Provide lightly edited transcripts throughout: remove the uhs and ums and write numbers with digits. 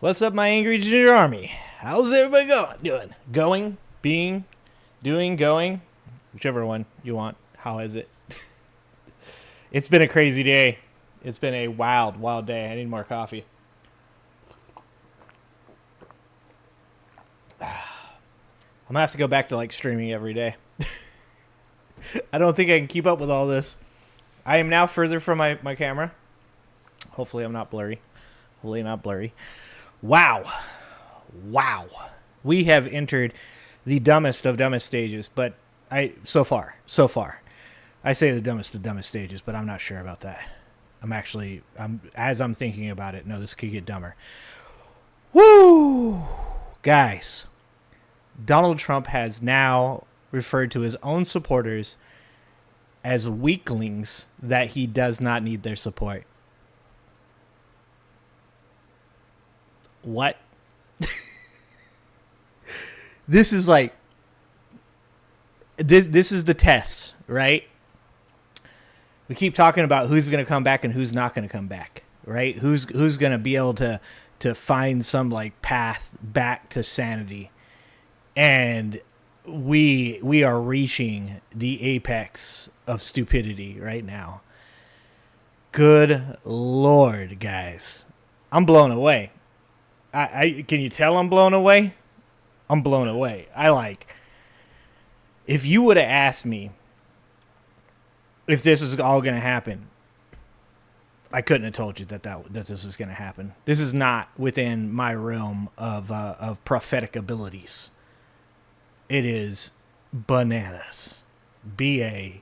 What's up, my angry junior army? How's everybody doing? Going, being, doing, going, whichever one you want. How is it? It's been a crazy day. It's been a wild, wild day. I need more coffee. I'm gonna have to go back to like streaming every day. I don't think I can keep up with all this. I am now further from my camera. Hopefully I'm not blurry. Hopefully not blurry. Wow. We have entered the dumbest of dumbest stages, but so far. I say the dumbest of dumbest stages, but I'm not sure about that. As I'm thinking about it, no, this could get dumber. Woo! Guys, Donald Trump has now referred to his own supporters as weaklings that he does not need their support. What? This is like this is the test, right? We keep talking about who's going to come back and who's not going to come back, right? Who's going to be able to find some like path back to sanity. And we are reaching the apex of stupidity right now. Good Lord, guys. I'm blown away. Can you tell I'm blown away? I'm blown away. If you would have asked me if this was all going to happen, I couldn't have told you that this was going to happen. This is not within my realm of prophetic abilities. It is bananas. BANANAS.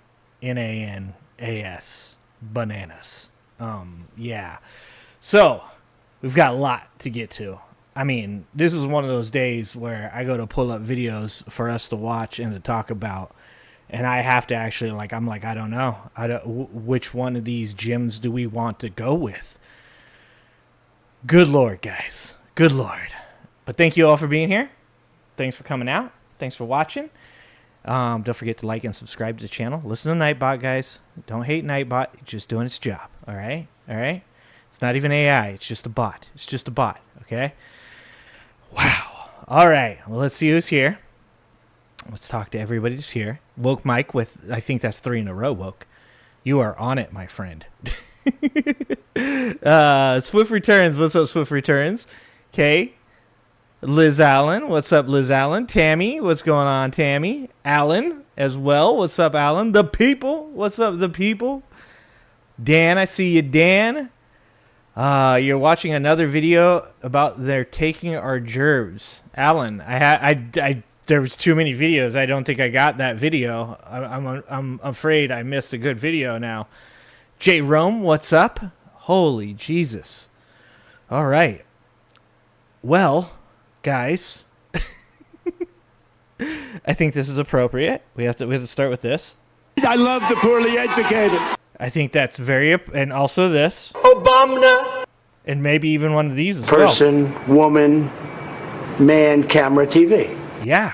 Bananas. Yeah. So, we've got a lot to get to. I mean, this is one of those days where I go to pull up videos for us to watch and to talk about, and I have to actually, I don't know. Which one of these gyms do we want to go with? Good Lord, guys. Good Lord. But thank you all for being here. Thanks for coming out. Thanks for watching. Don't forget to like and subscribe to the channel. Listen to Nightbot, guys. Don't hate Nightbot. It's just doing its job. All right? All right? It's not even AI. It's just a bot. It's just a bot. Okay? Wow. All right. Well, let's see who's here. Let's talk to everybody that's here. Woke Mike with, I think that's 3 in a row, Woke. You are on it, my friend. Swift Returns. What's up, Swift Returns? Okay. Liz Allen. What's up, Liz Allen? Tammy. What's going on, Tammy? Alan as well. What's up, Alan? The people. What's up, the people? Dan. I see you, Dan. You're watching another video about they're taking our gerbs. Alan, there was too many videos. I don't think I got that video. I'm afraid I missed a good video now. J Rome, what's up? Holy Jesus. All right. Well, guys, I think this is appropriate. We have to start with this. I love the poorly educated. I think that's and also this. Obama. And maybe even one of these as Person, woman, man, camera, TV. Yeah.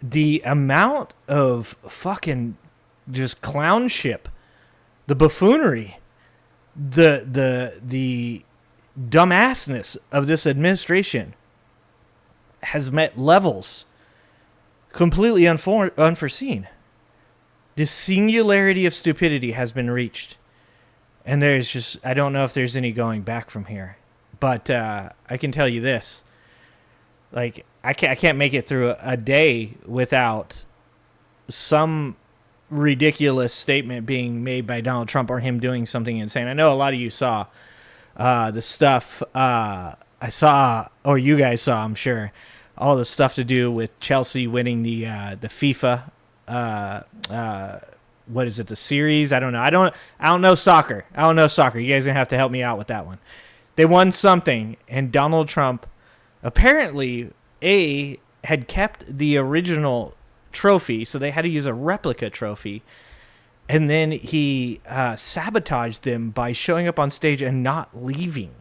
The amount of fucking just clownship, the buffoonery, the dumbassness of this administration has met levels completely unforeseen. The singularity of stupidity has been reached. And I don't know if there's any going back from here. But I can tell you this. I can't make it through a day without some ridiculous statement being made by Donald Trump or him doing something insane. I know a lot of you saw the stuff I saw, or you guys saw, I'm sure, all the stuff to do with Chelsea winning the FIFA what is it, the series? I don't know. I don't know soccer. You guys are gonna have to help me out with that one. They won something, and Donald Trump apparently had kept the original trophy, so they had to use a replica trophy, and then he sabotaged them by showing up on stage and not leaving.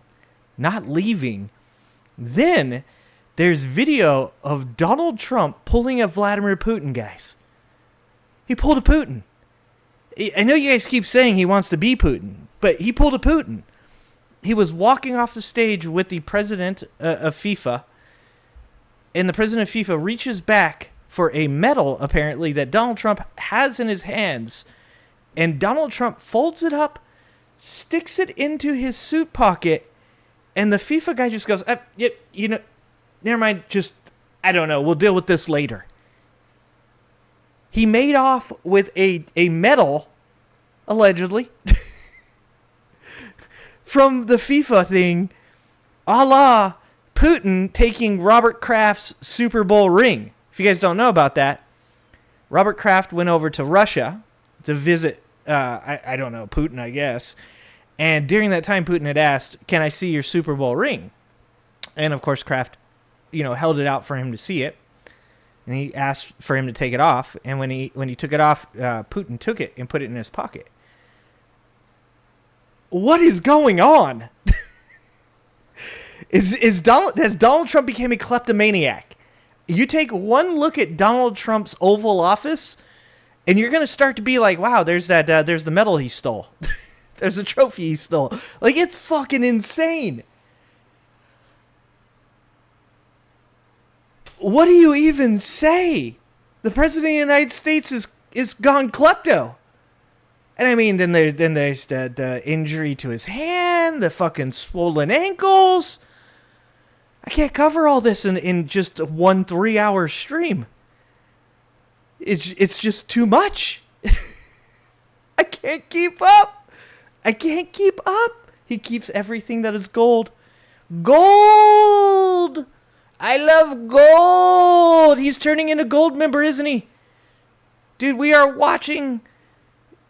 Then there's video of Donald Trump pulling a Vladimir Putin, guys. He pulled a Putin. I know you guys keep saying he wants to be Putin, but he pulled a Putin. he was walking off the stage with the president of FIFA, and the president of FIFA reaches back for a medal, apparently, that Donald Trump has in his hands, and Donald Trump folds it up, sticks it into his suit pocket, and the FIFA guy just goes, yep, never mind, just, I don't know, we'll deal with this later. He made off with a medal, allegedly, from the FIFA thing, a la Putin taking Robert Kraft's Super Bowl ring. If you guys don't know about that, Robert Kraft went over to Russia to visit, I don't know, Putin, I guess. And during that time, Putin had asked, "Can I see your Super Bowl ring?" And of course, Kraft, held it out for him to see it. And he asked for him to take it off. And when he took it off, Putin took it and put it in his pocket. What is going on? Has Donald Trump became a kleptomaniac? You take one look at Donald Trump's Oval Office, and you're gonna start to be like, "Wow, there's the medal he stole. There's a trophy he stole." Like, it's fucking insane. What do you even say? The president of the United States is gone klepto. And I mean, then there's the injury to his hand, the fucking swollen ankles. I can't cover all this in just one 3-hour stream. It's just too much. I can't keep up. He keeps everything that is gold. Gold! I love gold! He's turning into gold member, isn't he? Dude, we are watching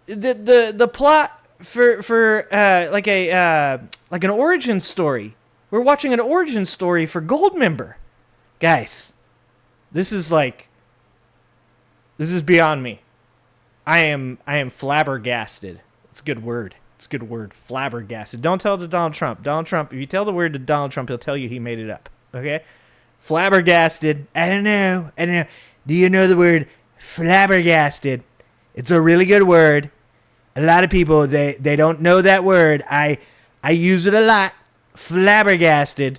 the plot for like an origin story. We're watching an origin story for Goldmember. Guys, this is beyond me. I am flabbergasted. It's a good word. Flabbergasted. Don't tell it to Donald Trump. Donald Trump, if you tell the word to Donald Trump, he'll tell you he made it up. Okay? Flabbergasted. I don't know. Do you know the word flabbergasted? It's a really good word. A lot of people, they don't know that word. I use it a lot. Flabbergasted.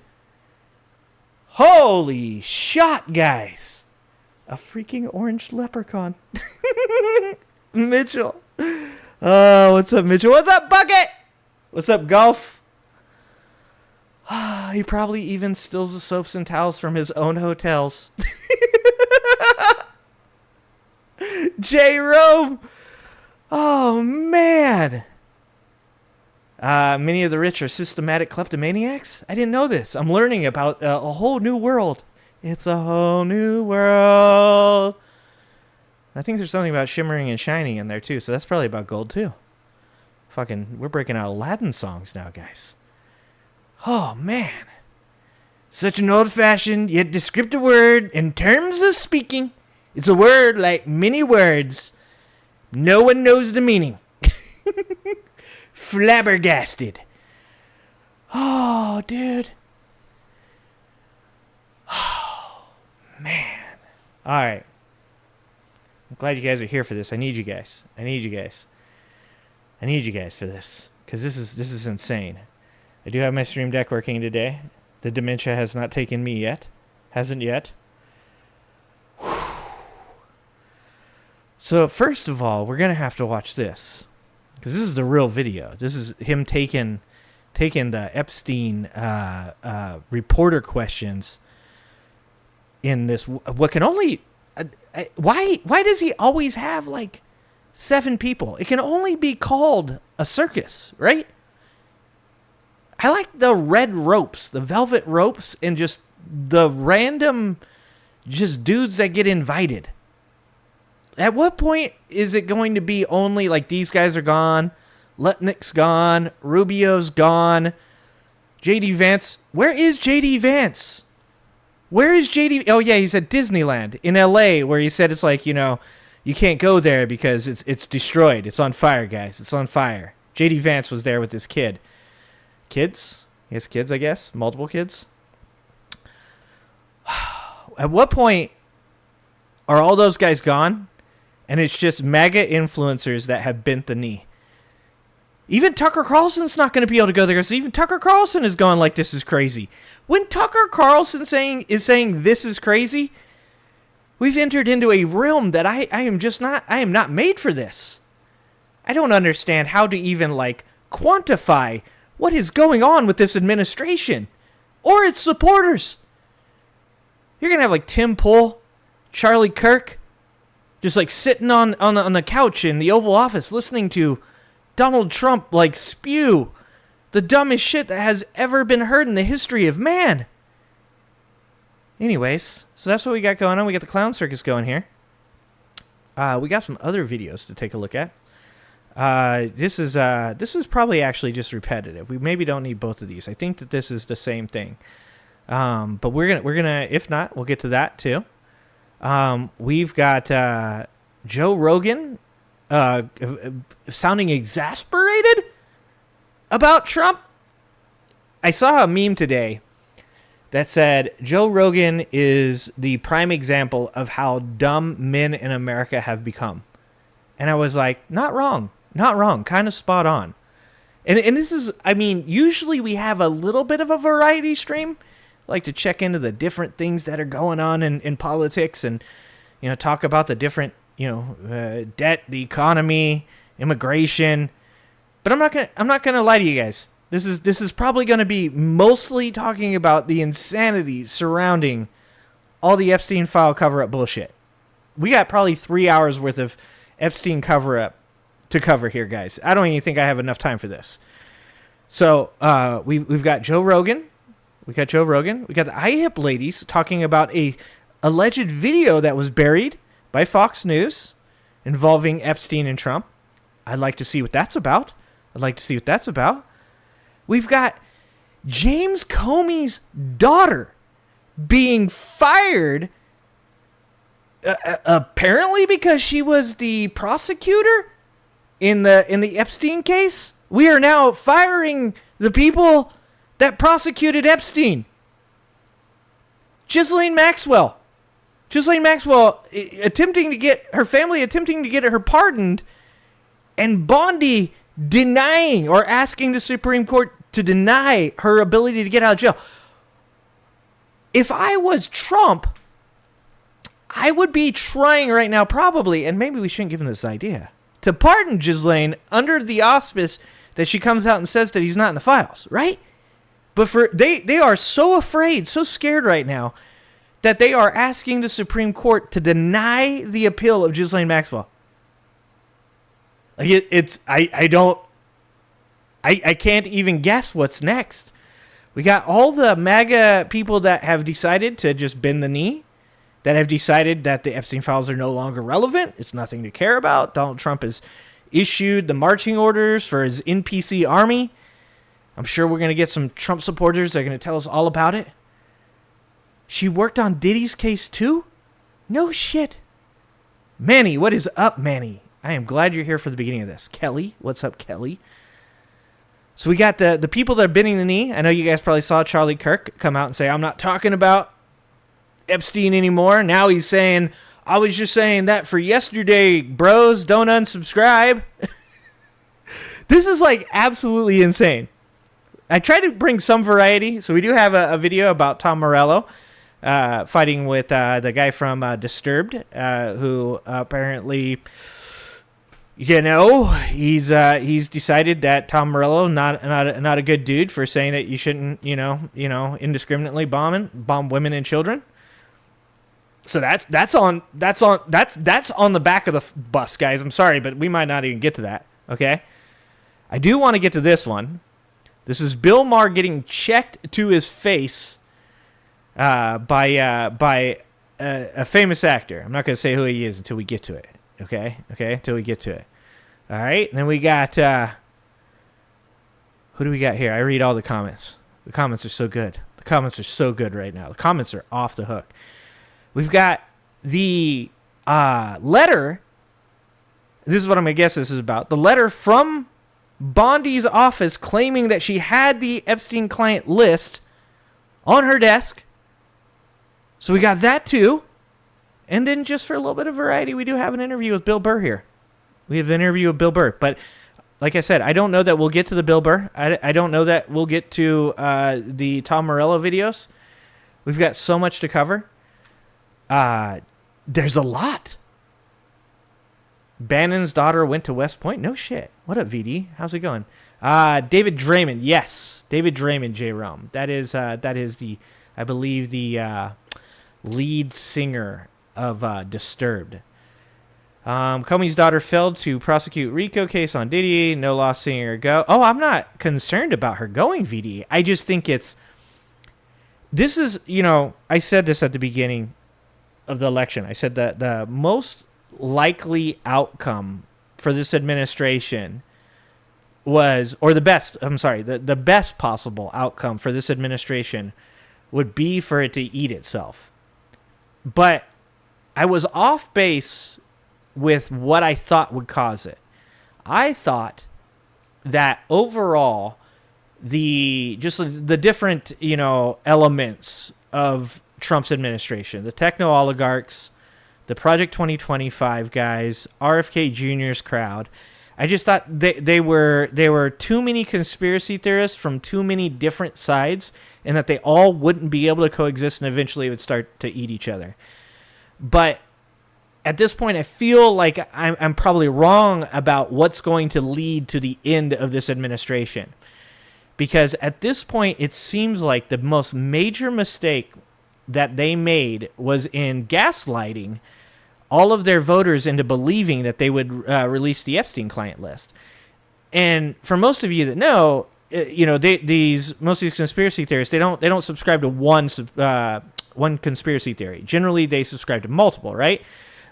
Holy shot, guys. A freaking orange leprechaun. Mitchell. Oh, what's up, Mitchell? What's up, Bucket? What's up, Golf? He probably even steals the soaps and towels from his own hotels. J. Rome. Oh, man. Many of the rich are systematic kleptomaniacs? I didn't know this. I'm learning about a whole new world. It's a whole new world. I think there's something about shimmering and shining in there, too. So that's probably about gold, too. We're breaking out Aladdin songs now, guys. Oh, man. Such an old-fashioned yet descriptive word in terms of speaking. It's a word like many words. No one knows the meaning. Flabbergasted. Oh, dude. Oh, man. All right. I'm glad you guys are here for this. I need you guys for this, because this is insane. I do have my stream deck working today. The dementia has not taken me yet. Hasn't yet. So first of all, we're going to have to watch this, because this is the real video. This is him taking the Epstein reporter questions in this. What can only... why does he always have like 7 people? It can only be called a circus, right? I like the red ropes, the velvet ropes, and just the random just dudes that get invited. At what point is it going to be only like these guys are gone, Lutnick's gone, Rubio's gone, JD Vance? Where is JD Vance? Where is JD? Oh, yeah, he's at Disneyland in L.A., where he said it's like, you can't go there because it's destroyed. It's on fire, guys. It's on fire. JD Vance was there with his kid. Kids? He has kids, I guess. Multiple kids. At what point are all those guys gone? And it's just MAGA influencers that have bent the knee. Even Tucker Carlson's not going to be able to go there because even Tucker Carlson is going like, this is crazy. When Tucker Carlson is saying this is crazy, we've entered into a realm that I am not made for this. I don't understand how to even like quantify what is going on with this administration or its supporters. You're going to have like Tim Pool, Charlie Kirk, just like sitting on the couch in the Oval Office listening to Donald Trump like spew the dumbest shit that has ever been heard in the history of man. Anyways, so that's what we got going on. We got the clown circus going here. We got some other videos to take a look at. This is probably actually just repetitive. We maybe don't need both of these. I think that this is the same thing. But we're gonna if not, we'll get to that too. We've got Joe Rogan sounding exasperated about Trump. I saw a meme today that said Joe Rogan is the prime example of how dumb men in America have become. And I was like, not wrong, kind of spot on. And this is, I mean, usually we have a little bit of a variety stream, like to check into the different things that are going on in politics and, you know, talk about the different, debt, the economy, immigration. But I'm not gonna lie to you guys. This is probably going to be mostly talking about the insanity surrounding all the Epstein file cover-up bullshit. We got probably 3 hours worth of Epstein cover-up to cover here, guys. I don't even think I have enough time for this. So we've got Joe Rogan. We got the IHIP ladies talking about a alleged video that was buried by Fox News involving Epstein and Trump. I'd like to see what that's about. We've got James Comey's daughter being fired, apparently because she was the prosecutor in the Epstein case. We are now firing the people that prosecuted Epstein. Ghislaine Maxwell attempting to get her pardoned, and Bondi denying or asking the Supreme Court to deny her ability to get out of jail. If I was Trump, I would be trying right now probably, and maybe we shouldn't give him this idea, to pardon Ghislaine under the auspice that she comes out and says that he's not in the files, right? But they are so afraid, so scared right now that they are asking the Supreme Court to deny the appeal of Ghislaine Maxwell. Like I can't even guess what's next. We got all the MAGA people that have decided to just bend the knee, that have decided that the Epstein files are no longer relevant. It's nothing to care about. Donald Trump has issued the marching orders for his NPC army. I'm sure we're going to get some Trump supporters that are going to tell us all about it. She worked on Diddy's case too? No shit. Manny, what is up, Manny? I am glad you're here for the beginning of this. Kelly, what's up, Kelly? So we got the people that are bending the knee. I know you guys probably saw Charlie Kirk come out and say, I'm not talking about Epstein anymore. Now he's saying, I was just saying that for yesterday, bros. Don't unsubscribe. This is like absolutely insane. I try to bring some variety. So we do have a video about Tom Morello fighting with the guy from Disturbed, who apparently... he's decided that Tom Morello not a good dude for saying that you shouldn't indiscriminately bomb women and children. So that's on the back of the bus, guys. I'm sorry, but we might not even get to that. Okay, I do want to get to this one. This is Bill Maher getting checked to his face by a famous actor. I'm not going to say who he is until we get to it. Okay, until we get to it. All right, and then we got, who do we got here? I read all the comments. The comments are so good. The comments are so good right now. The comments are off the hook. We've got the letter. This is what I'm going to guess this is about. The letter from Bondi's office claiming that she had the Epstein client list on her desk. So we got that too. And then just for a little bit of variety, we do have an interview with Bill Burr here. We have an interview with Bill Burr. But like I said, I don't know that we'll get to the Bill Burr. I don't know that we'll get to the Tom Morello videos. We've got so much to cover. There's a lot. Bannon's daughter went to West Point. No shit. What up, VD? How's it going? David Draymond. Yes, David Draymond, J-Rome. That is the, I believe, the lead singer of Disturbed. Comey's daughter failed to prosecute RICO case on Diddy. No loss seeing her go. Oh, I'm not concerned about her going, VD. I just think this is, I said this at the beginning of the election. I said that the most likely outcome for this administration was, or the best, the best possible outcome for this administration would be for it to eat itself. But I was off base with what I thought would cause it. I thought that overall, the different, elements of Trump's administration, the techno oligarchs, the Project 2025 guys, RFK Jr.'s crowd, I just thought they were too many conspiracy theorists from too many different sides, and that they all wouldn't be able to coexist, and eventually it would start to eat each other. But at this point, I feel like I'm probably wrong about what's going to lead to the end of this administration. Because at this point, it seems like the most major mistake that they made was in gaslighting all of their voters into believing that they would release the Epstein client list. And for most of you that know, most of these conspiracy theorists, they don't subscribe to one conspiracy theory. Generally, they subscribe to multiple, right?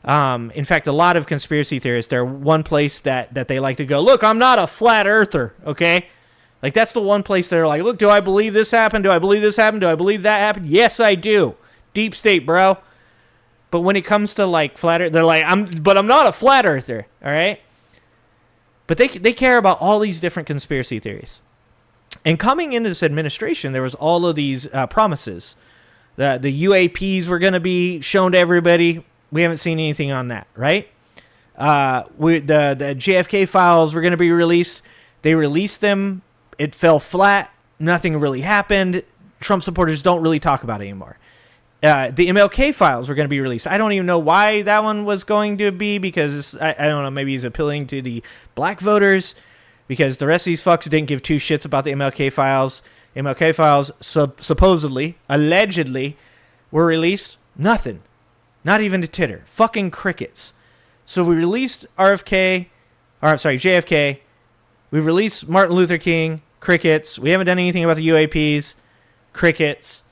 In fact, a lot of conspiracy theorists, they're one place that they like to go, look, I'm not a flat earther, okay? Like, that's the one place they're like, look, do I believe this happened? Do I believe this happened? Do I believe that happened? Yes, I do. Deep state, bro. But when it comes to, like, flat earth, they're like, I'm not a flat earther, all right? But they care about all these different conspiracy theories. And coming into this administration, there was all of these promises. The UAPs were going to be shown to everybody. We haven't seen anything on that, right? The JFK files were going to be released. They released them. It fell flat. Nothing really happened. Trump supporters don't really talk about it anymore. The MLK files were going to be released. I don't even know why that one was going to be, because I don't know, maybe he's appealing to the black voters, because the rest of these fucks didn't give two shits about the MLK files. MLK files supposedly, allegedly, were released. Nothing. Not even a titter. Fucking crickets. So we released JFK. We released Martin Luther King. Crickets. We haven't done anything about the UAPs. Crickets.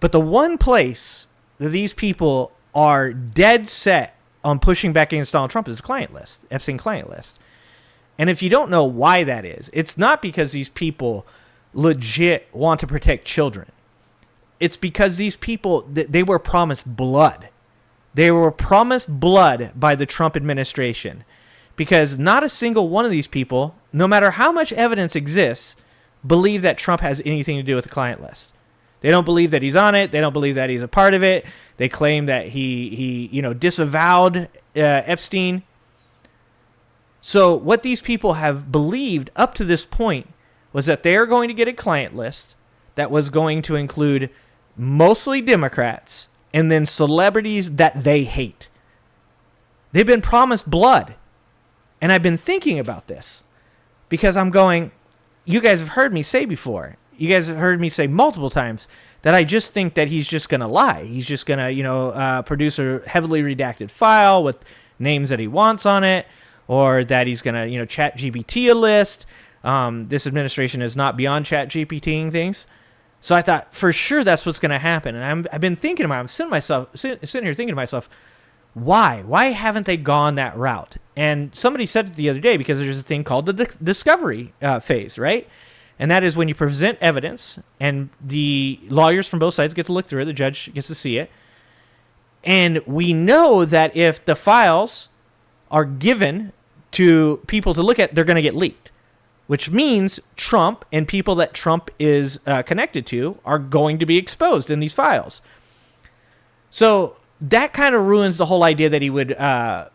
But the one place that these people are dead set on pushing back against Donald Trump is the client list. Epstein client list. And if you don't know why that is, it's not because these people legit want to protect children. It's because these people, they were promised blood. They were promised blood by the Trump administration, because not a single one of these people, no matter how much evidence exists, believe that Trump has anything to do with the client list. They don't believe that he's on it. They don't believe that he's a part of it. They claim that he disavowed Epstein. So what these people have believed up to this point was that they are going to get a client list that was going to include mostly Democrats and then celebrities that they hate. They've been promised blood. And I've been thinking about this because I'm going, you guys have heard me say before, you guys have heard me say multiple times that I just think that he's just going to lie. He's just going to, produce a heavily redacted file with names that he wants on it, or that he's going to, chat GPT a list. This administration is not beyond chat GPTing things. So I thought for sure that's what's going to happen. And I've been thinking about it. I'm sitting here thinking to myself, why? Why haven't they gone that route? And somebody said it the other day, because there's a thing called the discovery phase, right? And that is when you present evidence and the lawyers from both sides get to look through it. The judge gets to see it. And we know that if the files are given to people to look at, they're going to get leaked, which means Trump and people that Trump is connected to are going to be exposed in these files. So that kind of ruins the whole idea that he would, put out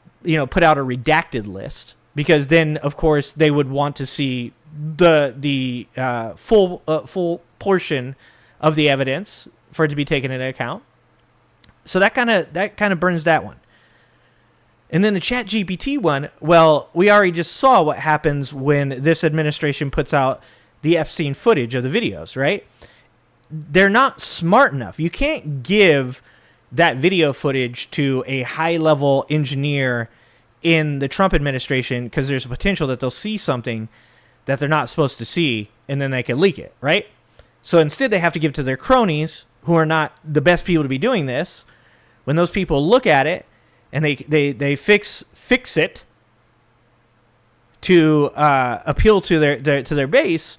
a redacted list, because then, of course, they would want to see the full portion of the evidence for it to be taken into account. So that kind of burns that one. And then the ChatGPT one, well, we already just saw what happens when this administration puts out the Epstein footage of the videos, right? They're not smart enough. You can't give that video footage to a high-level engineer in the Trump administration because there's a potential that they'll see something that they're not supposed to see, and then they could leak it, right? So instead, they have to give it to their cronies, who are not the best people to be doing this. When those people look at it and they fix it to appeal to their base,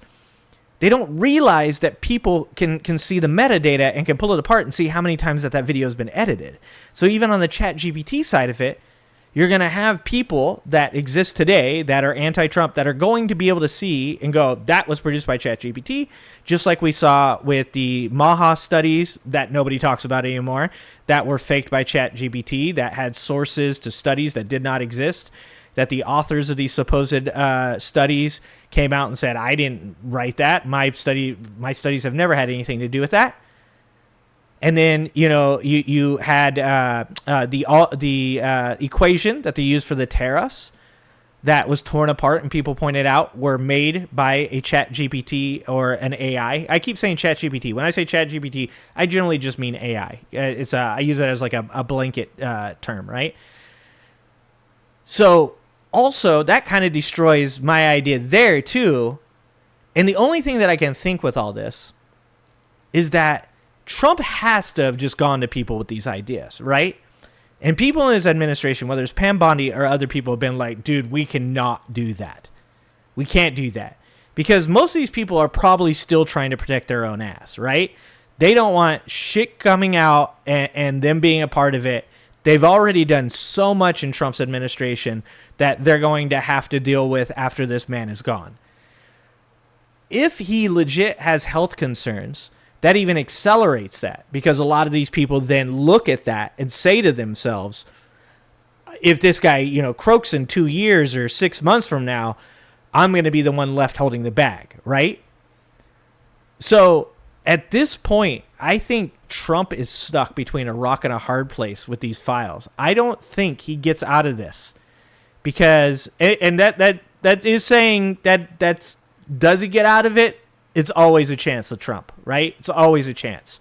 they don't realize that people can see the metadata and can pull it apart and see how many times that video has been edited. So even on the ChatGPT side of it, you're going to have people that exist today that are anti-Trump that are going to be able to see and go, that was produced by ChatGPT, just like we saw with the Maher studies that nobody talks about anymore, that were faked by ChatGPT, that had sources to studies that did not exist, that the authors of these supposed studies came out and said, I didn't write that. My studies have never had anything to do with that. And then, you had the equation that they used for the tariffs that was torn apart, and people pointed out were made by a ChatGPT or an AI. I keep saying ChatGPT. When I say ChatGPT, I generally just mean AI. I use it as like a blanket term, right? So also, that kind of destroys my idea there too. And the only thing that I can think with all this is that Trump has to have just gone to people with these ideas, right? And people in his administration, whether it's Pam Bondi or other people, have been like, dude, we cannot do that. We can't do that. Because most of these people are probably still trying to protect their own ass, right? They don't want shit coming out and them being a part of it. They've already done so much in Trump's administration that they're going to have to deal with after this man is gone. If he legit has health concerns, that even accelerates that, because a lot of these people then look at that and say to themselves, if this guy, croaks in 2 years or 6 months from now, I'm going to be the one left holding the bag, right? So at this point, I think Trump is stuck between a rock and a hard place with these files. I don't think he gets out of this, because, and that is saying that's, does he get out of it? It's always a chance with Trump, right? It's always a chance.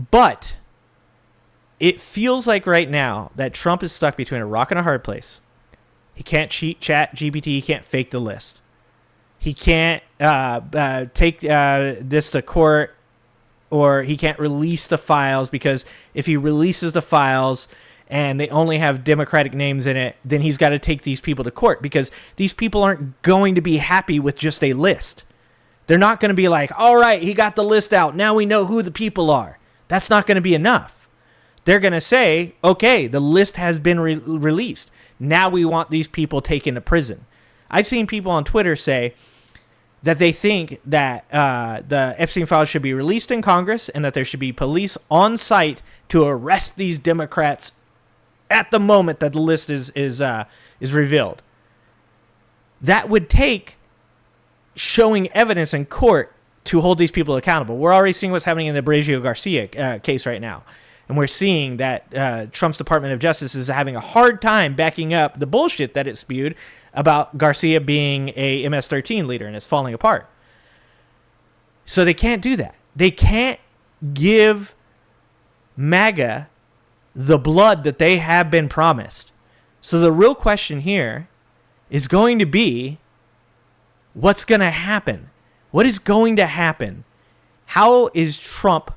But it feels like right now that Trump is stuck between a rock and a hard place. He can't cheat ChatGPT. He can't fake the list. He can't take this to court, or he can't release the files, because if he releases the files and they only have Democratic names in it, then he's got to take these people to court, because these people aren't going to be happy with just a list. They're not going to be like, all right, he got the list out. Now we know who the people are. That's not going to be enough. They're going to say, okay, the list has been released. Now we want these people taken to prison. I've seen people on Twitter say that they think that the Epstein files should be released in Congress, and that there should be police on site to arrest these Democrats at the moment that the list is revealed. That would take showing evidence in court to hold these people accountable. We're already seeing what's happening in the Brazio Garcia case right now. And we're seeing that Trump's Department of Justice is having a hard time backing up the bullshit that it spewed about Garcia being a MS-13 leader, and it's falling apart. So they can't do that. They can't give MAGA the blood that they have been promised. So the real question here is going to be, what's going to happen? What is going to happen? How is Trump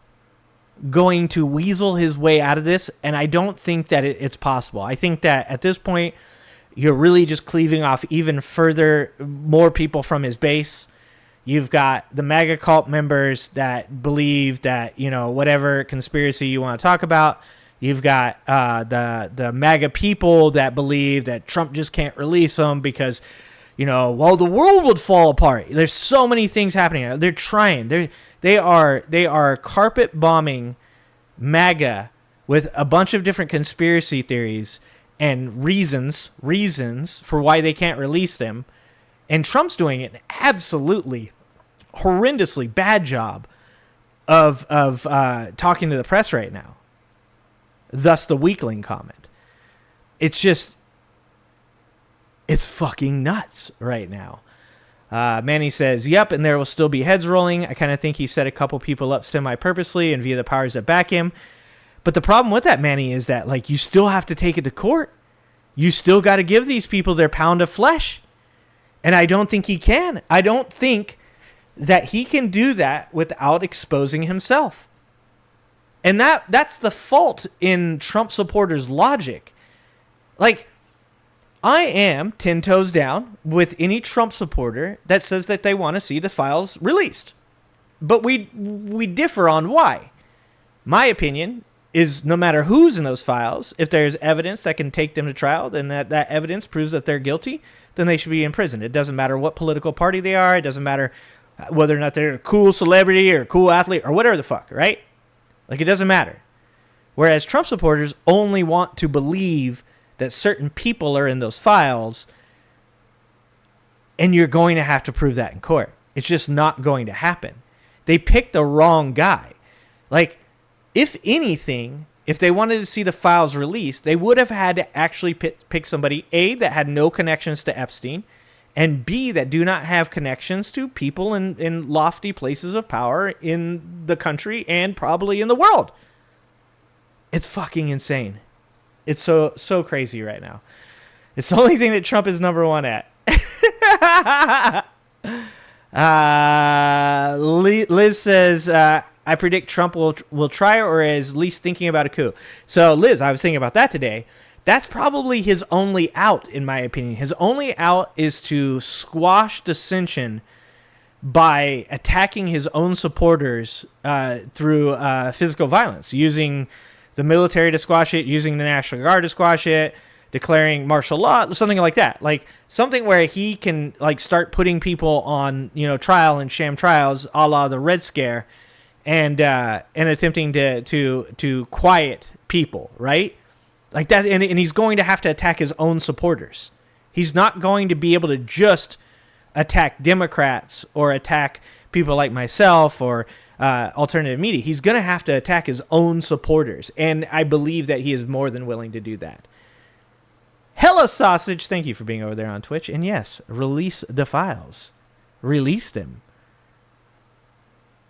going to weasel his way out of this? And I don't think that it's possible. I think that at this point, you're really just cleaving off even further, more people from his base. You've got the MAGA cult members that believe that, whatever conspiracy you want to talk about. You've got the MAGA people that believe that Trump just can't release them because, the world would fall apart. There's so many things happening. They're trying. They are carpet bombing MAGA with a bunch of different conspiracy theories, and reasons for why they can't release them. And Trump's doing an absolutely horrendously bad job of talking to the press right now. Thus the weakling comment. It's fucking nuts right now. Manny says, yep, and there will still be heads rolling. I kind of think he set a couple people up semi-purposely and via the powers that back him. But the problem with that, Manny, is that like you still have to take it to court. You still got to give these people their pound of flesh. And I don't think he can. I don't think that he can do that without exposing himself. And that's the fault in Trump supporters' logic. Like, I am 10 toes down with any Trump supporter that says that they want to see the files released. But we differ on why. My opinion is no matter who's in those files, if there's evidence that can take them to trial, then that evidence proves that they're guilty, then they should be in prison. It doesn't matter what political party they are. It doesn't matter whether or not they're a cool celebrity or a cool athlete or whatever the fuck, right? Like, it doesn't matter. Whereas Trump supporters only want to believe that certain people are in those files, and you're going to have to prove that in court. It's just not going to happen. They picked the wrong guy. Like, if anything, if they wanted to see the files released, they would have had to actually pick somebody, A, that had no connections to Epstein, and B, that do not have connections to people in lofty places of power in the country and probably in the world. It's fucking insane. It's so crazy right now. It's the only thing that Trump is number one at. Liz says, I predict Trump will try or is at least thinking about a coup. So, Liz, I was thinking about that today. That's probably his only out, in my opinion. His only out is to squash dissension by attacking his own supporters through physical violence, using the military to squash it, using the National Guard to squash it, declaring martial law, something like that. Like something where he can like start putting people on, trial and sham trials, a la the Red Scare, and attempting to quiet people, right? Like that, and he's going to have to attack his own supporters. He's not going to be able to just attack Democrats or attack people like myself or alternative media. He's going to have to attack his own supporters, and I believe that he is more than willing to do that. Hella Sausage, thank you for being over there on Twitch. And yes, release the files. Release them.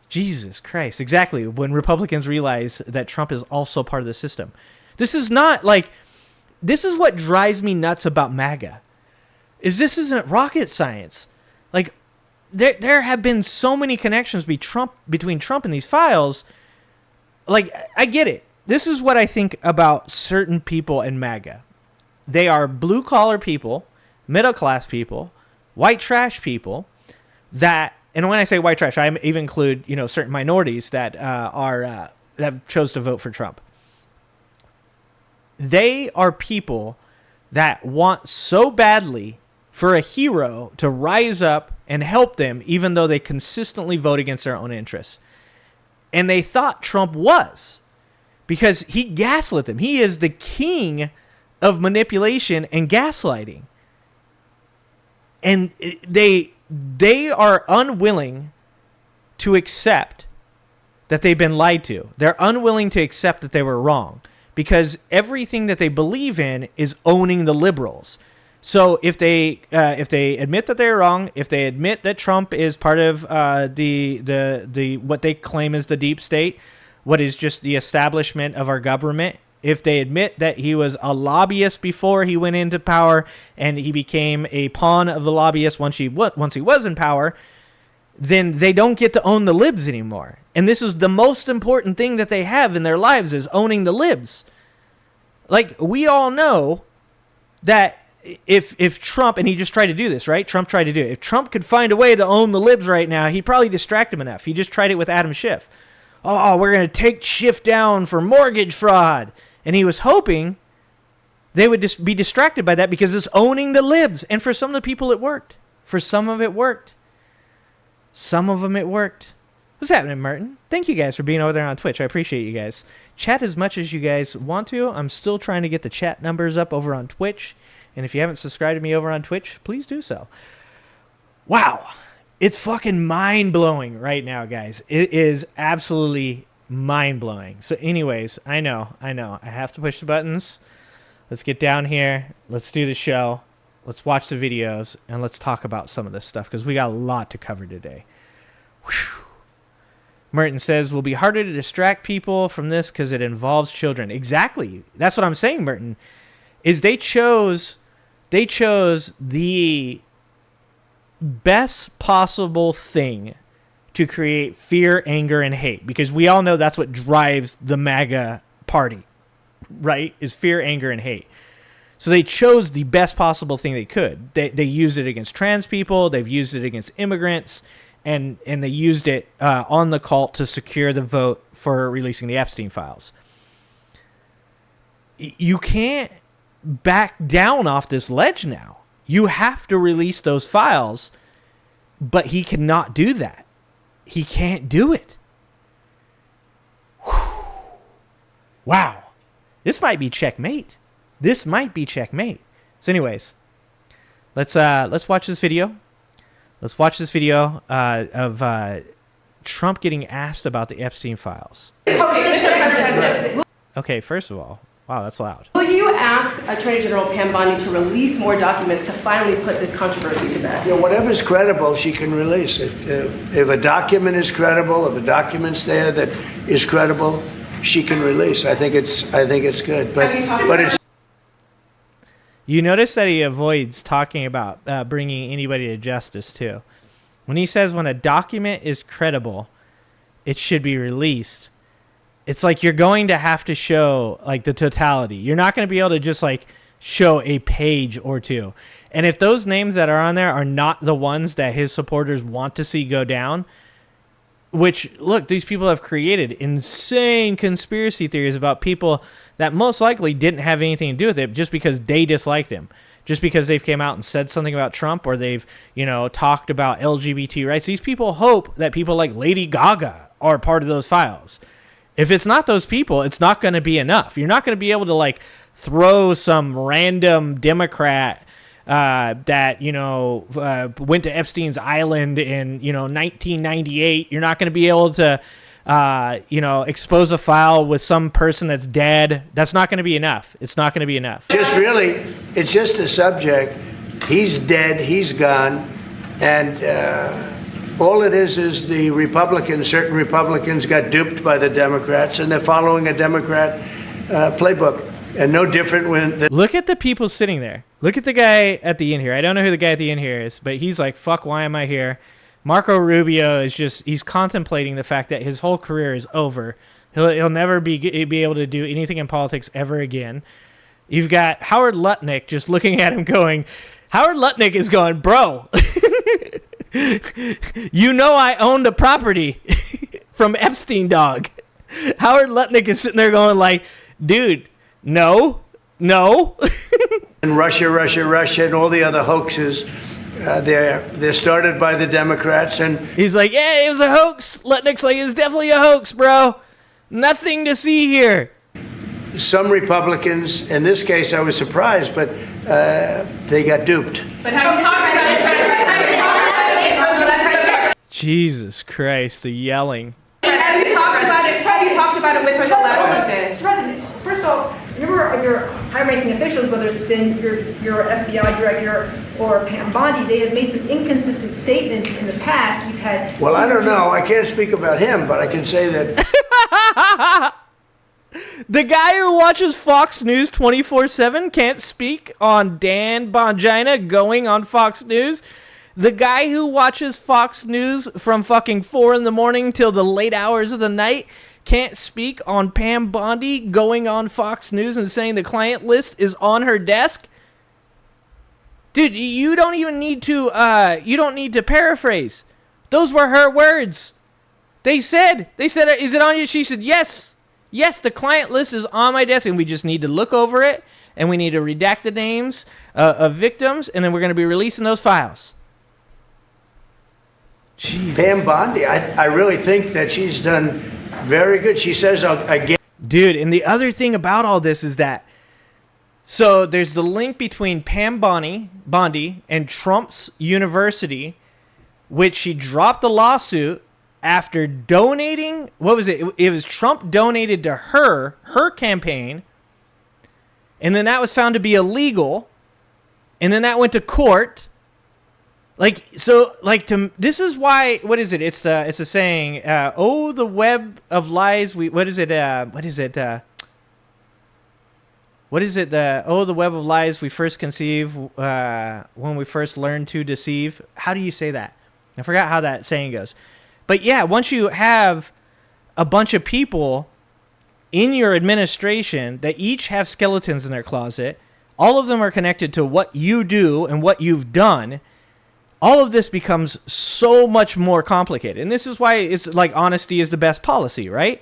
Jesus Christ. Exactly. When Republicans realize that Trump is also part of the system. This is not like, this is what drives me nuts about MAGA. This isn't rocket science. Like, there have been so many connections between Trump and these files. Like, I get it. This is what I think about certain people in MAGA. They are blue-collar people, middle-class people, white trash people that, and when I say white trash, I even include, certain minorities that that chose to vote for Trump. They are people that want so badly for a hero to rise up and help them, even though they consistently vote against their own interests. And they thought Trump was, because he gaslit them. He is the king of manipulation and gaslighting. And they are unwilling to accept that they've been lied to. They're unwilling to accept that they were wrong, because everything that they believe in is owning the liberals. So if they admit that they're wrong, if they admit that Trump is part of the what they claim is the deep state, what is just the establishment of our government, if they admit that he was a lobbyist before he went into power and he became a pawn of the lobbyist once he was in power, then they don't get to own the libs anymore. And this is the most important thing that they have in their lives, is owning the libs. Like, we all know that if Trump, and he just tried to do this, right? Trump tried to do it. If Trump could find a way to own the libs right now, he'd probably distract him enough. He just tried it with Adam Schiff. Oh, we're going to take Schiff down for mortgage fraud. And he was hoping they would just be distracted by that because it's owning the libs. And for some of the people, it worked. For some of it worked. Some of them, it worked. What's happening, Martin? Thank you guys for being over there on Twitch. I appreciate you guys. Chat as much as you guys want to. I'm still trying to get the chat numbers up over on Twitch. And if you haven't subscribed to me over on Twitch, please do so. Wow. It's fucking mind-blowing right now, guys. It is absolutely mind-blowing. So anyways, I know. I have to push the buttons. Let's get down here. Let's do the show. Let's watch the videos. And let's talk about some of this stuff because we got a lot to cover today. Whew. Merton says, will be harder to distract people from this because it involves children. Exactly. That's what I'm saying, Merton. Is they chose the best possible thing to create fear, anger, and hate. Because we all know that's what drives the MAGA party, right? Is fear, anger, and hate. So they chose the best possible thing they could. They used it against trans people. They've used it against immigrants. And they used it on the cult to secure the vote for releasing the Epstein files. You can't back down off this ledge now. You have to release those files, but he cannot do that. He can't do it. Whew. Wow. This might be checkmate. So anyways, let's watch this video. Let's watch this video of Trump getting asked about the Epstein files. Okay, first of all, wow, that's loud. Will you ask Attorney General Pam Bondi to release more documents to finally put this controversy to bed? Yeah, whatever's credible, she can release. If a document is credible, if a document's there that is credible, she can release. I think it's good. But it's. You notice that he avoids talking about bringing anybody to justice, too. When he says when a document is credible, it should be released, it's like you're going to have to show, like, the totality. You're not going to be able to just, like, show a page or two. And if those names that are on there are not the ones that his supporters want to see go down, which, look, these people have created insane conspiracy theories about people that most likely didn't have anything to do with it just because they disliked him, just because they've came out and said something about Trump or they've, talked about LGBT rights. These people hope that people like Lady Gaga are part of those files. If it's not those people, it's not going to be enough. You're not going to be able to, like, throw some random Democrat that went to Epstein's Island in 1998. You're not going to be able to expose a file with some person that's dead. That's not going to be enough. It's not going to be enough. It's just a subject. He's dead. He's gone, and all it is the certain Republicans got duped by the Democrats, and they're following a Democrat playbook. And no different when... Look at the people sitting there. Look at the guy at the end here. I don't know who the guy at the end here is, but he's like, fuck, why am I here? Marco Rubio is he's contemplating the fact that his whole career is over. He'll never be able to do anything in politics ever again. You've got Howard Lutnick just looking at him going, Howard Lutnick is going, bro, I owned a property from Epstein, dog. Howard Lutnick is sitting there going like, dude, no. And Russia, and all the other hoaxes, they're started by the Democrats. And he's like, yeah, it was a hoax. Lutnick's like, it was definitely a hoax, bro. Nothing to see here. Some Republicans, in this case, I was surprised, but they got duped. But have you talked about it? Jesus Christ, the yelling. Have you talked about it with her the last witness? President, first of all, remember your high-ranking officials, whether it's been your FBI director or Pam Bondi, they have made some inconsistent statements in the past. You've had... Well, I don't know. I can't speak about him, but I can say that... The guy who watches Fox News 24/7 can't speak on Dan Bongina going on Fox News. The guy who watches Fox News from fucking 4 a.m. till the late hours of the night can't speak on Pam Bondi going on Fox News and saying the client list is on her desk. Dude, you don't even need to paraphrase. Those were her words. They said, is it on you? She said, yes, the client list is on my desk, and we just need to look over it, and we need to redact the names of victims, and then we're going to be releasing those files. Jesus. Pam Bondi, I really think that she's done very good. She says, again. Dude, and the other thing about all this is that, so there's the link between Pam Bondi and Trump's university, which she dropped the lawsuit after donating, what was it? It was Trump donated to her campaign, and then that was found to be illegal, and then that went to court. This is why, what is it? It's a saying, oh, the web of lies, oh, the web of lies we first conceive, when we first learn to deceive. How do you say that? I forgot how that saying goes. But yeah, once you have a bunch of people in your administration that each have skeletons in their closet, all of them are connected to what you do and what you've done, all of this becomes so much more complicated. And this is why it's like honesty is the best policy, right?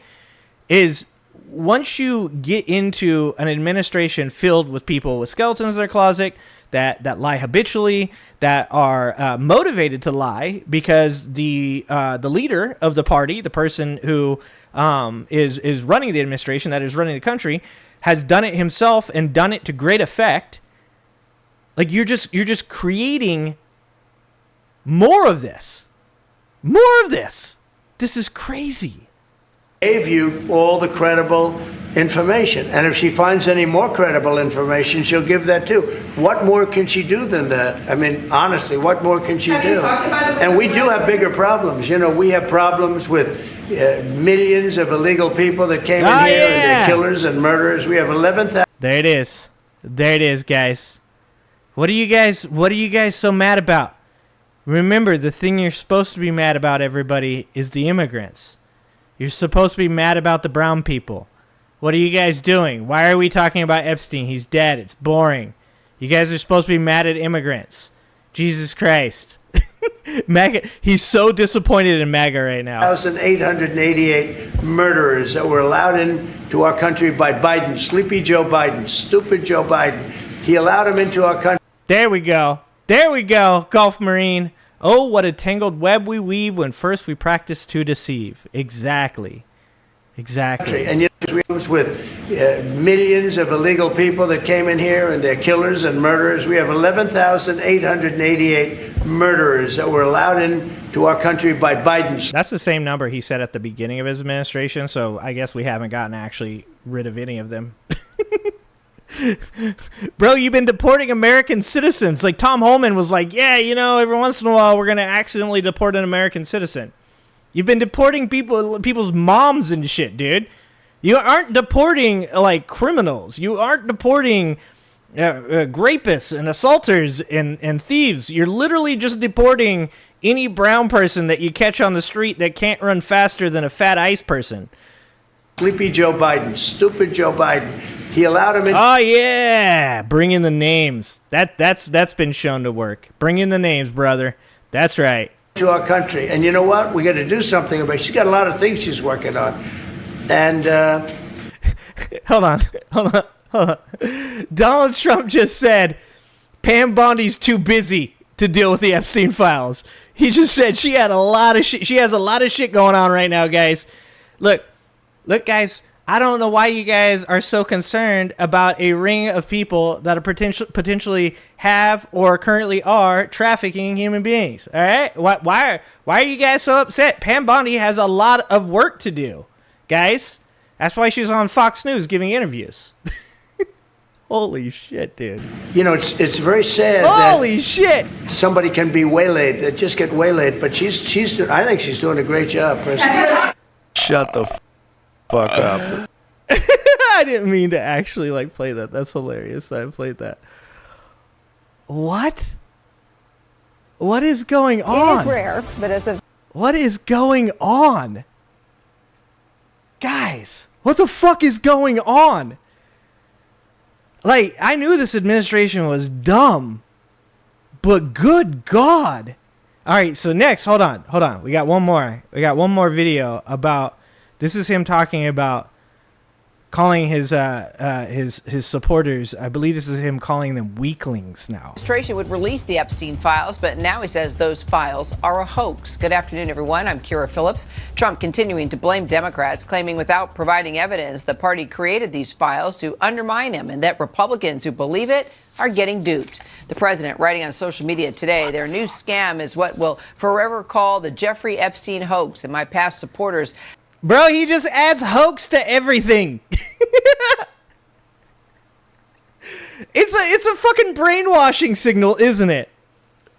Is once you get into an administration filled with people with skeletons in their closet that lie habitually, that are motivated to lie because the leader of the party, the person who is running the administration, that is running the country, has done it himself and done it to great effect. Like you're just creating more of this. This is crazy. Gave you all the credible information. And if she finds any more credible information, she'll give that too. What more can she do than that? I mean, honestly, what more can she do? And we do have bigger problems. You know, we have problems with millions of illegal people that came in here and they're killers and murderers. We have 11,000. There it is. There it is, guys. What are you guys so mad about? Remember, the thing you're supposed to be mad about, everybody, is the immigrants. You're supposed to be mad about the brown people. What are you guys doing? Why are we talking about Epstein? He's dead. It's boring. You guys are supposed to be mad at immigrants. Jesus Christ. MAGA, he's so disappointed in MAGA right now. 1,888 murderers that were allowed into our country by Biden. Sleepy Joe Biden. Stupid Joe Biden. He allowed them into our country. There we go. There we go, Gulf Marine. Oh, what a tangled web we weave when first we practice to deceive. Exactly. And you know, with millions of illegal people that came in here and they're killers and murderers. We have 11,888 murderers that were allowed into our country by Biden. That's the same number he said at the beginning of his administration, so I guess we haven't gotten actually rid of any of them. Bro, you've been deporting American citizens. Like Tom Holman was like, yeah, you know, every once in a while we're going to accidentally deport an American citizen. You've been deporting people's moms and shit, dude. You aren't deporting like criminals. You aren't deporting rapists and assaulters and thieves. You're literally just deporting any brown person that you catch on the street that can't run faster than a fat ice person. Sleepy Joe Biden. Stupid Joe Biden. He allowed him in. Oh, yeah. Bring in the names. That's been shown to work. Bring in the names, brother. That's right. To our country. And you know what? We got to do something about it. She's got a lot of things she's working on. And Hold on. Donald Trump just said Pam Bondi's too busy to deal with the Epstein files. He just said she had a lot of shit. She has a lot of shit going on right now, guys. Look, guys. I don't know why you guys are so concerned about a ring of people that are potentially have or currently are trafficking human beings. All right, why are you guys so upset? Pam Bondi has a lot of work to do, guys. That's why she's on Fox News giving interviews. Holy shit, dude! You know, it's very sad. Holy shit! Somebody can be waylaid, just get waylaid, but she's. I think she's doing a great job, President. Shut the fuck up. I didn't mean to actually like play that. That's hilarious that I played that. What is going on? It is rare, but it's a... What is going on? Guys, what the fuck is going on? Like, I knew this administration was dumb, but good God. All right, so next, hold on. We got one more video about, this is him talking about calling his supporters, I believe this is him calling them weaklings now. Administration would release the Epstein files, but now he says those files are a hoax. Good afternoon, everyone. I'm Kira Phillips. Trump continuing to blame Democrats, claiming without providing evidence the party created these files to undermine him and that Republicans who believe it are getting duped. The president writing on social media today, their new scam is what we'll forever call the Jeffrey Epstein hoax, and my past supporters. Bro, he just adds hoax to everything. It's a fucking brainwashing signal, isn't it?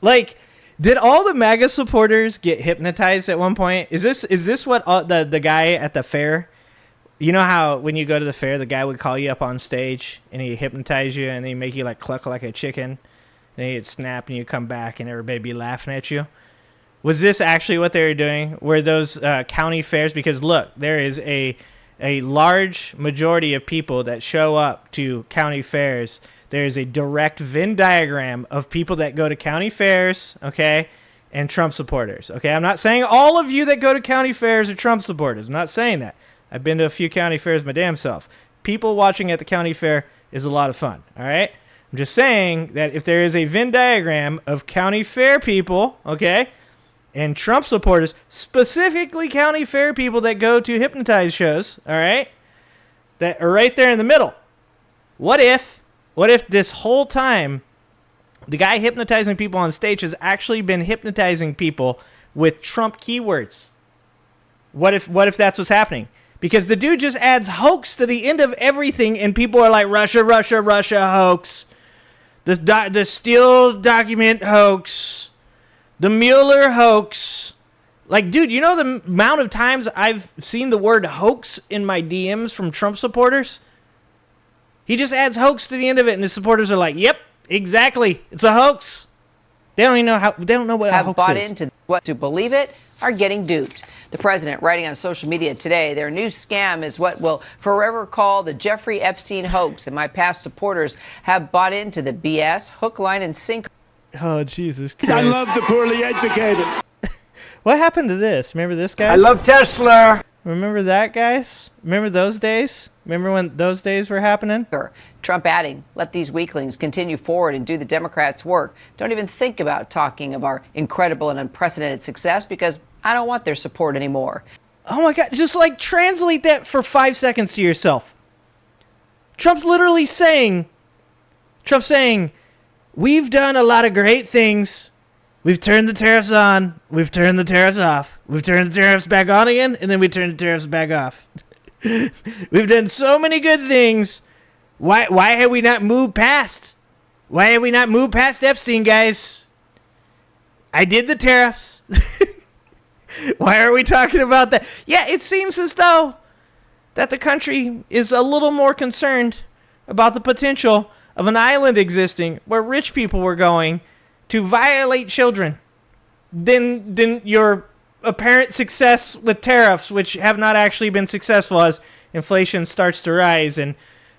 Like, did all the MAGA supporters get hypnotized at one point? Is this what the guy at the fair? You know how when you go to the fair, the guy would call you up on stage and he'd hypnotize you and he'd make you like cluck like a chicken. And he'd snap and you come back and everybody be laughing at you. Was this actually what they were doing? Were those county fairs? Because look, there is a large majority of people that show up to county fairs. There's a direct Venn diagram of people that go to county fairs, okay, and Trump supporters, okay? I'm not saying all of you that go to county fairs are Trump supporters. I'm not saying that. I've been to a few county fairs my damn self. People watching at the county fair is a lot of fun, all right? I'm just saying that if there is a Venn diagram of county fair people, okay, and Trump supporters, specifically county fair people that go to hypnotize shows, all right, that are right there in the middle. What if this whole time the guy hypnotizing people on stage has actually been hypnotizing people with Trump keywords? What if that's what's happening? Because the dude just adds hoax to the end of everything, and people are like, Russia, Russia, Russia hoax. The Steele document hoax. The Mueller hoax. Like, dude, you know the amount of times I've seen the word hoax in my DMs from Trump supporters? He just adds hoax to the end of it, and his supporters are like, yep, exactly. It's a hoax. They don't even know how. They don't know what a hoax is. Have bought into what to believe it are getting duped. The president writing on social media today, their new scam is what we'll forever call the Jeffrey Epstein hoax, and my past supporters have bought into the BS, hook, line, and sinker. Oh, Jesus Christ. I love the poorly educated. What happened to this? Remember this, guys? I love Tesla. Remember that, guys? Remember those days? Remember when those days were happening? Trump adding, let these weaklings continue forward and do the Democrats' work. Don't even think about talking of our incredible and unprecedented success because I don't want their support anymore. Oh my God, just like translate that for 5 seconds to yourself. Trump's literally saying, we've done a lot of great things. We've turned the tariffs on. We've turned the tariffs off. We've turned the tariffs back on again, and then we turned the tariffs back off. We've done so many good things. Why have we not moved past? Why have we not moved past Epstein, guys? I did the tariffs. Why are we talking about that? Yeah, it seems as though that the country is a little more concerned about the potential of an island existing where rich people were going to violate children than your apparent success with tariffs, which have not actually been successful as inflation starts to rise. And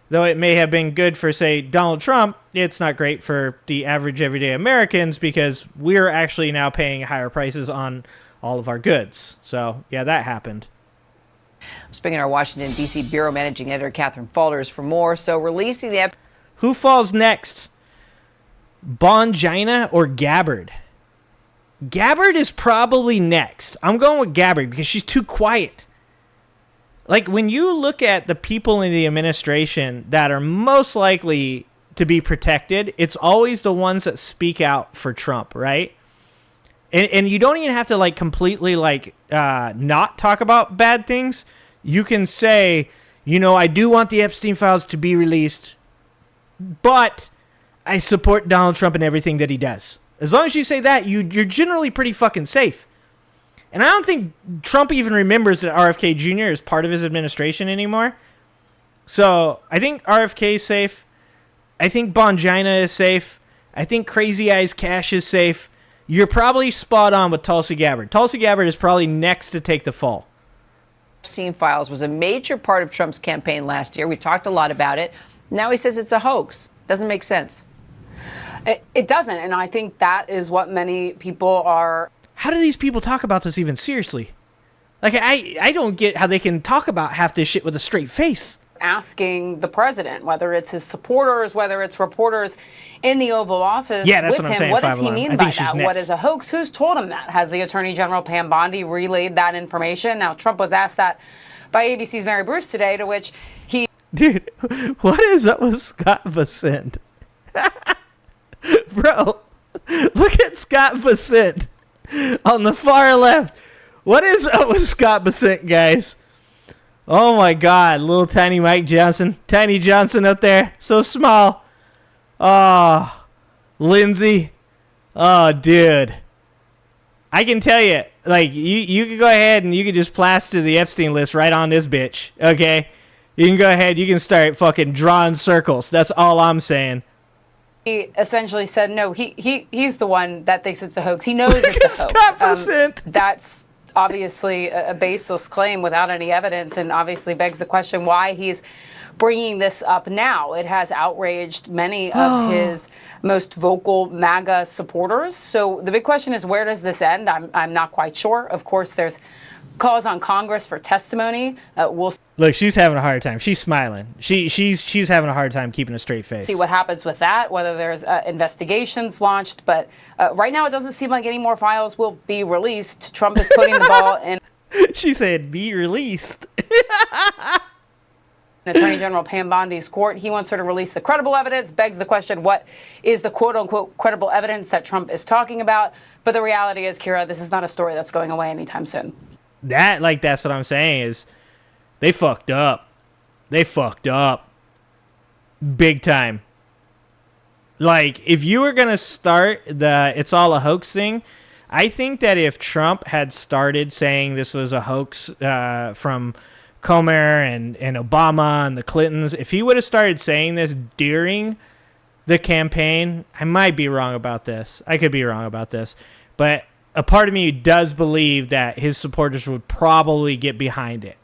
though it may have been good for, say, Donald Trump, it's not great for the average everyday Americans because we're actually now paying higher prices on all of our goods. So, yeah, that happened. Speaking of our Washington, D.C. Bureau Managing Editor Catherine Falters for more. So releasing the... Who falls next? Bongina or Gabbard? Gabbard is probably next. I'm going with Gabbard because she's too quiet. Like, when you look at the people in the administration that are most likely to be protected, it's always the ones that speak out for Trump, right? And you don't even have to, like, completely, like, not talk about bad things. You can say, you know, I do want the Epstein files to be released, but I support Donald Trump and everything that he does. As long as you say that, you're generally pretty fucking safe. And I don't think Trump even remembers that RFK Jr. is part of his administration anymore. So I think RFK is safe. I think Bongina is safe. I think Crazy Eyes Cash is safe. You're probably spot on with Tulsi Gabbard. Tulsi Gabbard is probably next to take the fall. Epstein files was a major part of Trump's campaign last year. We talked a lot about it. Now he says it's a hoax. Doesn't make sense. It doesn't, and I think that is what many people are... How do these people talk about this even seriously? Like, I don't get how they can talk about half this shit with a straight face. asking the president, whether it's his supporters, whether it's reporters in the Oval Office Yeah, that's with what I'm him. saying, What does Five he Alarm. mean I by think she's that? What next. is a hoax? Who's told him that? Has the Attorney General Pam Bondi relayed that information? Now, Trump was asked that by ABC's Mary Bruce today, to which he... Dude, what is up with Scott Bessent? Bro, look at Scott Bessent on the far left. What is up with Scott Bessent, guys? Oh my God, little tiny Mike Johnson. Tiny Johnson up there, so small. Oh, Lindsay. Oh, dude. I can tell you, like, you can go ahead and you can just plaster the Epstein list right on this bitch, okay? You can go ahead, you can start fucking drawing circles. That's all I'm saying. He essentially said, no, he's the one that thinks it's a hoax. He knows it's a hoax. Scott Bessent. That's obviously a baseless claim without any evidence, and obviously begs the question why he's bringing this up now. It has outraged many of his most vocal MAGA supporters. So the big question is, where does this end? I'm not quite sure. Of course, there's calls on Congress for testimony. We'll Look, she's having a hard time. She's smiling. She's having a hard time keeping a straight face. see what happens with that, whether there's investigations launched. But right now, it doesn't seem like any more files will be released. Trump is putting the ball in She said, be released. Attorney General Pam Bondi's court. He wants her to release the credible evidence. Begs the question, what is the quote-unquote credible evidence that Trump is talking about? But the reality is, Kira, this is not a story that's going away anytime soon. That's what I'm saying is they fucked up. They fucked up. Big time. Like, if you were going to start the it's all a hoax thing, I think that if Trump had started saying this was a hoax from Comer and Obama and the Clintons, if he would have started saying this during the campaign, I might be wrong about this. I could be wrong about this. But a part of me does believe that his supporters would probably get behind it.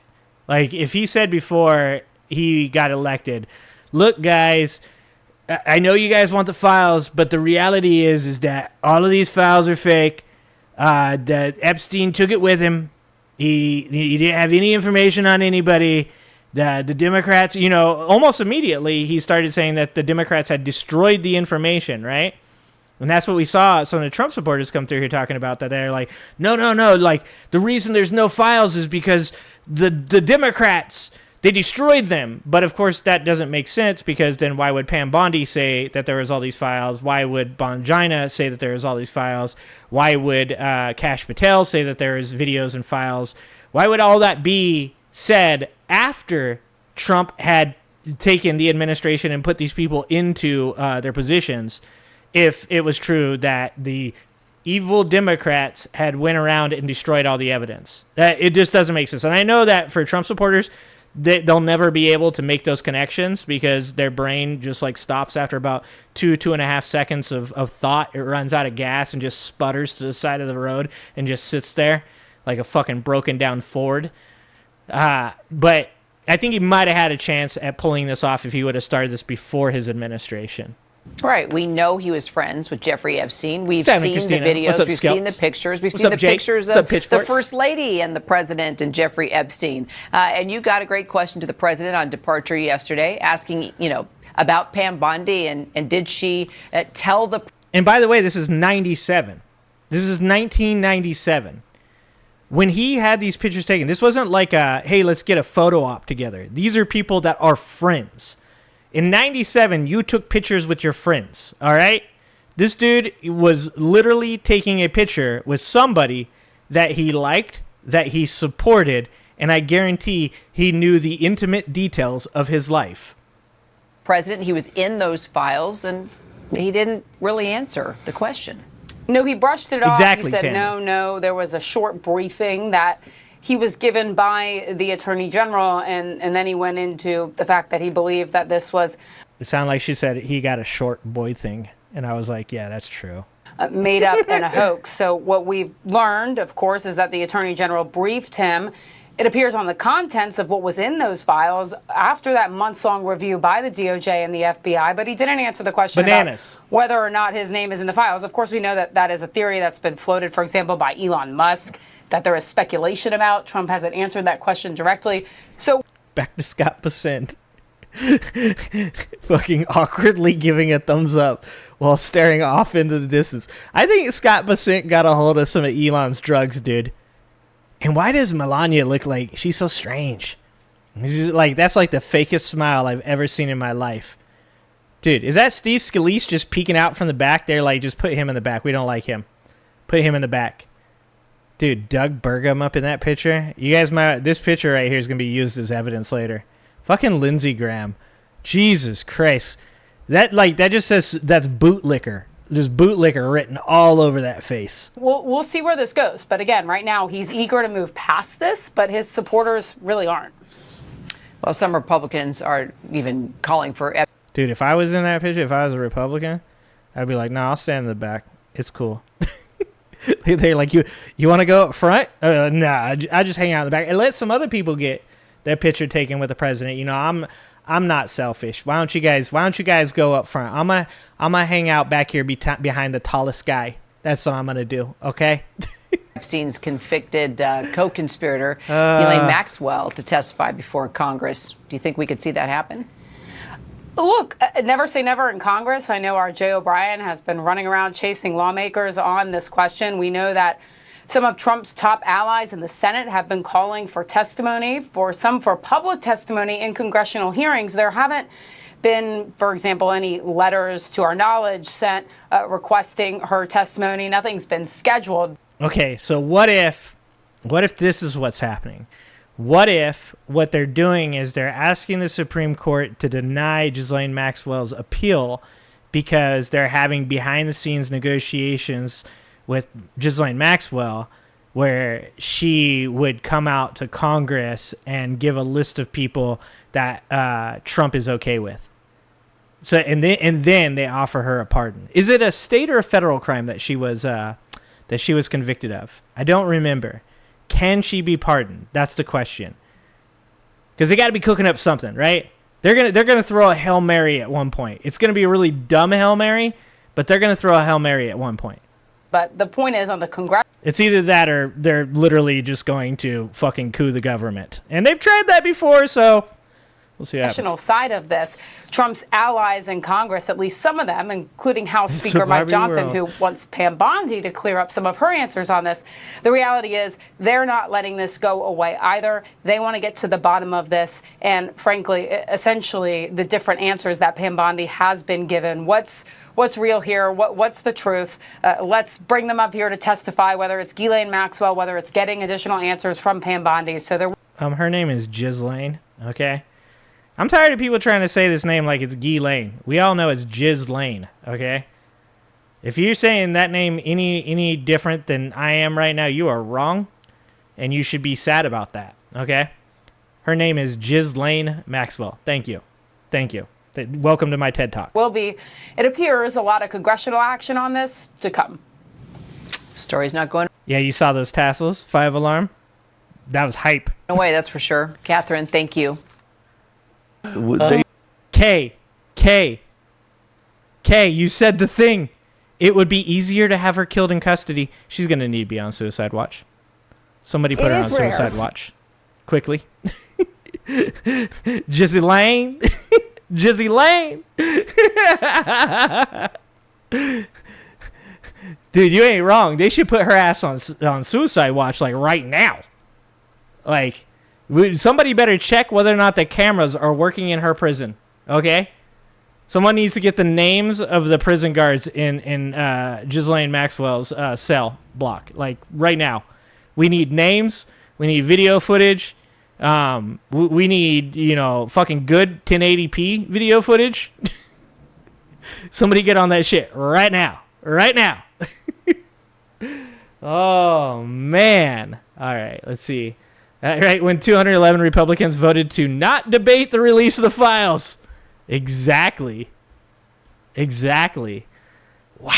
Like, if he said before he got elected, look, guys, I know you guys want the files, but the reality is that all of these files are fake. That Epstein took it with him. He didn't have any information on anybody. The Democrats, almost immediately he started saying that the Democrats had destroyed the information, right? And that's what we saw some of the Trump supporters come through here talking about, that they're like, no, like the reason there's no files is because the Democrats, they destroyed them. But of course that doesn't make sense, because then why would Pam Bondi say that there was all these files? Why would Bongina say that there was all these files? Why would Kash Patel say that there is videos and files? Why would all that be said after Trump had taken the administration and put these people into their positions, if it was true that the evil Democrats had went around and destroyed all the evidence? That it just doesn't make sense. And I know that for Trump supporters, they'll never be able to make those connections, because their brain just like stops after about 2.5 seconds of thought. It runs out of gas and just sputters to the side of the road and just sits there like a fucking broken down Ford. But I think he might have had a chance at pulling this off if he would have started this before his administration. Right. We know he was friends with Jeffrey Epstein. We've What's seen happening, the Christina? What's videos. up, We've Scouts? seen the pictures. We've What's seen up, the Jake? pictures What's up, of the Pitchforks? First Lady and the President and Jeffrey Epstein. And you got a great question to the President on departure yesterday, asking, about Pam Bondi and did she tell the... And by the way, this is 97. This is 1997. When he had these pictures taken, this wasn't like hey, let's get a photo op together. These are people that are friends. In 97, you took pictures with your friends, all right? This dude was literally taking a picture with somebody that he liked, that he supported, and I guarantee he knew the intimate details of his life. President, he was in those files, and he didn't really answer the question. No, he brushed it off. Exactly, He said, Tammy. no, there was a short briefing that he was given by the Attorney General, and then he went into the fact that he believed that this was... It sounded like she said he got a short boy thing, and I was like, yeah, that's true. Made up and a hoax. So what we've learned, of course, is that the Attorney General briefed him. It appears on the contents of what was in those files after that months-long review by the DOJ and the FBI, but he didn't answer the question about whether or not his name is in the files. Of course, we know that that is a theory that's been floated, for example, by Elon Musk, that there is speculation about. Trump hasn't answered that question directly. So back to Scott Bessent. Fucking awkwardly giving a thumbs up while staring off into the distance. I think Scott Bessent got a hold of some of Elon's drugs, dude. And why does Melania look like she's so strange? She's like, that's like the fakest smile I've ever seen in my life. Dude, is that Steve Scalise just peeking out from the back there? Like, just put him in the back. We don't like him. Put him in the back. Dude, Doug Burgum up in that picture. You guys might, this picture right here is going to be used as evidence later. Fucking Lindsey Graham. Jesus Christ. That just says that's bootlicker. There's bootlicker written all over that face. We'll see where this goes. But again, right now, he's eager to move past this, but his supporters really aren't. Well, some Republicans are even calling for... Dude, if I was in that picture, if I was a Republican, I'd be like, no, I'll stand in the back. It's cool. They're like, you want to go up front? Nah, I just hang out in the back and let some other people get their picture taken with the president. You know, I'm not selfish. Why don't you guys go up front? I'm gonna hang out back here behind the tallest guy. That's what I'm gonna do. Okay. Epstein's convicted co-conspirator, Ghislaine Maxwell, to testify before Congress. Do you think we could see that happen? Look, never say never in Congress. I know our Jay O'Brien has been running around chasing lawmakers on this question. We know that some of Trump's top allies in the Senate have been calling for testimony, for public testimony in congressional hearings. There haven't been, for example, any letters to our knowledge sent requesting her testimony. Nothing's been scheduled. Okay, so what if this is what's happening? What if what they're doing is they're asking the Supreme Court to deny Ghislaine Maxwell's appeal because they're having behind-the-scenes negotiations with Ghislaine Maxwell where she would come out to Congress and give a list of people that Trump is okay with. So and then they offer her a pardon. Is it a state or a federal crime that she was convicted of? I don't remember. Can she be pardoned? That's the question. Because they got to be cooking up something, right? They're gonna throw a Hail Mary at one point. It's gonna be a really dumb Hail Mary, but they're gonna throw a Hail Mary at one point. But the point is, on the Congress, it's either that or they're literally just going to fucking coup the government, and they've tried that before. So we'll see what happens. National side of this, Trump's allies in Congress, at least some of them, including House Speaker Mike Johnson, who wants Pam Bondi to clear up some of her answers on this. The reality is they're not letting this go away either. They want to get to the bottom of this. And frankly, essentially, the different answers that Pam Bondi has been given. What's real here? What's the truth? Let's bring them up here to testify, whether it's Ghislaine Maxwell, whether it's getting additional answers from Pam Bondi. So her name is Ghislaine, okay? I'm tired of people trying to say this name like it's Ghislaine. We all know it's Ghislaine, okay? If you're saying that name any different than I am right now, you are wrong, and you should be sad about that, okay? Her name is Ghislaine Maxwell. Thank you. Thank you. Welcome to my TED Talk. Will be, it appears, a lot of congressional action on this to come. Story's not going Yeah, you saw those tassels, 5 alarm? That was hype. away, that's for sure. Catherine, thank you. K, you said the thing. It would be easier to have her killed in custody. She's going to need to be on suicide watch. Somebody put her on suicide watch. Quickly. Jizzy Lane. Jizzy Lane. Dude, you ain't wrong. They should put her ass on suicide watch like right now. Like, somebody better check whether or not the cameras are working in her prison. Okay? Someone needs to get the names of the prison guards in Ghislaine Maxwell's cell block. Like, right now. We need names. We need video footage. We need, fucking good 1080p video footage. Somebody get on that shit right now. Right now. Oh, man. All right, let's see. Right when 211 Republicans voted to not debate the release of the files. Exactly. Wow.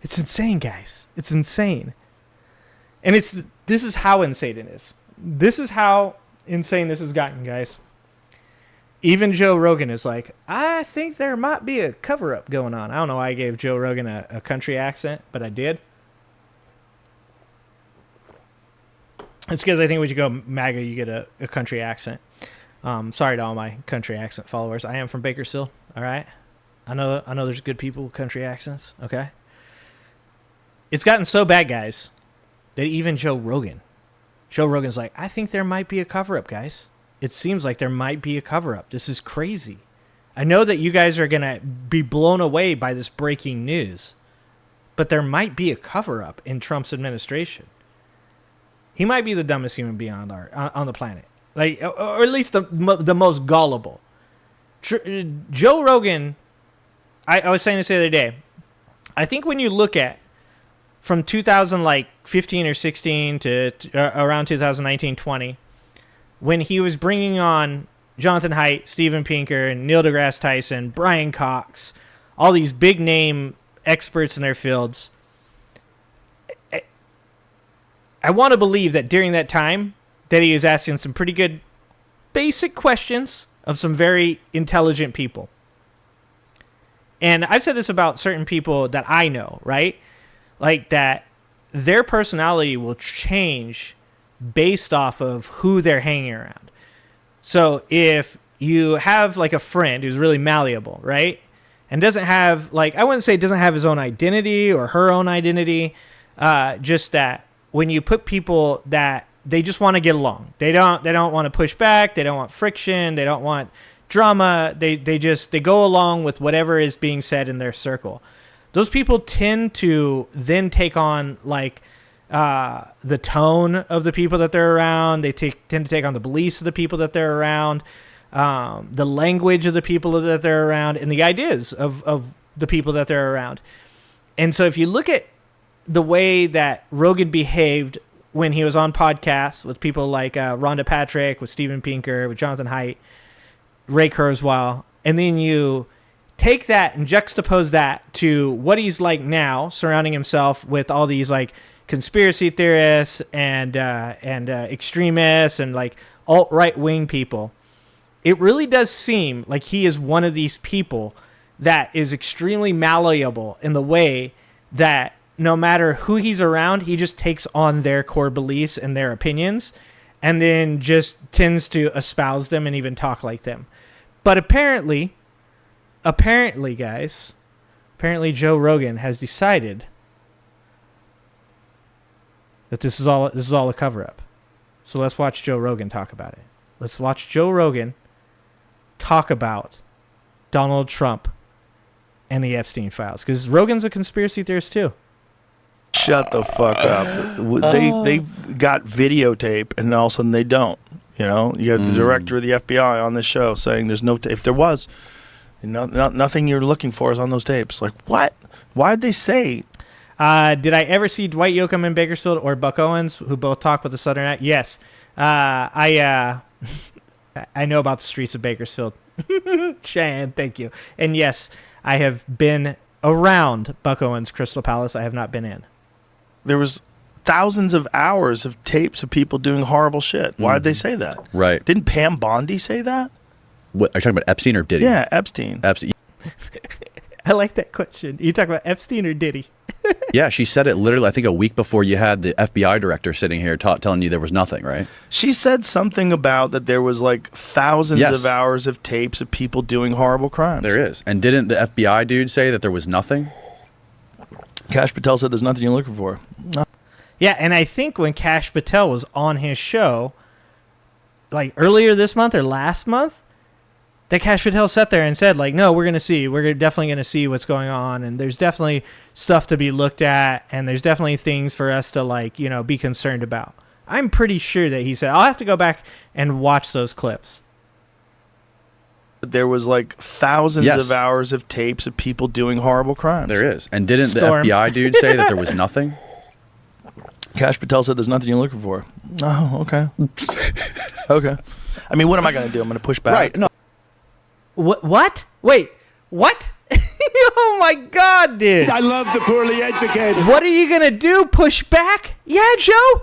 It's insane, guys. It's insane. And this is how insane it is. This is how insane this has gotten, guys. Even Joe Rogan is like, I think there might be a cover-up going on. I don't know why I gave Joe Rogan a country accent, but I did. It's because I think when you go MAGA, you get a country accent. Sorry to all my country accent followers. I am from Bakersfield. All right. I know there's good people with country accents. Okay. It's gotten so bad, guys, that even Joe Rogan's like, I think there might be a cover-up, guys. It seems like there might be a cover-up. This is crazy. I know that you guys are going to be blown away by this breaking news, but there might be a cover-up in Trump's administration. He might be the dumbest human being on the planet, like, or at least the most gullible. Joe Rogan, I was saying this the other day. I think when you look at from 2015 or 16 to around 2019, 20, when he was bringing on Jonathan Haidt, Steven Pinker, and Neil deGrasse Tyson, Brian Cox, all these big name experts in their fields. I want to believe that during that time that he was asking some pretty good basic questions of some very intelligent people. And I've said this about certain people that I know, right? Like that their personality will change based off of who they're hanging around. So if you have like a friend who's really malleable, right? And doesn't have, like, I wouldn't say doesn't have his own identity or her own identity, just that when you put people that they just want to get along, they don't want to push back, they don't want friction, they don't want drama, they go along with whatever is being said in their circle. Those people tend to then take on like the tone of the people that they're around. They tend to take on the beliefs of the people that they're around, the language of the people that they're around, and the ideas of the people that they're around. And so if you look at the way that Rogan behaved when he was on podcasts with people like Rhonda Patrick, with Steven Pinker, with Jonathan Haidt, Ray Kurzweil, and then you take that and juxtapose that to what he's like now, surrounding himself with all these like conspiracy theorists and extremists and like alt-right wing people, it really does seem like he is one of these people that is extremely malleable in the way that no matter who he's around, he just takes on their core beliefs and their opinions and then just tends to espouse them and even talk like them. But apparently, guys, Joe Rogan has decided that this is all a cover-up. So let's watch Joe Rogan talk about it. Let's watch Joe Rogan talk about Donald Trump and the Epstein files, because Rogan's a conspiracy theorist too. Shut the fuck up. They've got videotape, and all of a sudden they don't. You know, you have the director of the FBI on this show saying there's no if there was, nothing you're looking for is on those tapes. Like, what? Why did they say? Did I ever see Dwight Yoakam in Bakersfield or Buck Owens, who both talk with the Southern accent? Yes. I know about the streets of Bakersfield. Cheyenne, thank you. And yes, I have been around Buck Owens' Crystal Palace. I have not been in. There was thousands of hours of tapes of people doing horrible shit. Why did they say that? Right. Didn't Pam Bondi say that? What, are you talking about Epstein or Diddy? Yeah, Epstein. Epstein. I like that question. You talking about Epstein or Diddy? Yeah, she said it literally, I think, a week before you had the FBI director sitting here telling you there was nothing, right? She said something about that there was like thousands of hours of tapes of people doing horrible crimes. There is. And didn't the FBI dude say that there was nothing? Kash Patel said there's nothing you're looking for. Yeah, and I think when Kash Patel was on his show, like earlier this month or last month, that Kash Patel sat there and said, like, no, we're definitely going to see what's going on, and there's definitely stuff to be looked at, and there's definitely things for us to, like, you know, be concerned about. I'm pretty sure that he said, I'll have to go back and watch those clips. There was like thousands of hours of tapes of people doing horrible crimes. There is. And didn't the FBI dude say that there was nothing? Kash Patel said there's nothing you're looking for. Oh, okay. Okay. I mean, what am I going to do? I'm going to push back. Right. No. What? Wait, what? Oh my God, dude. I love the poorly educated. What are you going to do? Push back? Yeah, Joe?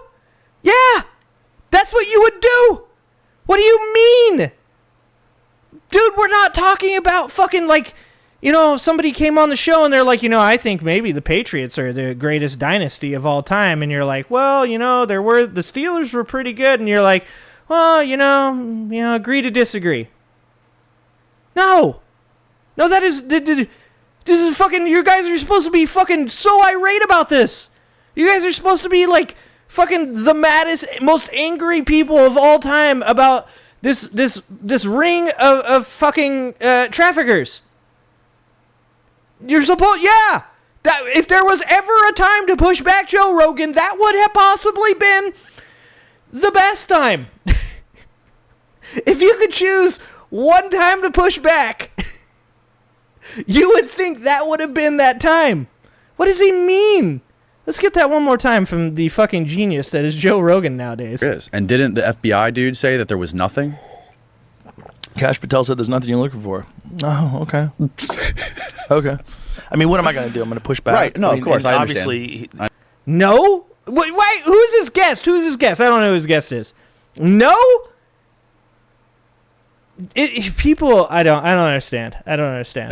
Yeah. That's what you would do. What do you mean? Dude, we're not talking about fucking, like, you know, somebody came on the show and they're like, you know, I think maybe the Patriots are the greatest dynasty of all time. And you're like, well, you know, the Steelers were pretty good. And you're like, well, you know, agree to disagree. No, that is, this is fucking, you guys are supposed to be fucking so irate about this. You guys are supposed to be like fucking the maddest, most angry people of all time about this ring of fucking traffickers. You're supposed, yeah. That if there was ever a time to push back Joe Rogan, that would have possibly been the best time. If you could choose one time to push back, you would think that would have been that time. What does he mean? Let's get that one more time from the fucking genius that is Joe Rogan nowadays. It is. And didn't the FBI dude say that there was nothing? Cash Patel said there's nothing you're looking for. Oh, okay. Okay. I mean, what am I going to do? I'm going to push back. Right. No, of course. I obviously. No? Wait, who's his guest? Who's his guest? I don't know who his guest is. No? People, I don't understand.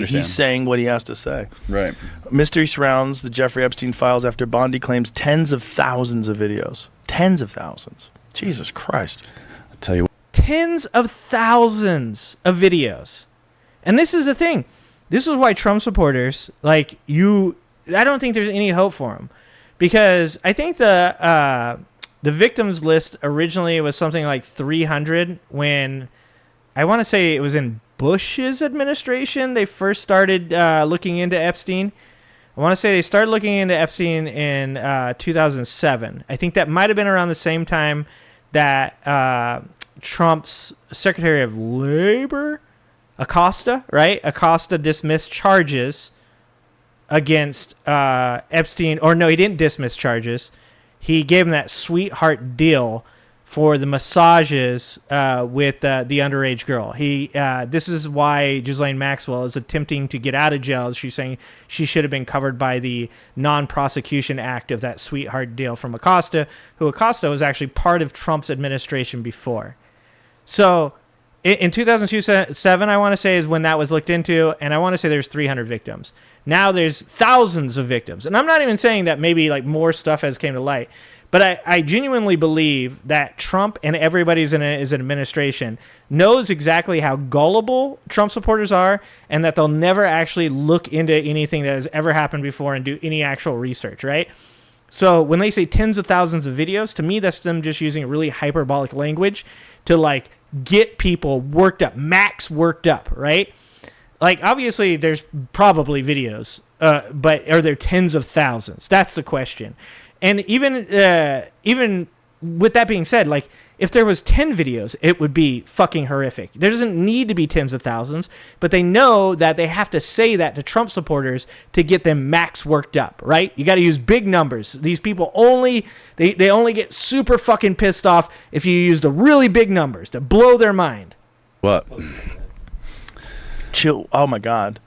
He's saying what he has to say. Right. Mystery surrounds the Jeffrey Epstein files after Bondi claims tens of thousands of videos. Tens of thousands. Jesus Christ. I'll tell you what. Tens of thousands of videos. And this is the thing. This is why Trump supporters, I don't think there's any hope for them. Because I think the victims list originally was something like 300 when, I want to say it was in Bush's administration, they first started looking into Epstein. I want to say they started looking into Epstein in 2007. I think that might have been around the same time that Trump's Secretary of Labor, Acosta, right? Acosta dismissed charges against Epstein. Or no, he didn't dismiss charges. He gave him that sweetheart deal for the massages with the underage girl. This is why Ghislaine Maxwell is attempting to get out of jail. She's saying she should have been covered by the non-prosecution act of that sweetheart deal from Acosta, who Acosta was actually part of Trump's administration before. So in 2007, I want to say, is when that was looked into, and I want to say there's 300 victims. Now there's thousands of victims. And I'm not even saying that maybe like more stuff has came to light. But I genuinely believe that Trump and everybody in his administration knows exactly how gullible Trump supporters are, and that they'll never actually look into anything that has ever happened before and do any actual research, right? So when they say tens of thousands of videos, to me, that's them just using really hyperbolic language to like get people worked up, max worked up, right? Like, obviously, there's probably videos, but are there tens of thousands? That's the question. And even with that being said, like, if there was 10 videos, it would be fucking horrific. There doesn't need to be tens of thousands, but they know that they have to say that to Trump supporters to get them max worked up, right? You got to use big numbers. These people they only get super fucking pissed off if you use the really big numbers that blow their mind. What? Chill. Oh, my God.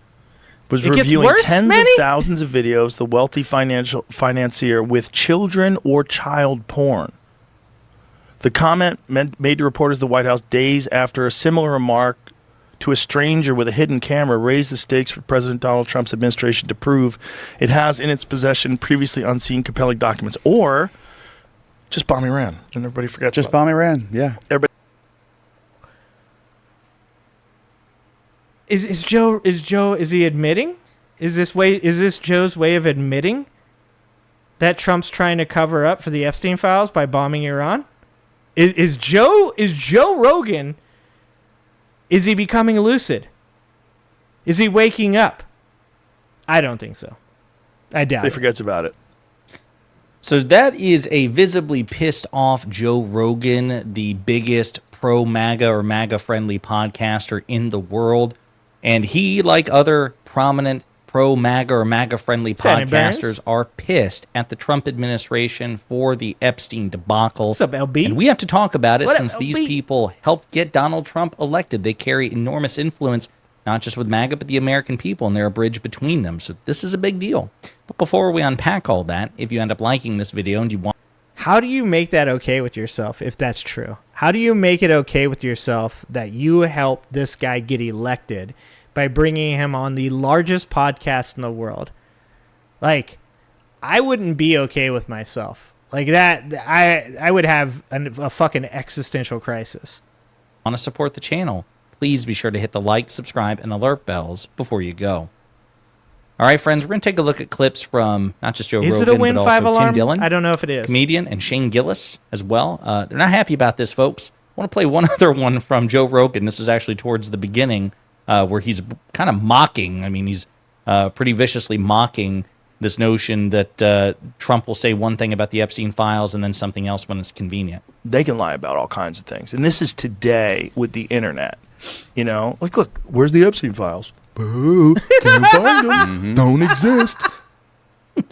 Was It gets reviewing worse, tens Manny? of thousands of videos, the wealthy financier with children or child porn. The comment made to reporters at the White House days after a similar remark to a stranger with a hidden camera raised the stakes for President Donald Trump's administration to prove it has in its possession previously unseen compelling documents, or just bomb Iran. And everybody forgets. Just bomb Iran. Yeah. Everybody. Is he admitting? Is this Joe's way of admitting that Trump's trying to cover up for the Epstein files by bombing Iran? Is Joe Rogan, is he becoming lucid? Is he waking up? I don't think so. I doubt He it. forgets about it. So that is a visibly pissed off Joe Rogan, the biggest pro-MAGA or MAGA-friendly podcaster in the world. And he, like other prominent pro-MAGA or MAGA-friendly podcasters, are pissed at the Trump administration for the Epstein debacle. What's up, LB? And we have to talk about it What up, since these LB? people helped get Donald Trump elected. They carry enormous influence, not just with MAGA, but the American people, and they're a bridge between them. So this is a big deal. But before we unpack all that, if you end up liking this video and you want... How do you make that okay with yourself if that's true? How do you make it okay with yourself that you helped this guy get elected by bringing him on the largest podcast in the world. Like, I wouldn't be okay with myself. Like that, I would have a fucking existential crisis. Want to support the channel? Please be sure to hit the like, subscribe, and alert bells before you go. All right, friends, we're going to take a look at clips from not just Joe Rogan, Is it a Win but 5 also alarm? Tim Dillon, I don't know if it is. comedian, and Shane Gillis as well. They're not happy about this, folks. I want to play one other one from Joe Rogan. This is actually towards the beginning where he's kind of mocking. I mean, he's pretty viciously mocking this notion that Trump will say one thing about the Epstein files and then something else when it's convenient. They can lie about all kinds of things. And this is today with the internet. You know, like, look, where's the Epstein files? Boo, can't find them. Don't exist. You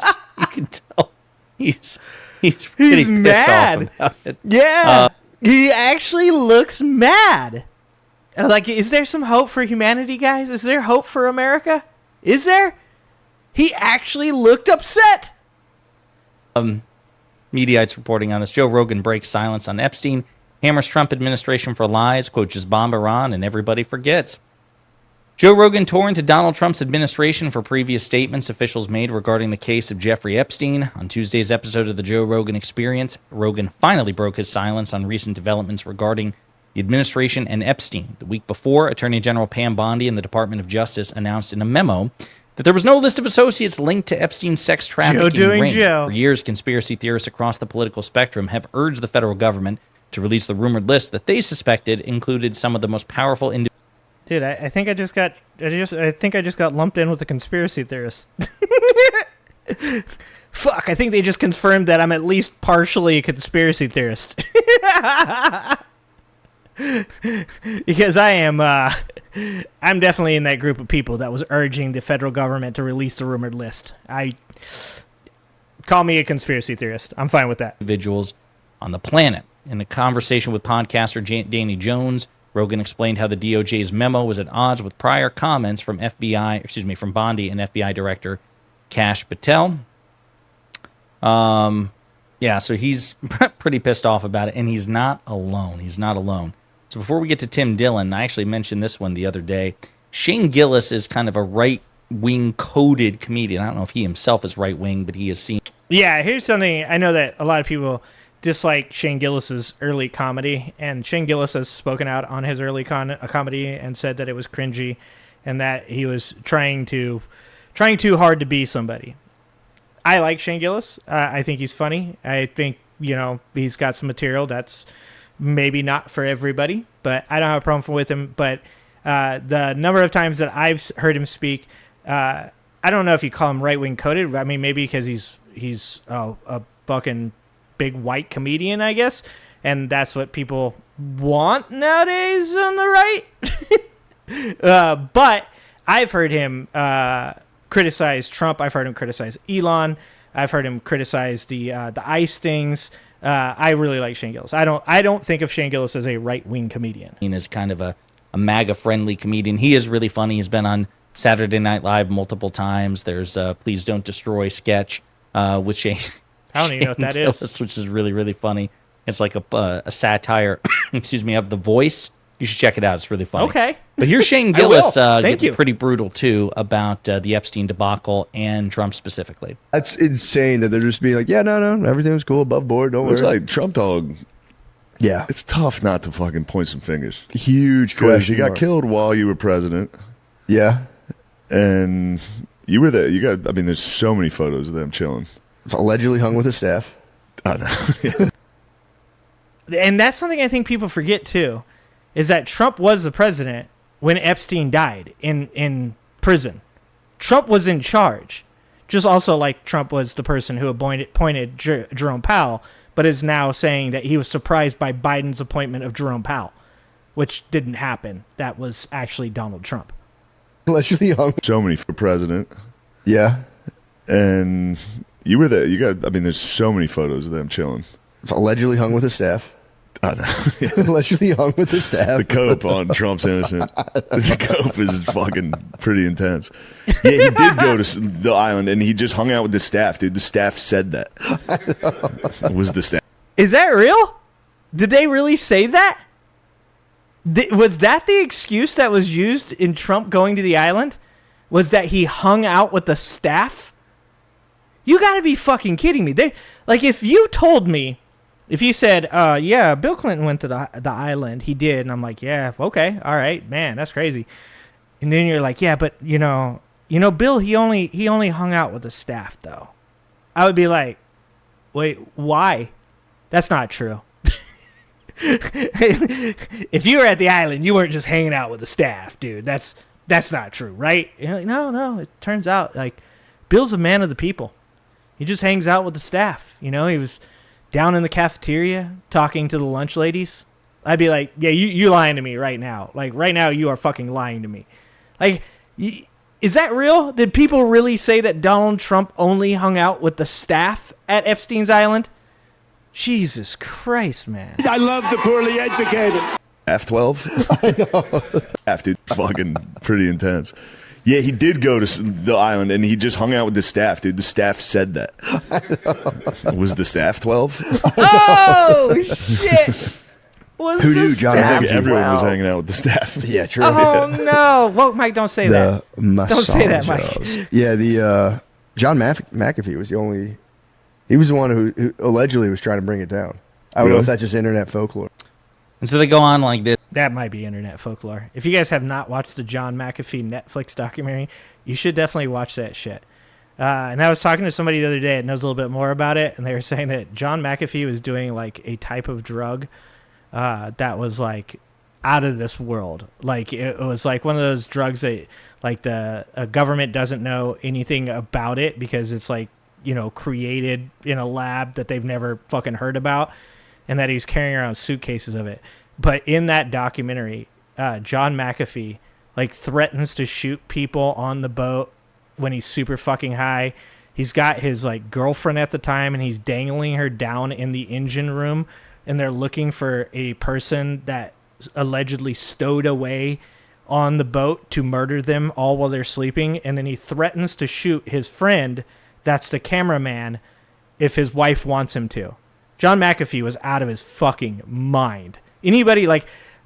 can tell he's pretty pissed mad. off about it. Yeah, he actually looks mad. Like, is there some hope for humanity, guys? Is there hope for America? Is there? He actually looked upset. Mediaites reporting on this. Joe Rogan breaks silence on Epstein, hammers Trump administration for lies, quote, just bomb Iran, and everybody forgets. Joe Rogan tore into Donald Trump's administration for previous statements officials made regarding the case of Jeffrey Epstein. On Tuesday's episode of the Joe Rogan Experience, Rogan finally broke his silence on recent developments regarding the administration and Epstein. The week before, Attorney General Pam Bondi and the Department of Justice announced in a memo that there was no list of associates linked to Epstein's sex trafficking ring. For years, conspiracy theorists across the political spectrum have urged the federal government to release the rumored list that they suspected included some of the most powerful individuals. Dude, I think I just got lumped in with a conspiracy theorist. Fuck, I think they just confirmed that I'm at least partially a conspiracy theorist. Because I'm definitely in that group of people that was urging the federal government to release the rumored list. Call me a conspiracy theorist. I'm fine with that. Individuals on the planet. In a conversation with podcaster Danny Jones, Rogan explained how the DOJ's memo was at odds with prior comments from from Bondi and FBI Director Kash Patel. Yeah, so he's pretty pissed off about it, and he's not alone. He's not alone. So before we get to Tim Dillon, I actually mentioned this one the other day. Shane Gillis is kind of a right-wing coded comedian. I don't know if he himself is right-wing, but he is seen. Yeah, here's something. I know that a lot of people dislike Shane Gillis's early comedy, and Shane Gillis has spoken out on his early comedy and said that it was cringy and that he was trying too hard to be somebody. I like Shane Gillis. I think he's funny. I think, he's got some material that's maybe not for everybody, but I don't have a problem with him. But the number of times that I've heard him speak, I don't know if you call him right-wing coded. I mean, maybe because he's a fucking big white comedian, I guess, and that's what people want nowadays on the right. But I've heard him criticize Trump. I've heard him criticize Elon. I've heard him criticize the ICE things. I really like Shane Gillis. I don't think of Shane Gillis as a right-wing comedian. He is kind of a MAGA-friendly comedian. He is really funny. He's been on Saturday Night Live multiple times. There's Please Don't Destroy sketch with Shane. I don't even know what that Gillis, is. Which is really, really funny. It's like a satire, of The Voice. You should check it out. It's really funny. Okay. But here's Shane Gillis getting pretty brutal, too, about the Epstein debacle and Trump specifically. That's insane that they're just being like, yeah, no, everything was cool, above board, don't Looks worry. like Trump dog. Yeah. It's tough not to fucking point some fingers. Huge Because question you got mark. killed while you were president. Yeah. And you were there. There's so many photos of them chilling. Allegedly hung with his staff. I know. And that's something I think people forget, too, is that Trump was the president when Epstein died in prison. Trump was in charge. Just also like Trump was the person who appointed Jerome Powell, but is now saying that he was surprised by Biden's appointment of Jerome Powell, which didn't happen. That was actually Donald Trump. Allegedly hung. So many for president. Yeah. And you were there. There's so many photos of them chilling. Allegedly hung with his staff. I know. Allegedly hung with his staff. The cope on Trump's innocent. The cope is fucking pretty intense. Yeah, he did go to the island and he just hung out with the staff, dude. The staff said that. It was the staff. Is that real? Did they really say that? Was that the excuse that was used in Trump going to the island? Was that he hung out with the staff? You got to be fucking kidding me. If you told me, if you said, yeah, Bill Clinton went to the island, he did, and I'm like, yeah, okay, all right, man, that's crazy. And then you're like, yeah, but you know, Bill, he only hung out with the staff though. I would be like, wait, why? That's not true. If you were at the island, you weren't just hanging out with the staff, dude. That's not true, right? You're like, no. It turns out like Bill's a man of the people. He just hangs out with the staff. He was down in the cafeteria talking to the lunch ladies. I'd be like, yeah, you lying to me right now. Like right now, you are fucking lying to me. Like, is that real? Did people really say that Donald Trump only hung out with the staff at Epstein's Island? Jesus Christ, man. I love the poorly educated. F-12? I know. F, dude, fucking pretty intense. Yeah, he did go to the island, and he just hung out with the staff, dude. The staff said that. Was the staff 12? Oh, shit. Who knew John I think Matthew? everyone was hanging out with the staff. Yeah, true. Oh, no. Well, Mike, don't say that. Don't say that, Mike. Yeah, the John McAfee was the only... He was the one who allegedly was trying to bring it down. I don't know if that's just internet folklore. And so they go on like this. That might be internet folklore. If you guys have not watched the John McAfee Netflix documentary, you should definitely watch that shit. And I was talking to somebody the other day that knows a little bit more about it, and they were saying that John McAfee was doing like a type of drug that was like out of this world. Like it was like one of those drugs that like the government doesn't know anything about it because it's like, created in a lab that they've never fucking heard about, and that he's carrying around suitcases of it. But in that documentary, John McAfee like threatens to shoot people on the boat when he's super fucking high. He's got his like girlfriend at the time, and he's dangling her down in the engine room, and they're looking for a person that allegedly stowed away on the boat to murder them all while they're sleeping. And then he threatens to shoot his friend, that's the cameraman, if his wife wants him to. John McAfee was out of his fucking mind. Anybody, like,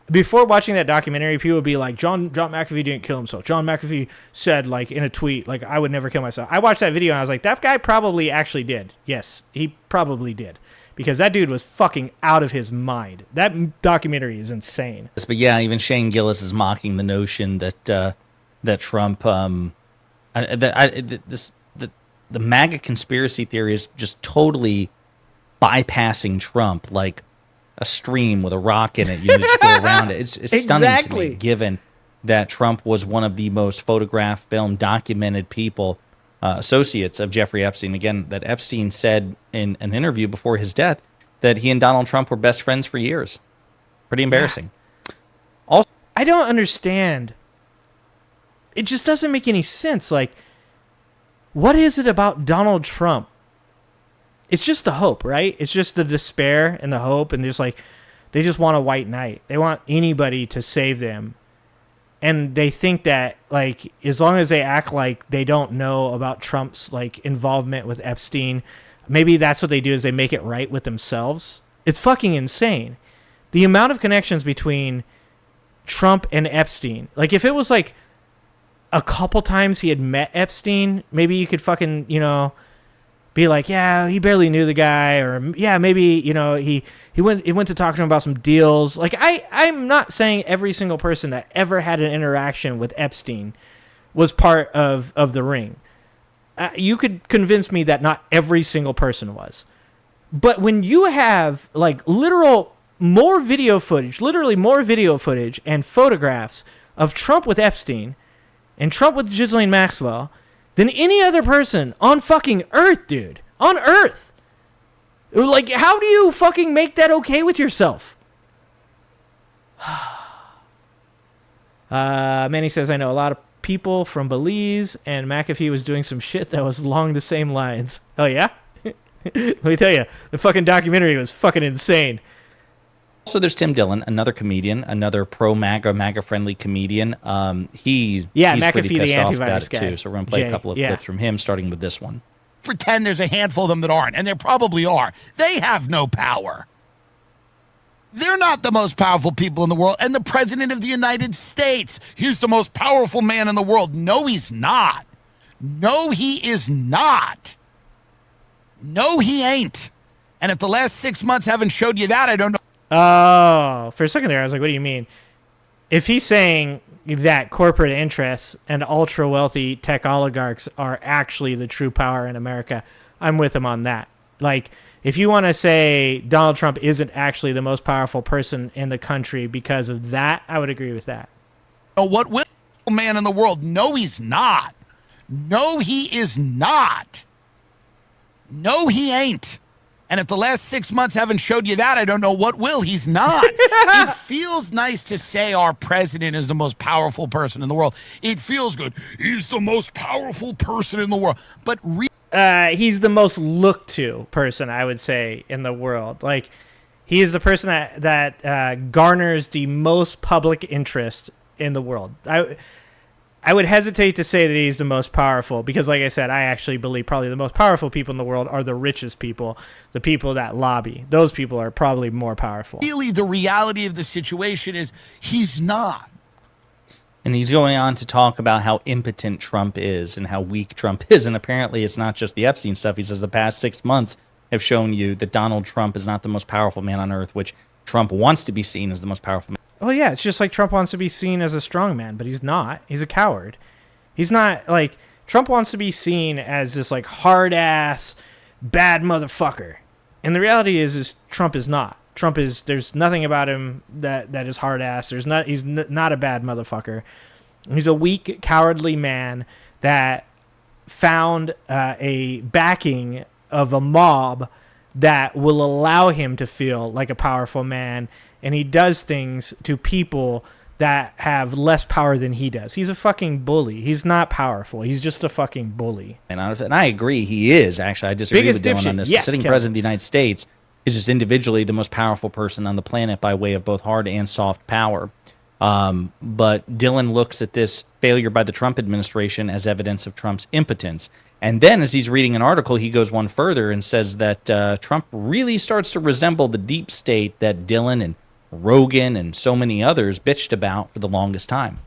before watching that documentary, people would be like, John McAfee didn't kill himself. John McAfee said, like, in a tweet, like, I would never kill myself. I watched that video, and I was like, that guy probably actually did. Yes, he probably did. Because that dude was fucking out of his mind. That documentary is insane. But yeah, even Shane Gillis is mocking the notion that that Trump, the MAGA conspiracy theory is just totally bypassing Trump like a stream with a rock in it. You just go around it. It's stunning to me, given that Trump was one of the most photographed, filmed, documented people, associates of Jeffrey Epstein. Again, that Epstein said in an interview before his death that he and Donald Trump were best friends for years. Pretty embarrassing. Also, I don't understand. It just doesn't make any sense. Like, what is it about Donald Trump? It's just the hope, right? It's just the despair and the hope, and just like they just want a white knight. They want anybody to save them. And they think that, like, as long as they act like they don't know about Trump's, like, involvement with Epstein, maybe that's what they do, is they make it right with themselves. It's fucking insane. The amount of connections between Trump and Epstein. Like, if it was, like, a couple times he had met Epstein, maybe you could fucking, be like, yeah, he barely knew the guy, or yeah, maybe, he went to talk to him about some deals. Like, I'm not saying every single person that ever had an interaction with Epstein was part of the ring. You could convince me that not every single person was. But when you have like literally more video footage and photographs of Trump with Epstein and Trump with Ghislaine Maxwell than any other person on fucking Earth, dude. On Earth. Like, how do you fucking make that okay with yourself? Manny says, I know a lot of people from Belize, and McAfee was doing some shit that was along the same lines. Oh, yeah? Let me tell you, the fucking documentary was fucking insane. Also, there's Tim Dillon, another comedian, another pro-MAGA, MAGA-friendly comedian. He's McAfee, pretty pissed the off about antivirus it, guy. too. So we're going to play a couple of clips from him, starting with this one. Pretend there's a handful of them that aren't, and there probably are. They have no power. They're not the most powerful people in the world. And the president of the United States, he's the most powerful man in the world. No, he's not. No, he is not. No, he ain't. And if the last 6 months haven't showed you that, I don't know. Oh, for a second there, I was like, what do you mean? If he's saying that corporate interests and ultra-wealthy tech oligarchs are actually the true power in America, I'm with him on that. Like, if you want to say Donald Trump isn't actually the most powerful person in the country because of that, I would agree with that. What will man in the world? No, he's not. No, he is not. No, he ain't. And if the last 6 months haven't showed you that, I don't know what will. He's not. It feels nice to say our president is the most powerful person in the world. It feels good. He's the most powerful person in the world. But he's the most looked to person, I would say, in the world. Like, he is the person that garners the most public interest in the world. I would hesitate to say that he's the most powerful because, like I said, I actually believe probably the most powerful people in the world are the richest people, the people that lobby. Those people are probably more powerful. Really, the reality of the situation is he's not. And he's going on to talk about how impotent Trump is and how weak Trump is. And apparently it's not just the Epstein stuff. He says the past 6 months have shown you that Donald Trump is not the most powerful man on earth, which Trump wants to be seen as the most powerful man. Well, yeah, it's just like Trump wants to be seen as a strong man, but he's not. He's a coward. He's not, like, Trump wants to be seen as this, like, hard-ass, bad motherfucker. And the reality is Trump is not. Trump is, there's nothing about him that is hard-ass. He's not a bad motherfucker. He's a weak, cowardly man that found a backing of a mob that will allow him to feel like a powerful man, and he does things to people that have less power than he does. He's a fucking bully. He's not powerful. He's just a fucking bully. And I agree, he is. Actually, I disagree with Dylan on this. Yes, the sitting Kevin. president of the United States is just individually the most powerful person on the planet by way of both hard and soft power. But Dylan looks at this failure by the Trump administration as evidence of Trump's impotence. And then as he's reading an article, he goes one further and says that Trump really starts to resemble the deep state that Dylan and Rogan and so many others bitched about for the longest time.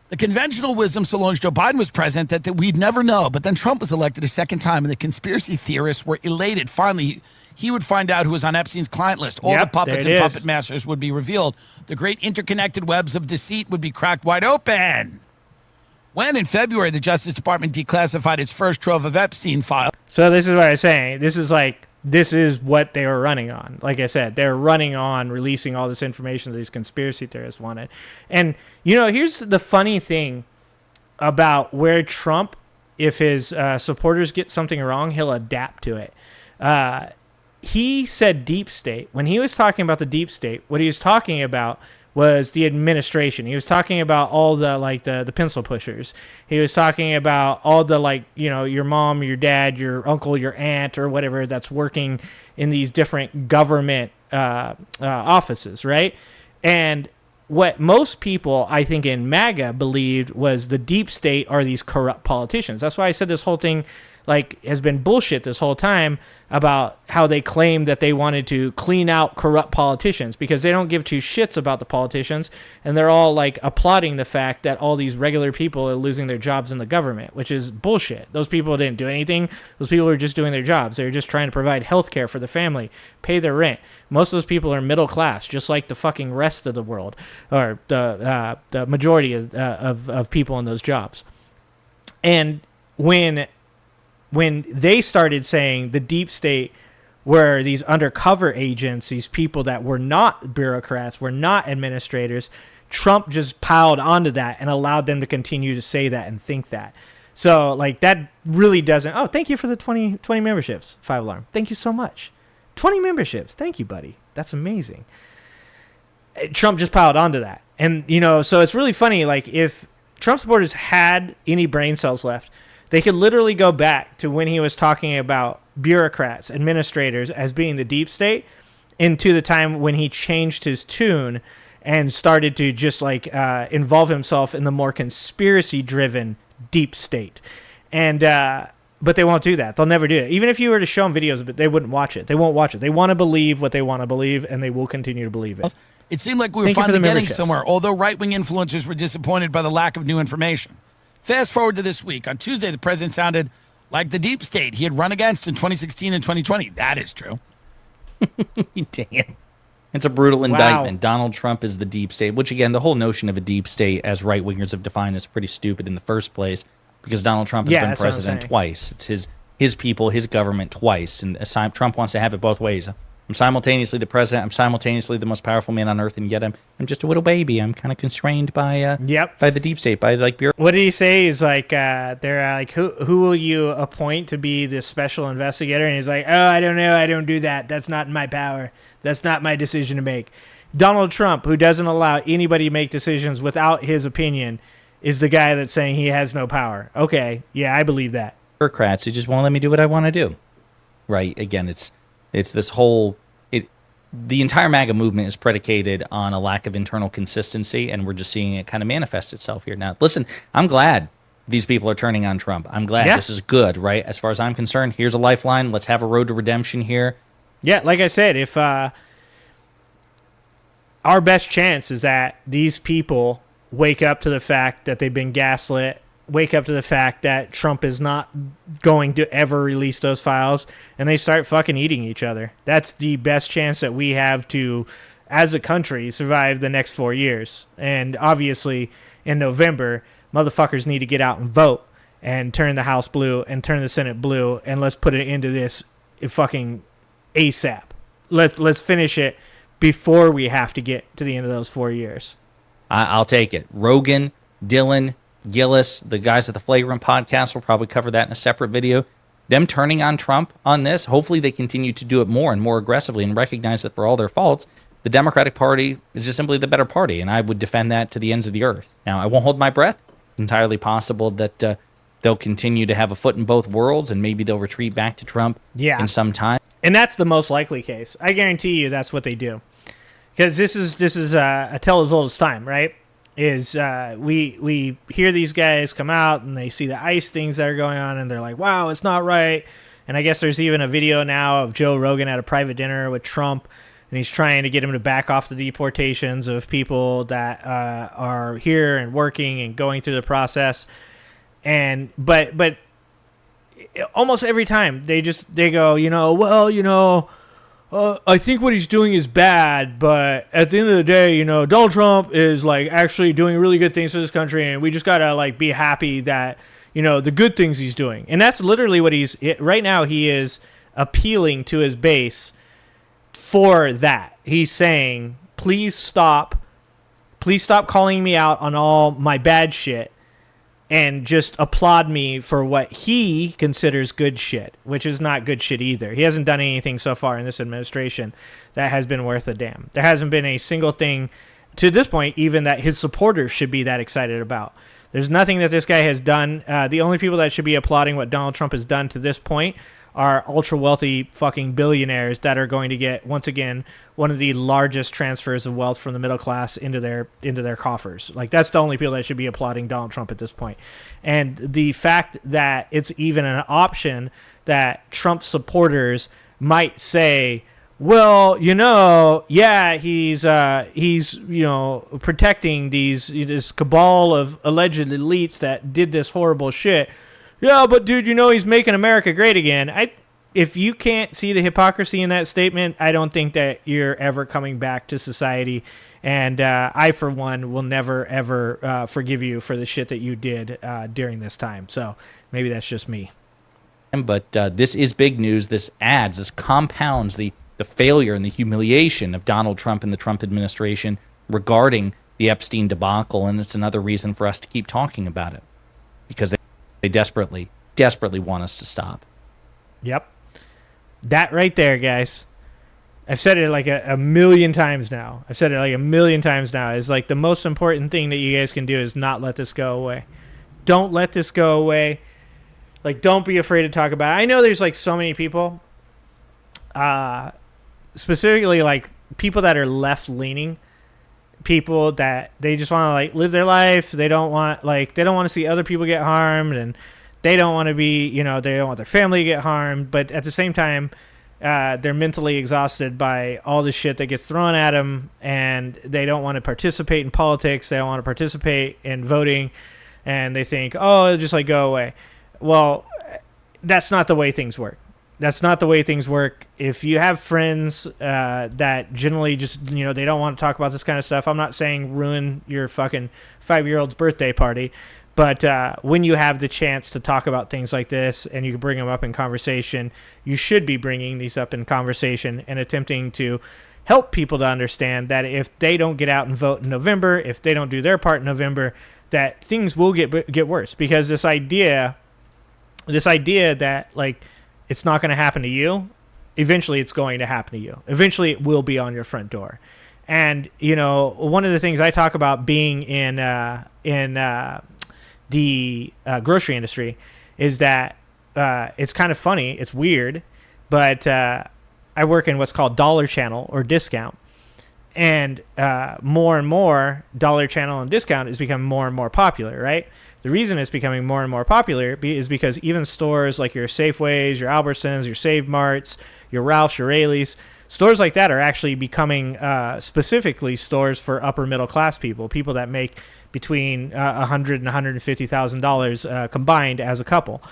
The conventional wisdom so long as Joe Biden was president that we'd never know. But then Trump was elected a second time, and the conspiracy theorists were elated. Finally, he would find out who was on Epstein's client list. All the puppets and puppet masters would be revealed. The great interconnected webs of deceit would be cracked wide open. When, in February, the Justice Department declassified its first trove of Epstein files. So this is what I was saying. This is what they were running on. Like I said, they're running on releasing all this information that these conspiracy theorists wanted. And, here's the funny thing about where Trump, if his supporters get something wrong, he'll adapt to it. He said deep state. When he was talking about the deep state, what he was talking about was the administration. He was talking about all the pencil pushers. He was talking about all the your mom, your dad, your uncle, your aunt, or whatever that's working in these different government offices, right? And what most people, I think, in MAGA believed was the deep state are these corrupt politicians. That's why I said this whole thing has been bullshit this whole time about how they claim that they wanted to clean out corrupt politicians because they don't give two shits about the politicians, and they're all applauding the fact that all these regular people are losing their jobs in the government, which is bullshit. Those people didn't do anything. Those people were just doing their jobs. They were just trying to provide health care for the family, pay their rent. Most of those people are middle class, just like the fucking rest of the world, or the majority of people in those jobs. And when they started saying the deep state were these undercover agents, these people that were not bureaucrats, were not administrators, Trump just piled onto that and allowed them to continue to say that and think that. So, that really doesn't... Oh, thank you for the 20 memberships, 5 Alarm. Thank you so much. 20 memberships. Thank you, buddy. That's amazing. Trump just piled onto that. And, so it's really funny, if Trump supporters had any brain cells left, they could literally go back to when he was talking about bureaucrats, administrators as being the deep state, into the time when he changed his tune and started to just involve himself in the more conspiracy-driven deep state. And But they won't do that. They'll never do it. Even if you were to show them videos of it, they wouldn't watch it. They won't watch it. They want to believe what they want to believe, and they will continue to believe it. It seemed like we were finally getting somewhere, although right-wing influencers were disappointed by the lack of new information. Fast forward to this week. On Tuesday, the president sounded like the deep state he had run against in 2016 and 2020. That is true. Damn. It's a brutal indictment. Donald Trump is the deep state, which, again, the whole notion of a deep state, as right-wingers have defined, is pretty stupid in the first place. Because Donald Trump has been president twice. It's his people, his government twice. And Trump wants to have it both ways. I'm simultaneously the president. I'm simultaneously the most powerful man on earth. And yet I'm just a little baby. I'm kind of constrained by the deep state, by What did he say? He's like, they're like, who will you appoint to be the special investigator? And he's like, oh, I don't know. I don't do that. That's not in my power. That's not my decision to make. Donald Trump, who doesn't allow anybody to make decisions without his opinion, is the guy that's saying he has no power. Okay, yeah, I believe that. Bureaucrats who just won't let me do what I want to do. Right? Again, it's this whole... The entire MAGA movement is predicated on a lack of internal consistency, and we're just seeing it kind of manifest itself here. Now, listen, I'm glad these people are turning on Trump. I'm glad. This is good, right? As far as I'm concerned, here's a lifeline. Let's have a road to redemption here. Yeah, like I said, if our best chance is that these people wake up to the fact that they've been gaslit, wake up to the fact that Trump is not going to ever release those files, and they start fucking eating each other. That's the best chance that we have to, as a country, survive the next 4 years. And obviously, in November, motherfuckers need to get out and vote and turn the House blue and turn the Senate blue, and let's put it into this fucking ASAP. Let's finish it before we have to get to the end of those 4 years. I'll take it. Rogan, Dylan, Gillis, the guys at the Flagrant podcast will probably cover that in a separate video. Them turning on Trump on this, hopefully they continue to do it more and more aggressively and recognize that for all their faults, the Democratic Party is just simply the better party, and I would defend that to the ends of the earth. Now, I won't hold my breath. It's entirely possible that they'll continue to have a foot in both worlds, and maybe they'll retreat back to Trump in some time. And that's the most likely case. I guarantee you that's what they do. Because this is a tale as old as time, right? Is we hear these guys come out and they see the ICE things that are going on and they're like, wow, it's not right. And I guess there's even a video now of Joe Rogan at a private dinner with Trump, and he's trying to get him to back off the deportations of people that are here and working and going through the process. And but almost every time they go, I think what he's doing is bad, but at the end of the day, Donald Trump is like actually doing really good things for this country, and we just gotta like be happy that the good things he's doing. And that's literally what right now. He is appealing to his base for that. He's saying, please stop calling me out on all my bad shit, and just applaud me for what he considers good shit, which is not good shit either. He hasn't done anything so far in this administration that has been worth a damn. There hasn't been a single thing to this point even that his supporters should be that excited about. There's nothing that this guy has done. The only people that should be applauding what Donald Trump has done to this point are ultra-wealthy fucking billionaires that are going to get, once again, one of the largest transfers of wealth from the middle class into their coffers. Like, that's the only people that should be applauding Donald Trump at this point. And the fact that it's even an option that Trump supporters might say, well, he's protecting this cabal of alleged elites that did this horrible shit. Yeah, but dude, he's making America great again. If you can't see the hypocrisy in that statement, I don't think that you're ever coming back to society. And I, for one, will never, ever forgive you for the shit that you did during this time. So maybe that's just me. But this is big news. This compounds the failure and the humiliation of Donald Trump and the Trump administration regarding the Epstein debacle. And it's another reason for us to keep talking about it, because they desperately, desperately want us to stop. Yep. That right there, guys. I've said it like a million times now. Is like the most important thing that you guys can do is not let this go away. Don't let this go away. Like, don't be afraid to talk about it. I know there's like so many people, specifically like people that are left-leaning, people that they just want to like live their life. They don't want to see other people get harmed, and they don't want to be, they don't want their family to get harmed, but at the same time, they're mentally exhausted by all the shit that gets thrown at them, and they don't want to participate in politics. They don't want to participate in voting, and they think, oh, it'll just like go away. Well, that's not the way things work. That's not the way things work. If you have friends that generally just, they don't want to talk about this kind of stuff, I'm not saying ruin your fucking 5-year-old's birthday party, but when you have the chance to talk about things like this and you can bring them up in conversation, you should be bringing these up in conversation and attempting to help people to understand that if they don't get out and vote in November, if they don't do their part in November, that things will get worse. Because this idea that, like, it's not going to happen to you, eventually it's going to happen to you. Eventually it will be on your front door. And, one of the things I talk about being in the grocery industry is that it's kind of funny. It's weird, but I work in what's called dollar channel or discount. And more and more dollar channel and discount is becoming more and more popular, right? The reason it's becoming more and more popular is because even stores like your Safeways, your Albertsons, your Save Marts, your Ralph's, your Raley's, stores like that are actually becoming specifically stores for upper middle class people that make between $100,000 and $150,000 combined as a couple.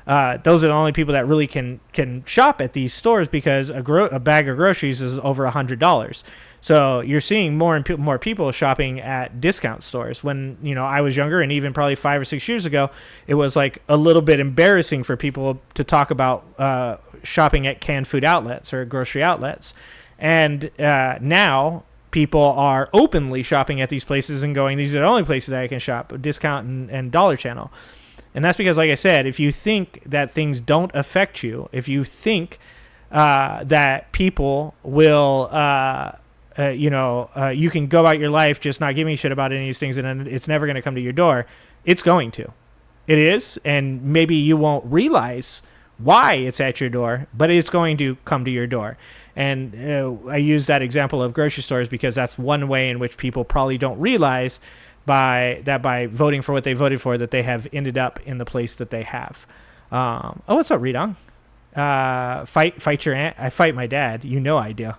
Those are the only people that really can shop at these stores because a bag of groceries is over $100. So you're seeing more and more people shopping at discount stores. When I was younger, and even probably 5 or 6 years ago, it was like a little bit embarrassing for people to talk about shopping at canned food outlets or grocery outlets. And now people are openly shopping at these places and going, these are the only places that I can shop, discount and dollar channel. And that's because, like I said, if you think that things don't affect you, if you think that people will, you can go about your life just not giving a shit about any of these things and it's never going to come to your door, it's going to. It is, and maybe you won't realize why it's at your door, but it's going to come to your door. And I use that example of grocery stores because that's one way in which people probably don't realize by voting for what they voted for that they have ended up in the place that they have. What's up, Redong? Fight your aunt. I fight my dad. I do.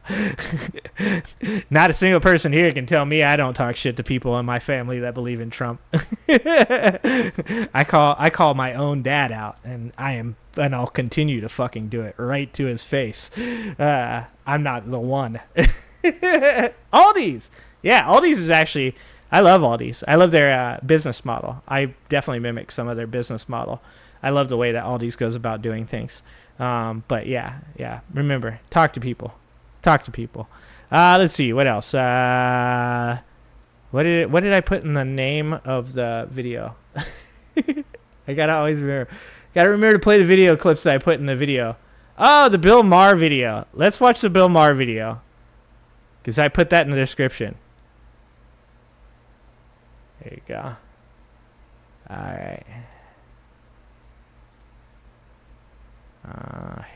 Not a single person here can tell me I don't talk shit to people in my family that believe in Trump. I call my own dad out, and I'll continue to fucking do it right to his face. I'm not the one. Aldi's. Yeah, Aldi's is actually, I love Aldi's. I love their business model. I definitely mimic some of their business model. I love the way that Aldi's goes about doing things. But yeah. Remember, talk to people. Let's see what else. What did I put in the name of the video? I gotta remember to play the video clips that I put in the video. Oh, the Bill Maher video. Let's watch the Bill Maher video because I put that in the description. There you go. All right.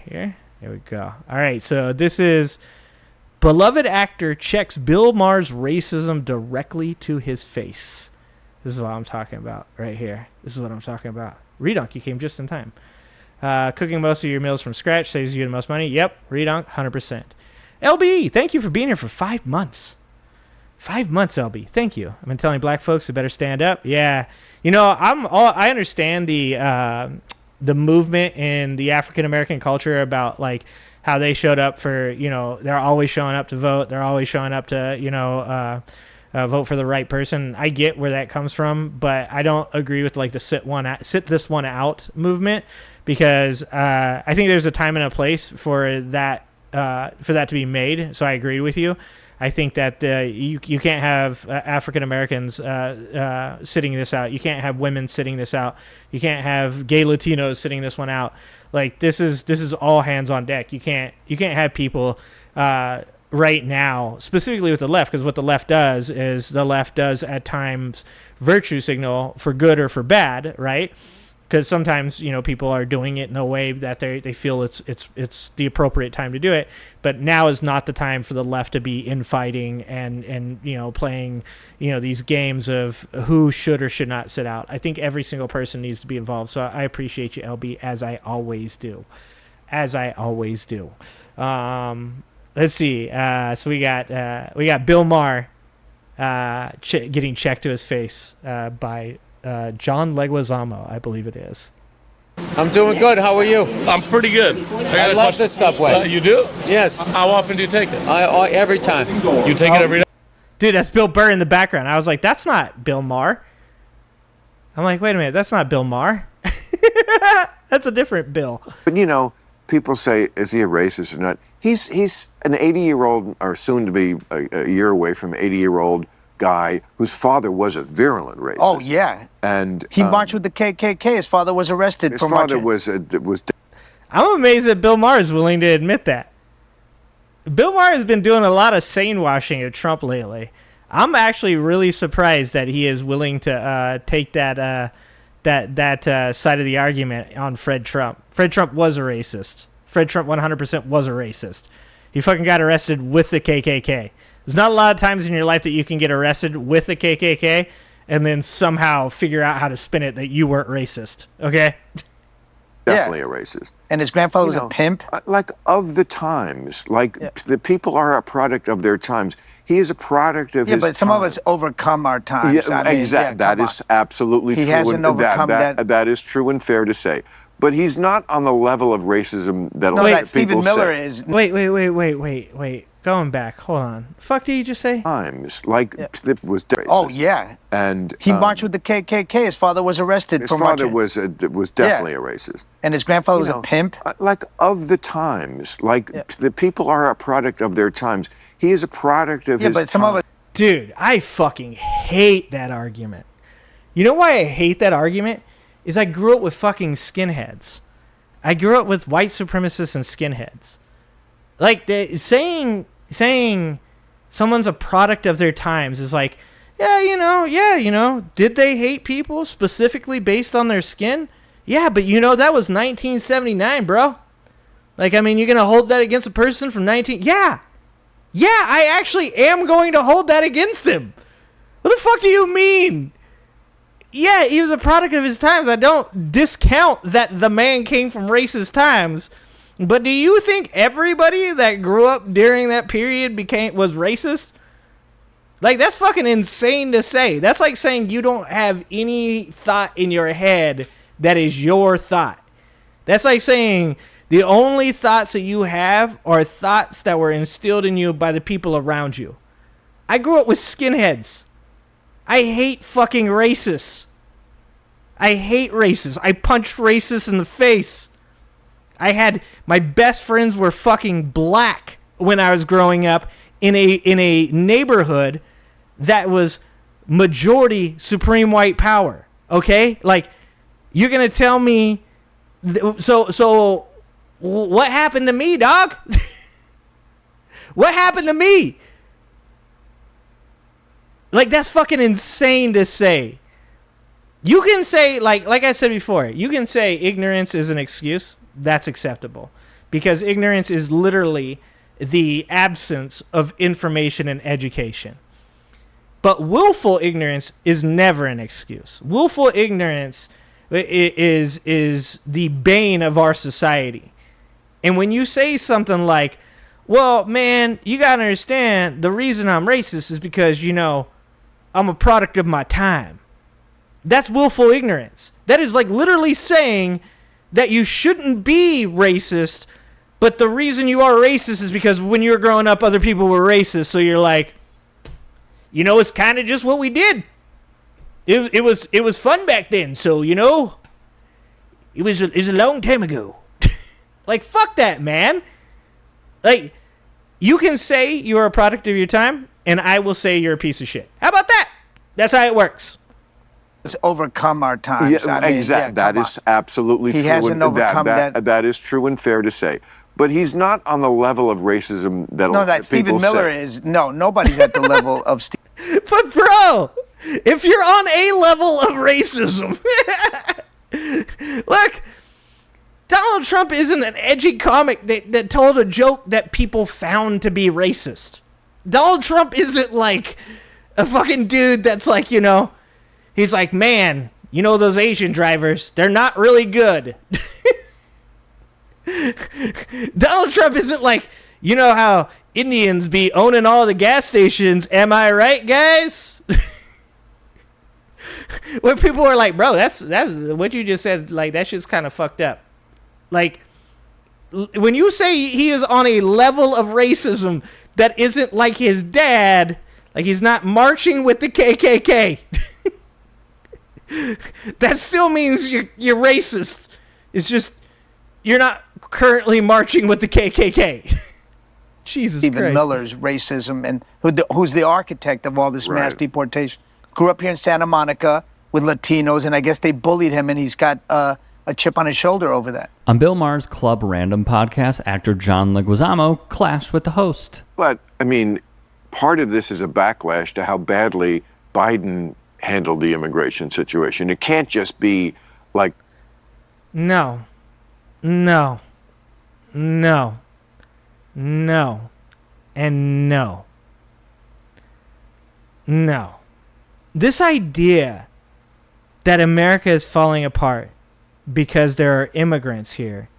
Here we go. All right, so this is beloved actor checks Bill Maher's racism directly to his face. This is what I'm talking about right here. This is what I'm talking about. Redunk, you came just in time. Cooking most of your meals from scratch saves you the most money. Yep, Redunk, 100%. LB, thank you for being here for 5 months. 5 months, LB. Thank you. I've been telling black folks to better stand up. Yeah, I understand the movement in the African American culture about like how they showed up for, they're always showing up to vote. They're always showing up to, vote for the right person. I get where that comes from, but I don't agree with like the sit this one out movement because I think there's a time and a place for that to be made. So I agree with you. I think that you can't have African Americans sitting this out. You can't have women sitting this out. You can't have gay Latinos sitting this one out. Like this is all hands on deck. You can't have people right now, specifically with the left, because what the left does is the left does at times virtue signal for good or for bad, right? because sometimes people are doing it in a way that they feel it's the appropriate time to do it. But now is not the time for the left to be infighting and playing these games of who should or should not sit out. I think every single person needs to be involved. So I appreciate you, LB, as I always do. Let's see. So we got Bill Maher getting checked to his face by John Leguizamo, I believe it is. I'm doing good. How are you? I'm pretty good. I love this subway. You do? Yes. How often do you take it? Every time. You take it every day? Dude, that's Bill Burr in the background. I was like, that's not Bill Maher. I'm like, wait a minute, that's not Bill Maher. That's a different Bill. But people say, is he a racist or not? He's an 80-year-old, or soon to be a year away from 80-year-old guy whose father was a virulent racist. Oh yeah, and he marched with the KKK. His father was arrested for marching. His father was. I'm amazed that Bill Maher is willing to admit that. Bill Maher has been doing a lot of sane washing of Trump lately. I'm actually really surprised that he is willing to take that side of the argument on Fred Trump. Fred Trump was a racist. Fred Trump 100% was a racist. He fucking got arrested with the KKK. There's not a lot of times in your life that you can get arrested with the KKK and then somehow figure out how to spin it that you weren't racist. Okay? Definitely a racist. And his grandfather was a pimp? Like, of the times. The people are a product of their times. He is a product of his time. Yeah, but some of us overcome our times. Yeah, exactly. That is absolutely true. He hasn't overcome that. That is true and fair to say. But he's not on the level of racism that a lot of people Stephen Miller say. is. Wait. Going back. Hold on. Fuck did you just say? Times. It was racist. Oh, yeah. And he marched with the KKK. His father was arrested for marching. His father was definitely a racist. And his grandfather was a pimp? Of the times. The people are a product of their times. He is a product of his but some of us. Dude, I fucking hate that argument. You know why I hate that argument? Is I grew up with fucking skinheads. I grew up with white supremacists and skinheads. Saying someone's a product of their times is like, did they hate people specifically based on their skin? Yeah, but that was 1979, bro. You're going to hold that against a person from 19... Yeah, I actually am going to hold that against him. What the fuck do you mean? Yeah, he was a product of his times. I don't discount that the man came from racist times. But do you think everybody that grew up during that period was racist? That's fucking insane to say. That's like saying you don't have any thought in your head that is your thought. That's like saying the only thoughts that you have are thoughts that were instilled in you by the people around you. I grew up with skinheads. I hate fucking racists. I hate racists. I punched racists in the face. My best friends were fucking black when I was growing up in a neighborhood that was majority supreme white power. Okay? You're going to tell me so what happened to me, dog? What happened to me? That's fucking insane to say. You can say, like I said before, you can say ignorance is an excuse. That's acceptable. Because ignorance is literally the absence of information and education. But willful ignorance is never an excuse. Willful ignorance is the bane of our society. And when you say something like, well, man, you got to understand the reason I'm racist is because, I'm a product of my time. That's willful ignorance. That is literally saying that you shouldn't be racist, but the reason you are racist is because when you were growing up, other people were racist. So you're like, it's kind of just what we did. It was fun back then. So, it was a long time ago. Fuck that, man. You can say you're a product of your time, and I will say you're a piece of shit. How about that? That's how it works. Let's overcome our times. Yeah, exactly. That is absolutely true. He hasn't overcome that. That is true and fair to say. But he's not on the level of racism that Stephen Miller is. No, nobody's at the level of Stephen. But bro, if you're on a level of racism, Look, Donald Trump isn't an edgy comic that told a joke that people found to be racist. Donald Trump isn't like a fucking dude that's like, you know, he's like, man, you know those Asian drivers, they're not really good. Donald Trump isn't like, you know how Indians be owning all the gas stations, am I right, guys? Where people are like, bro, that's what you just said, like, that shit's kind of fucked up. Like, when you say he is on a level of racism that isn't like his dad, like he's not marching with the KKK, that still means you're racist. It's just you're not currently marching with the KKK. Jesus Stephen Christ. Miller's racism, and who's the architect of all this mass deportation. Grew up here in Santa Monica with Latinos, and I guess they bullied him, and he's got a chip on his shoulder over that. On Bill Maher's Club Random podcast, actor John Leguizamo clashed with the host. But, I mean, part of this is a backlash to how badly Biden handled the immigration situation. It can't just be like... No. No. No. No. And no. No. This idea that America is falling apart because there are immigrants here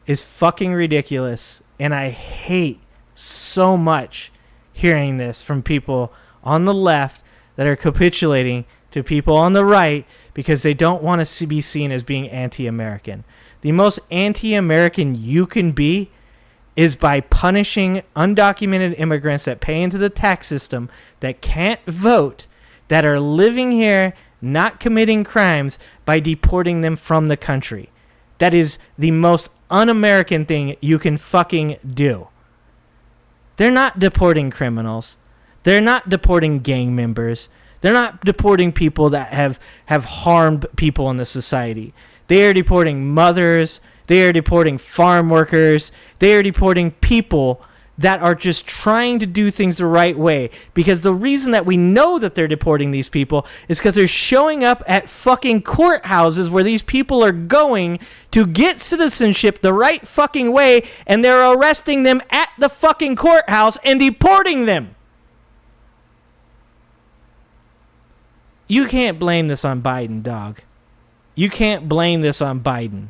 is fucking ridiculous, and I hate so much hearing this from people on the left that are capitulating to people on the right because they don't want to be seen as being anti-American. The most anti-American you can be is by punishing undocumented immigrants that pay into the tax system, that can't vote, that are living here, not committing crimes, by deporting them from the country. That is the most un-American thing you can fucking do. They're not deporting criminals. They're not deporting gang members. They're not deporting people that have harmed people in the society. They are deporting mothers. They are deporting farm workers. They are deporting people that are just trying to do things the right way. Because the reason that we know that they're deporting these people is because they're showing up at fucking courthouses where these people are going to get citizenship the right fucking way, and they're arresting them at the fucking courthouse and deporting them. You can't blame this on Biden, dog. You can't blame this on Biden.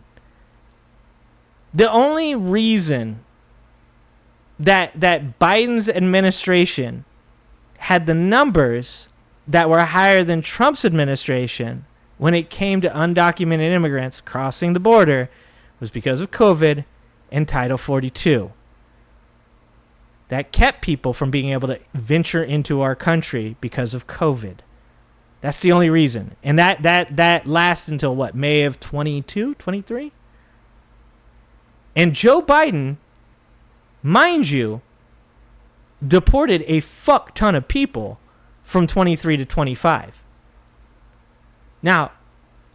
The only reason that Biden's administration had the numbers that were higher than Trump's administration when it came to undocumented immigrants crossing the border was because of COVID and Title 42. That kept people from being able to venture into our country because of COVID. That's the only reason. And that lasts until what, May of 22, 23? And Joe Biden, mind you, deported a fuck ton of people from 23 to 25. Now,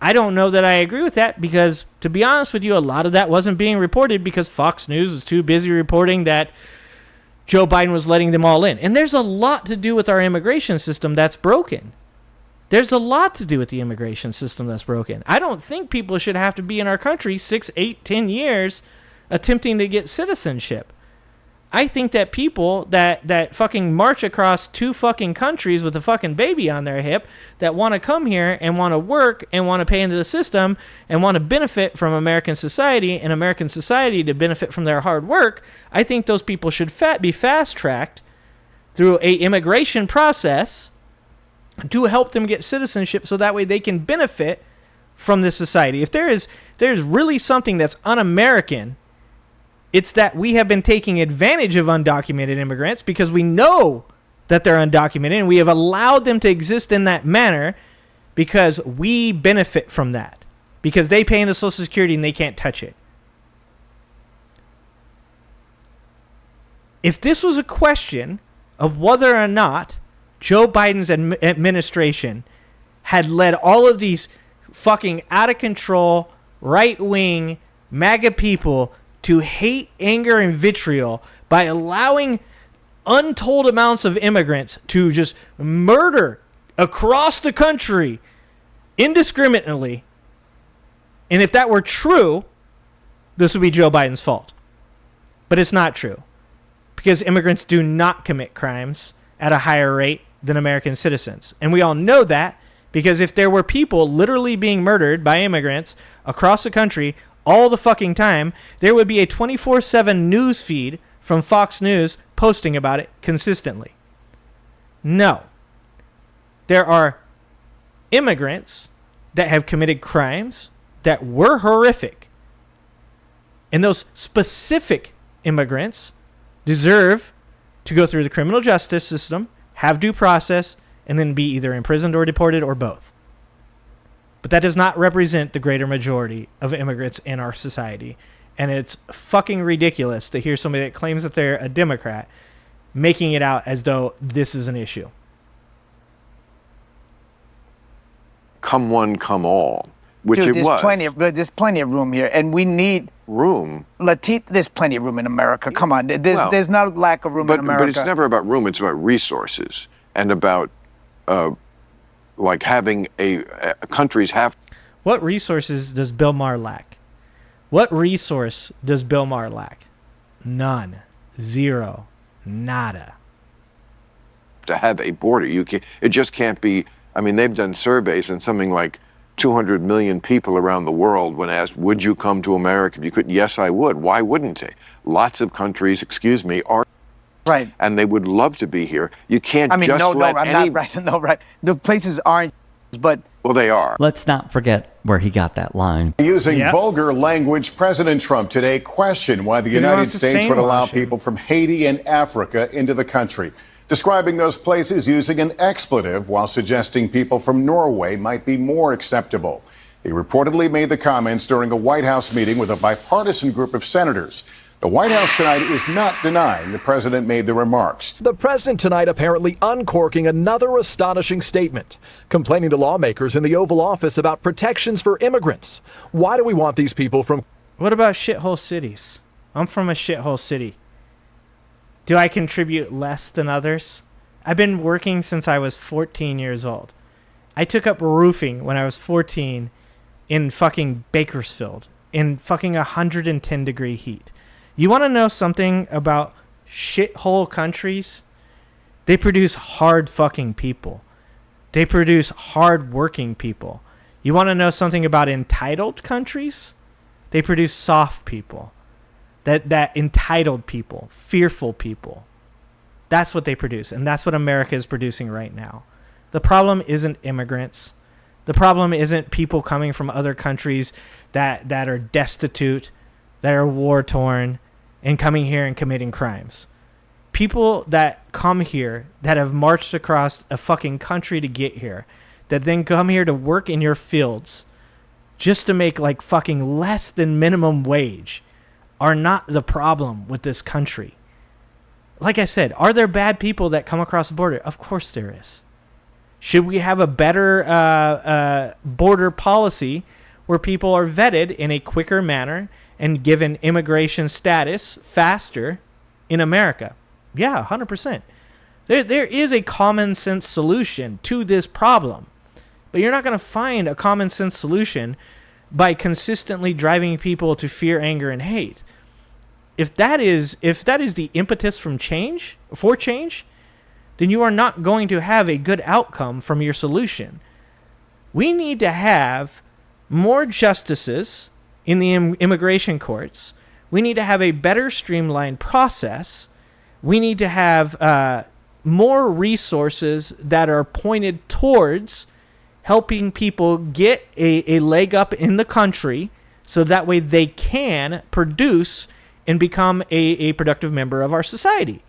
I don't know that I agree with that because, to be honest with you, a lot of that wasn't being reported because Fox News was too busy reporting that Joe Biden was letting them all in. And there's a lot to do with our immigration system that's broken. There's a lot to do with the immigration system that's broken. I don't think people should have to be in our country 6, 8, 10 years attempting to get citizenship. I think that people that fucking march across 2 fucking countries with a fucking baby on their hip that want to come here and want to work and want to pay into the system and want to benefit from American society and American society to benefit from their hard work, I think those people should be fast-tracked through a immigration process to help them get citizenship so that way they can benefit from this society. If there's really something that's un-American, it's that we have been taking advantage of undocumented immigrants because we know that they're undocumented and we have allowed them to exist in that manner because we benefit from that. Because they pay into Social Security and they can't touch it. If this was a question of whether or not Joe Biden's administration had led all of these fucking out-of-control, right-wing, MAGA people to hate, anger, and vitriol by allowing untold amounts of immigrants to just murder across the country indiscriminately, And if that were true, this would be Joe Biden's fault. But it's not true, because immigrants do not commit crimes at a higher rate than American citizens. And we all know that, because if there were people literally being murdered by immigrants across the country all the fucking time, there would be a 24/7 news feed from Fox News posting about it consistently. No. There are immigrants that have committed crimes that were horrific. And those specific immigrants deserve to go through the criminal justice system, have due process, and then be either imprisoned or deported or both. But that does not represent the greater majority of immigrants in our society. And it's fucking ridiculous to hear somebody that claims that they're a Democrat making it out as though this is an issue. Come one, come all, which Dude, it there's was. there's plenty of room here, and we need room. There's plenty of room in America. Come on, there's not a lack of room in America. But it's never about room. It's about resources and about like having countries have. What resources does Bill Maher lack? What resource does Bill Maher lack? None. Zero. Nada. To have a border, it just can't be. I mean, they've done surveys, and something like 200 million people around the world, when asked, would you come to America if you could? Yes, I would. Why wouldn't they? Lots of countries, are right, and they would love to be here. You can't I mean, just let I'm any. not right. No, right. The places aren't, but well, they are. Let's not forget where he got that line. Using vulgar language, President Trump today questioned why the United States would allow people from Haiti and Africa into the country, describing those places using an expletive while suggesting people from Norway might be more acceptable. He reportedly made the comments during a White House meeting with a bipartisan group of senators. The White House tonight is not denying the president made the remarks. The president tonight apparently uncorking another astonishing statement, complaining to lawmakers in the Oval Office about protections for immigrants. Why do we want these people from... What about shithole cities? I'm from a shithole city. Do I contribute less than others? I've been working since I was 14 years old. I took up roofing when I was 14 in fucking Bakersfield in fucking 110 degree heat. You want to know something about shithole countries? They produce hard fucking people. They produce hard working people. You want to know something about entitled countries? They produce soft people. That entitled people, fearful people. That's what they produce, and that's what America is producing right now. The problem isn't immigrants. The problem isn't people coming from other countries that are destitute, that are war-torn, and coming here and committing crimes. People that come here, that have marched across a fucking country to get here, that then come here to work in your fields just to make like fucking less than minimum wage, are not the problem with this country. Like I said, are there bad people that come across the border? Of course there is. Should we have a better border policy where people are vetted in a quicker manner and given immigration status faster in America? Yeah, 100%. There is a common sense solution to this problem. But you're not going to find a common sense solution by consistently driving people to fear, anger, and hate. If that is the impetus for change, then you are not going to have a good outcome from your solution. We need to have more justices in the immigration courts. We need to have a better streamlined process. We need to have more resources that are pointed towards helping people get a leg up in the country so that way they can produce and become a productive member of our society.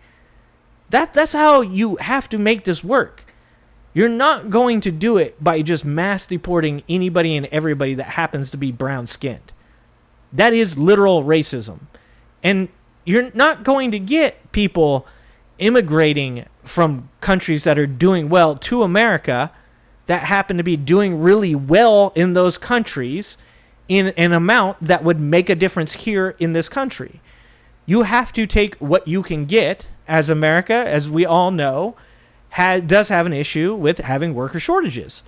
That's how you have to make this work. You're not going to do it by just mass deporting anybody and everybody that happens to be brown-skinned. That is literal racism. And you're not going to get people immigrating from countries that are doing well to America that happen to be doing really well in those countries in an amount that would make a difference here in this country. You have to take what you can get, as America, as we all know, does have an issue with having worker shortages.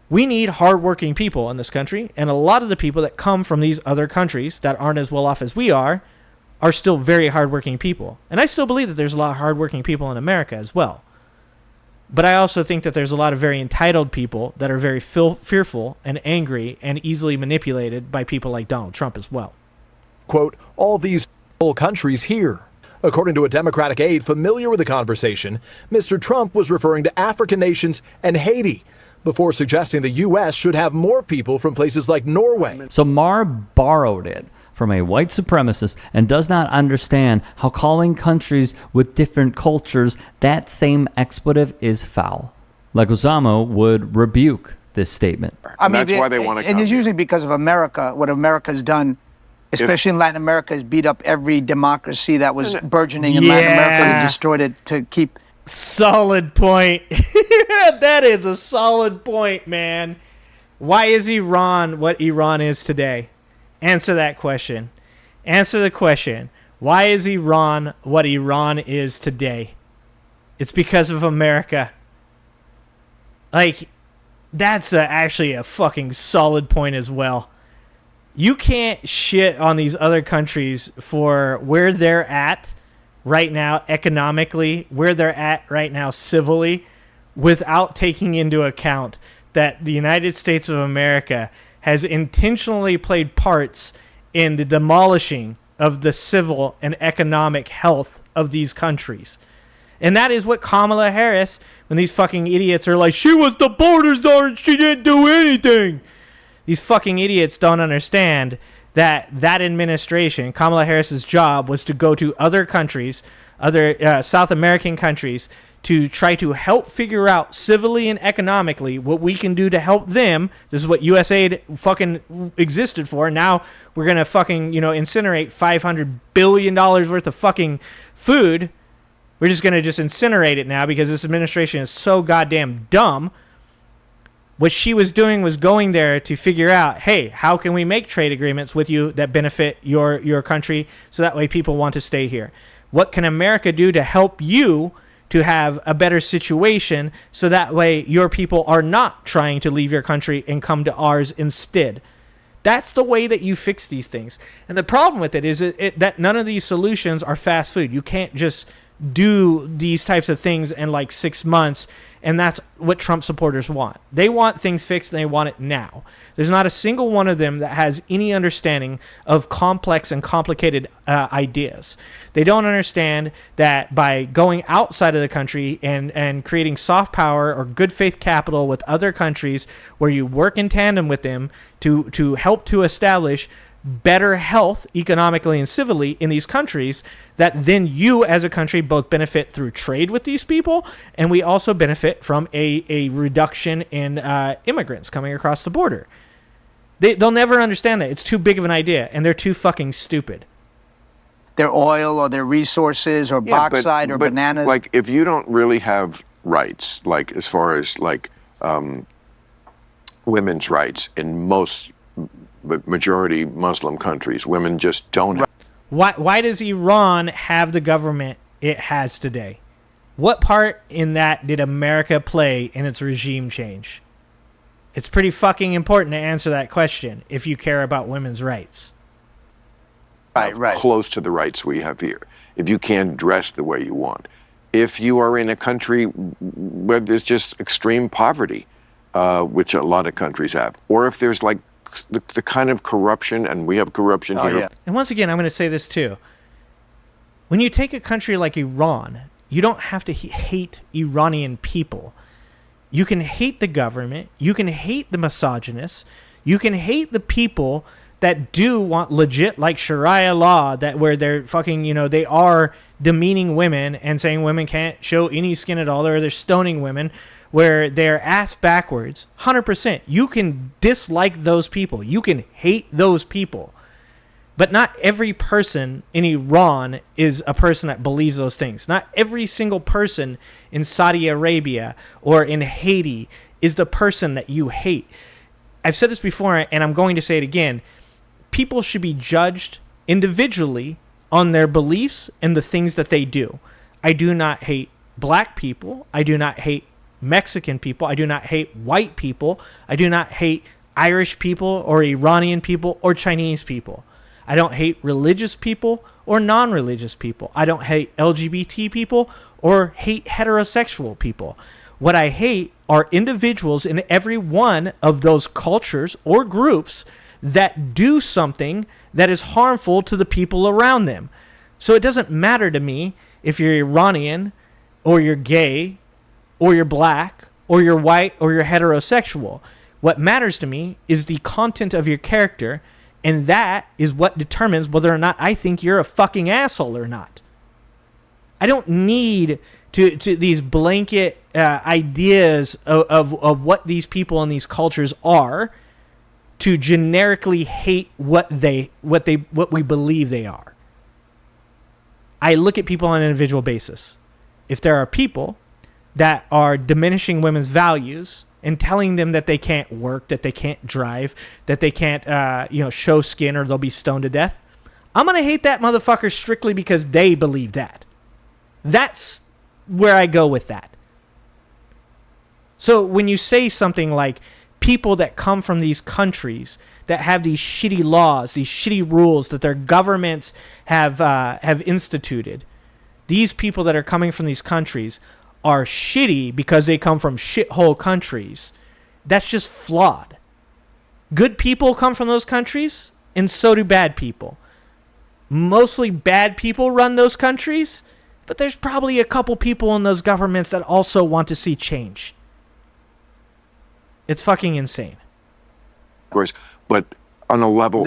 We need hardworking people in this country, and a lot of the people that come from these other countries that aren't as well off as we are still very hardworking people. And I still believe that there's a lot of hardworking people in America as well. But I also think that there's a lot of very entitled people that are very fearful and angry and easily manipulated by people like Donald Trump as well. Quote, all these countries here. According to a Democratic aide familiar with the conversation, Mr. Trump was referring to African nations and Haiti before suggesting the U.S. should have more people from places like Norway. So Maher borrowed it from a white supremacist and does not understand how calling countries with different cultures that same expletive is foul. Leguizamo would rebuke this statement. I mean, that's why they want to come. And it's usually because of America. What America's done, especially in Latin America, has beat up every democracy that was burgeoning in Latin America and destroyed it to keep. Solid point. That is a solid point, man. Why is Iran what Iran is today? Answer that question. Answer the question. Why is Iran what Iran is today? It's because of America. Like, that's actually a fucking solid point as well. You can't shit on these other countries for where they're at right now economically, where they're at right now civilly, without taking into account that the United States of America has intentionally played parts in the demolishing of the civil and economic health of these countries. And that is what Kamala Harris, when these fucking idiots are like, she was the border czar and she didn't do anything. These fucking idiots don't understand that administration, Kamala Harris's job was to go to other countries, other South American countries, to try to help figure out civilly and economically what we can do to help them. This is what USAID fucking existed for. Now we're going to fucking, incinerate $500 billion worth of fucking food. We're just going to incinerate it now because this administration is so goddamn dumb. What she was doing was going there to figure out, hey, how can we make trade agreements with you that benefit your country so that way people want to stay here? What can America do to help you to have a better situation so that way your people are not trying to leave your country and come to ours instead? That's the way that you fix these things. And the problem with it is that none of these solutions are fast food. You can't just do these types of things in like 6 months, and that's what Trump supporters want. They want things fixed and they want it now. There's not a single one of them that has any understanding of complex and complicated ideas. They don't understand that by going outside of the country and creating soft power or good faith capital with other countries where you work in tandem with them to help to establish better health economically and civilly in these countries, that then you as a country both benefit through trade with these people, and we also benefit from a reduction in immigrants coming across the border. They'll never understand that. It's too big of an idea, and they're too fucking stupid. Their oil or their resources or bauxite or bananas. Like, if you don't really have rights, like as far as like women's rights in most majority Muslim countries, women just don't have. Why does Iran have the government it has today? What part in that did America play in its regime change? It's pretty fucking important to answer that question if you care about women's rights. Right. Close to the rights we have here. If you can't dress the way you want. If you are in a country where there's just extreme poverty, which a lot of countries have. Or if there's like the kind of corruption, and we have corruption here. Yeah. And once again, I'm going to say this too. When you take a country like Iran, you don't have to hate Iranian people. You can hate the government. You can hate the misogynists. You can hate the people that do want legit like Sharia law, that where they're fucking, they are demeaning women and saying women can't show any skin at all, or they're stoning women, where they're ass backwards. 100%. You can dislike those people. You can hate those people. But not every person in Iran is a person that believes those things. Not every single person in Saudi Arabia or in Haiti is the person that you hate. I've said this before, and I'm going to say it again. People should be judged individually on their beliefs and the things that they do. I do not hate black people. I do not hate Mexican people. I do not hate white people. I do not hate Irish people or Iranian people or Chinese people. I don't hate religious people or non-religious people. I don't hate LGBT people or hate heterosexual people. What I hate are individuals in every one of those cultures or groups that do something that is harmful to the people around them. So it doesn't matter to me if you're Iranian or you're gay or you're black or you're white or you're heterosexual. What matters to me is the content of your character, and that is what determines whether or not I think you're a fucking asshole or not. I don't need to these blanket ideas of what these people in these cultures are to generically hate what we believe they are. I look at people on an individual basis. If there are people that are diminishing women's values and telling them that they can't work, that they can't drive, that they can't show skin or they'll be stoned to death, I'm going to hate that motherfucker strictly because they believe that. That's where I go with that. So when you say something like people that come from these countries that have these shitty laws, these shitty rules that their governments have instituted, these people that are coming from these countries are shitty because they come from shithole countries. That's just flawed. Good people come from those countries, and so do bad people. Mostly bad people run those countries, but there's probably a couple people in those governments that also want to see change. It's fucking insane. Of course, but on a level...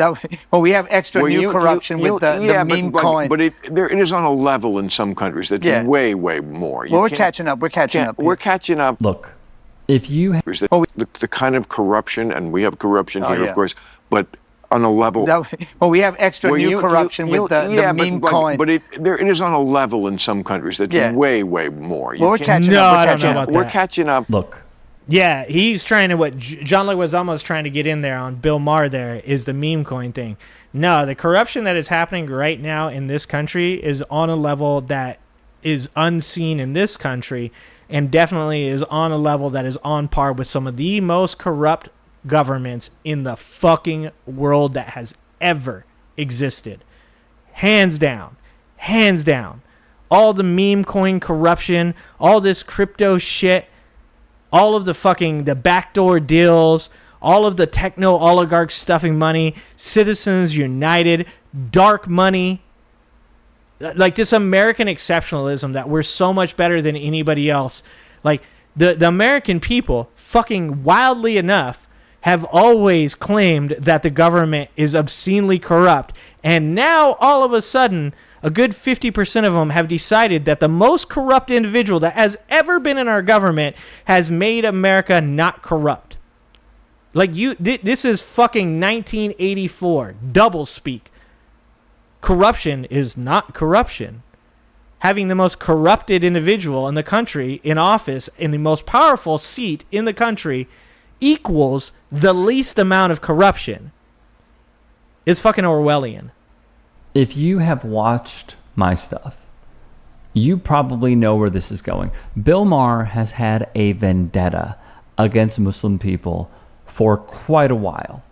Well, we have extra new corruption with the meme coin. But it is on a level in some countries that's way, way more. Well, we're catching up. We're catching up. We're catching up. Look, if you... The kind of corruption, and we have corruption here, of course, but on a level... Well, we have extra new corruption with the meme coin. But it is on a level in some countries that's way, way more. Well, we're catching up. I don't know about that. We're catching up. Look. Yeah, he's trying to, what John Leguizamo is trying to get in there on Bill Maher there is the meme coin thing. No, the corruption that is happening right now in this country is on a level that is unseen in this country, and definitely is on a level that is on par with some of the most corrupt governments in the fucking world that has ever existed. Hands down. Hands down. All the meme coin corruption, all this crypto shit, all of the backdoor deals, all of the techno oligarchs stuffing money, Citizens United, dark money, like this American exceptionalism that we're so much better than anybody else. Like the American people, fucking wildly enough, have always claimed that the government is obscenely corrupt. And now all of a sudden, a good 50% of them have decided that the most corrupt individual that has ever been in our government has made America not corrupt. Like this is fucking 1984, double speak. Corruption is not corruption. Having the most corrupted individual in the country in office in the most powerful seat in the country equals the least amount of corruption. It's fucking Orwellian. If you have watched my stuff, you probably know where this is going. Bill Maher has had a vendetta against Muslim people for quite a while.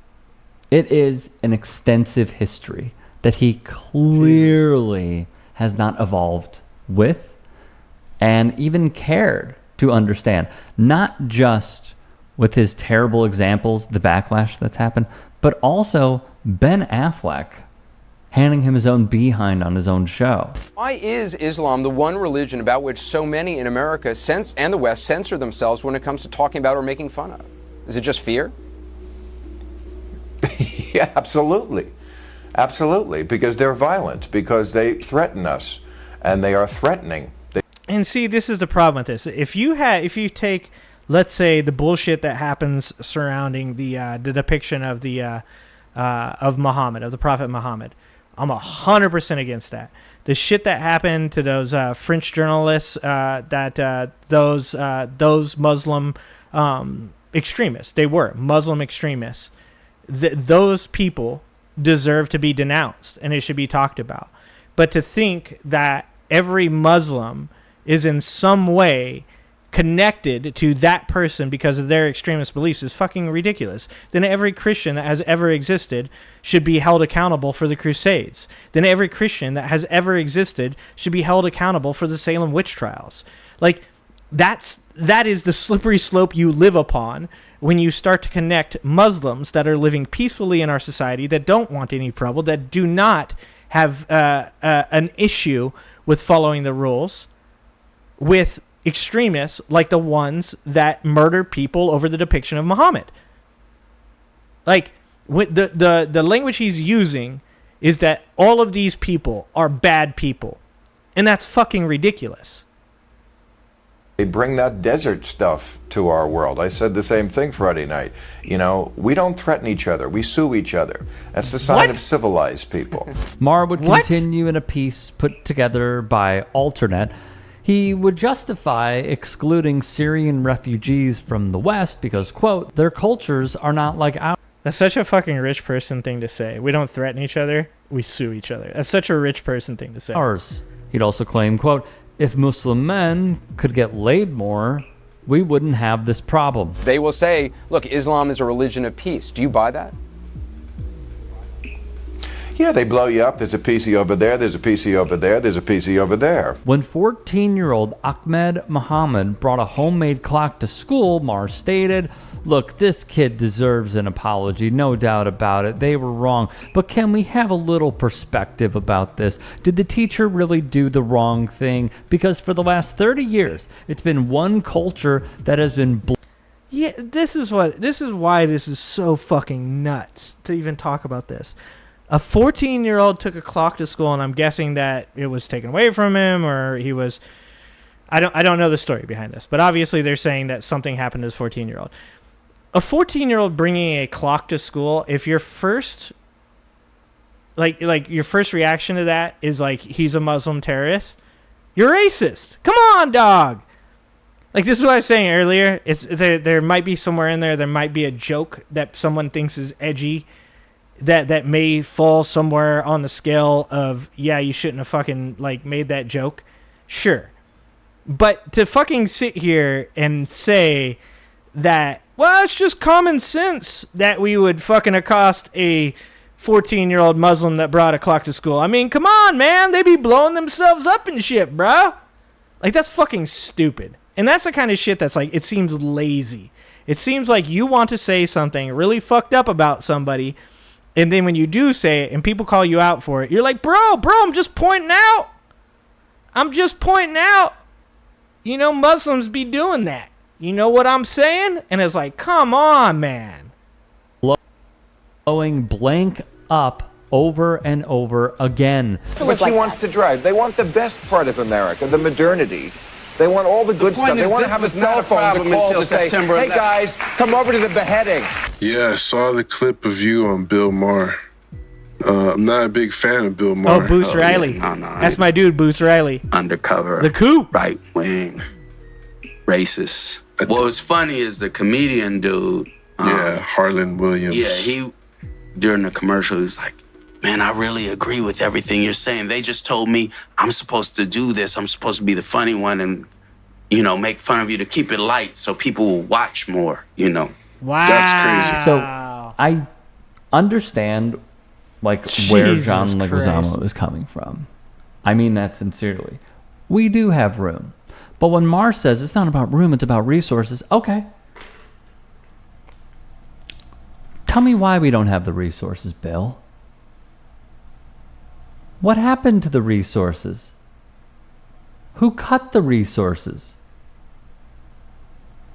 It is an extensive history that he clearly has not evolved with and even cared to understand. Not just with his terrible examples, the backlash that's happened, but also Ben Affleck handing him his own behind on his own show. Why is Islam the one religion about which so many in America and the West censor themselves when it comes to talking about or making fun of? Is it just fear? Yeah, absolutely. Absolutely, because they're violent, because they threaten us, and they are threatening. And see, this is the problem with this. If you take, let's say, the bullshit that happens surrounding the depiction of of Muhammad, of the Prophet Muhammad, I'm 100% against that. The shit that happened to those French journalists, those Muslim extremists, they were Muslim extremists. Those people deserve to be denounced, and it should be talked about. But to think that every Muslim is in some way connected to that person because of their extremist beliefs is fucking ridiculous. Then every Christian that has ever existed should be held accountable for the Crusades. Then every Christian that has ever existed should be held accountable for the Salem witch trials. Like, that is the slippery slope you live upon when you start to connect Muslims that are living peacefully in our society, that don't want any trouble, that do not have an issue with following the rules, with extremists like the ones that murder people over the depiction of Muhammad. Like, with the language he's using is that all of these people are bad people, and that's fucking ridiculous. They bring that desert stuff to our world. I said the same thing Friday night. You know, we don't threaten each other. We sue each other. That's the sign of civilized people. Maher would continue in a piece put together by Alternet. He would justify excluding Syrian refugees from the West because, quote, their cultures are not like ours. That's such a fucking rich person thing to say. We don't threaten each other. We sue each other. That's such a rich person thing to say. He'd also claim, quote, if Muslim men could get laid more, we wouldn't have this problem. They will say, look, Islam is a religion of peace. Do you buy that? Yeah, they blow you up. There's a PC over there. There's a PC over there. There's a PC over there. When 14-year-old Ahmed Muhammad brought a homemade clock to school, Maher stated, look, this kid deserves an apology, no doubt about it. They were wrong. But can we have a little perspective about this? Did the teacher really do the wrong thing? Because for the last 30 years, it's been one culture that has been... Yeah, this is why this is so fucking nuts to even talk about this. A 14-year-old took a clock to school, and I'm guessing that it was taken away from him, or he was... I don't know the story behind this, but obviously they're saying that something happened to this 14-year-old. A 14-year-old bringing a clock to school, if your first... Like your first reaction to that is like, he's a Muslim terrorist, you're racist. Come on, dog! Like, this is what I was saying earlier. There might be somewhere in there might be a joke that someone thinks is edgy, that may fall somewhere on the scale of, yeah, you shouldn't have fucking, like, made that joke. Sure. But to fucking sit here and say that, well, it's just common sense that we would fucking accost a 14-year-old Muslim that brought a clock to school. I mean, come on, man. They be blowing themselves up and shit, bro. Like, that's fucking stupid. And that's the kind of shit that's like, it seems lazy. It seems like you want to say something really fucked up about somebody, and then when you do say it and people call you out for it, you're like, bro, I'm just pointing out. You know, Muslims be doing that. You know what I'm saying? And it's like, come on, man. Blowing blank up over and over again. What she wants to drive. They want the best part of America, the modernity. They want all the good stuff. They want to have a cell phone to call to say, hey, guys, come over to the beheading. Yeah, I saw the clip of you on Bill Maher. I'm not a big fan of Bill Maher. Oh, Boots Riley. Yeah. That's my dude, Boots Riley. Undercover. The coup. Right wing. Racist. What was funny is the comedian dude. Harlan Williams. Yeah, he, during the commercial, he was like, man, I really agree with everything you're saying. They just told me I'm supposed to do this. I'm supposed to be the funny one and, you know, make fun of you to keep it light so people will watch more, you know. Wow. That's crazy. So I understand, like, where John Leguizamo is coming from. I mean that sincerely. We do have room. But when Maher says it's not about room, it's about resources, okay. Tell me why we don't have the resources, Bill. What happened to the resources? Who cut the resources?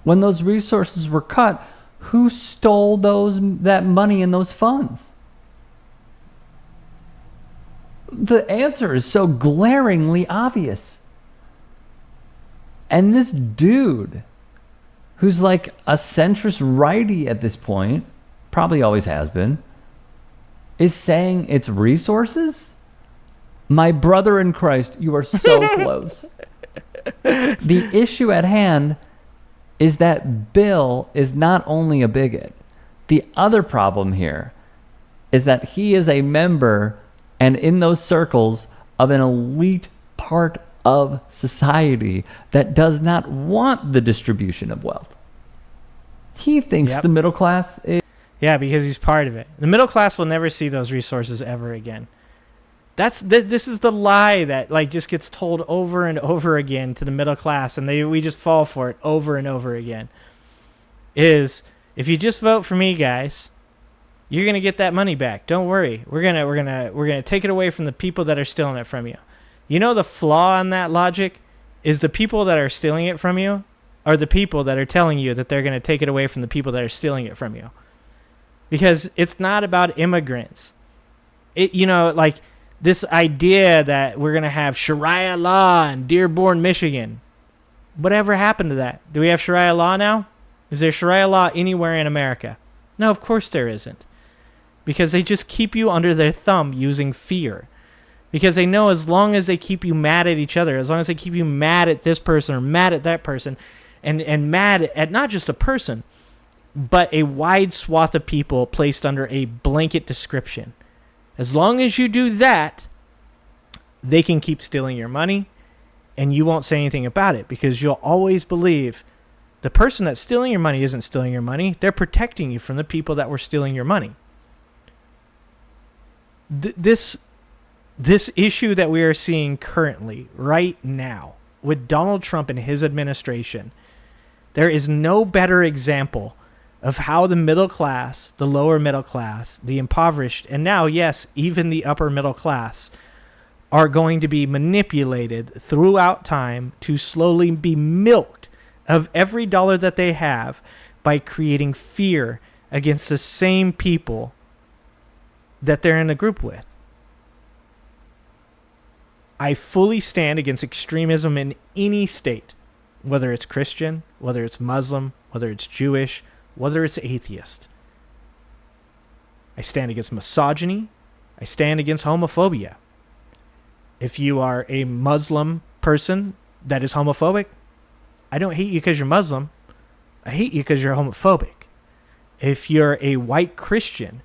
When those resources were cut, who stole that money and those funds? The answer is so glaringly obvious. And this dude, who's like a centrist righty at this point, probably always has been, is saying it's resources? My brother in Christ, you are so close. The issue at hand is that Bill is not only a bigot. The other problem here is that he is a member and in those circles of an elite part of society that does not want the distribution of wealth. He thinks the middle class is... Yeah, because he's part of it. The middle class will never see those resources ever again. This is the lie that like just gets told over and over again to the middle class, and we just fall for it over and over again. Is if you just vote for me, guys, you're gonna get that money back. Don't worry. We're gonna take it away from the people that are stealing it from you. You know the flaw in that logic is the people that are stealing it from you are the people that are telling you that they're gonna take it away from the people that are stealing it from you. Because it's not about immigrants. Like this idea that we're going to have Sharia law in Dearborn, Michigan. Whatever happened to that? Do we have Sharia law now? Is there Sharia law anywhere in America? No, of course there isn't. Because they just keep you under their thumb using fear. Because they know as long as they keep you mad at each other, as long as they keep you mad at this person or mad at that person, and mad at not just a person, but a wide swath of people placed under a blanket description. As long as you do that, they can keep stealing your money, and you won't say anything about it because you'll always believe the person that's stealing your money isn't stealing your money. They're protecting you from the people that were stealing your money. This issue that we are seeing currently, right now, with Donald Trump and his administration, there is no better example of how the middle class, the lower middle class, the impoverished, and now, yes, even the upper middle class are going to be manipulated throughout time to slowly be milked of every dollar that they have by creating fear against the same people that they're in a group with. I fully stand against extremism in any state, whether it's Christian, whether it's Muslim, whether it's Jewish, whether it's atheist. I stand against misogyny. I stand against homophobia. If you are a Muslim person that is homophobic, I don't hate you because you're Muslim. I hate you because you're homophobic. If you're a white Christian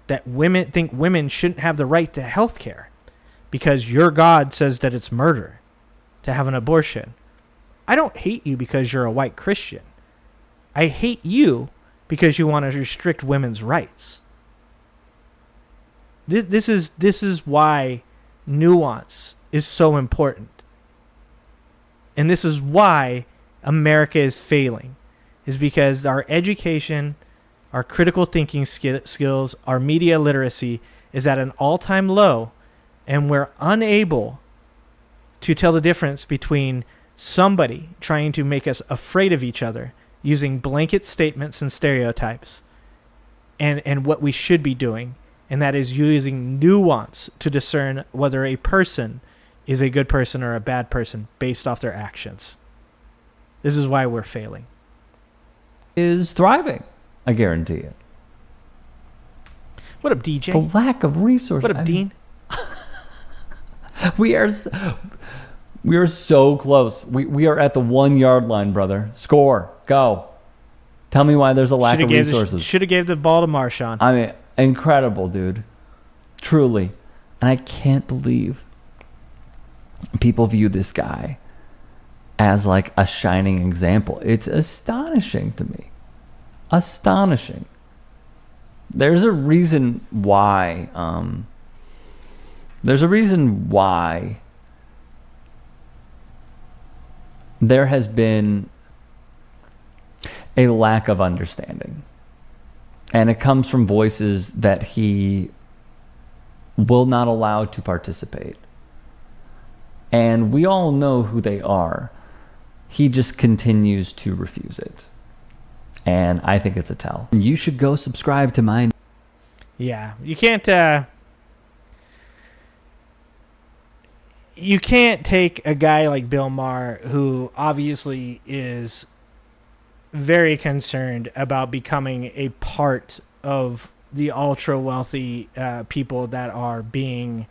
that think women shouldn't have the right to health care because your God says that it's murder to have an abortion, I don't hate you because you're a white Christian. I hate you because you want to restrict women's rights. This is why nuance is so important. And this is why America is failing, is because our education, our critical thinking skills, our media literacy is at an all-time low, and we're unable to tell the difference between somebody trying to make us afraid of each other using blanket statements and stereotypes and what we should be doing, and that is using nuance to discern whether a person is a good person or a bad person based off their actions. This is why we're failing. Is thriving, I guarantee it. What up, DJ? The lack of resources. What up, Dean? We are so close. We are at the 1 yard line, brother. Score. Go. Tell me why there's a lack of resources. Should have gave the ball to Marshawn. I mean, incredible, dude. Truly. And I can't believe people view this guy as like a shining example. It's astonishing to me. Astonishing. There's a reason why. There has been a lack of understanding. And it comes from voices that he will not allow to participate. And we all know who they are. He just continues to refuse it. And I think it's a tell. You should go subscribe to mine. Yeah, you can't take a guy like Bill Maher, who obviously is very concerned about becoming a part of the ultra wealthy people that are being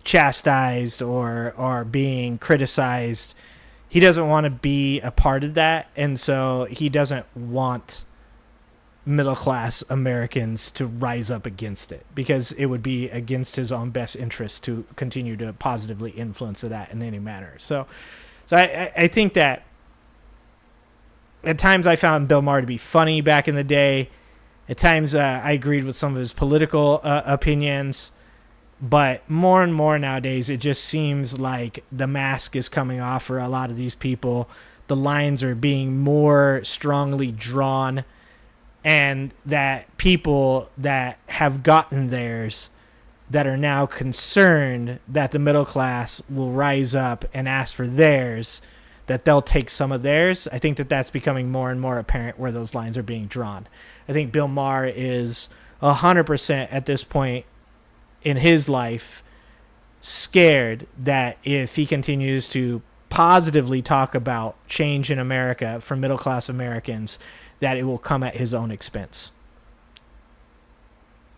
chastised or are being criticized. He doesn't want to be a part of that, and so he doesn't want middle class Americans to rise up against it, because it would be against his own best interest to continue to positively influence that in any manner. So I think that at times I found Bill Maher to be funny back in the day. At times I agreed with some of his political opinions, but more and more nowadays it just seems like the mask is coming off for a lot of these people. The lines are being more strongly drawn, and that people that have gotten theirs, that are now concerned that the middle class will rise up and ask for theirs, that they'll take some of theirs. I think that that's becoming more and more apparent where those lines are being drawn. I think Bill Maher is 100% at this point in his life scared that if he continues to positively talk about change in America for middle class Americans, that it will come at his own expense.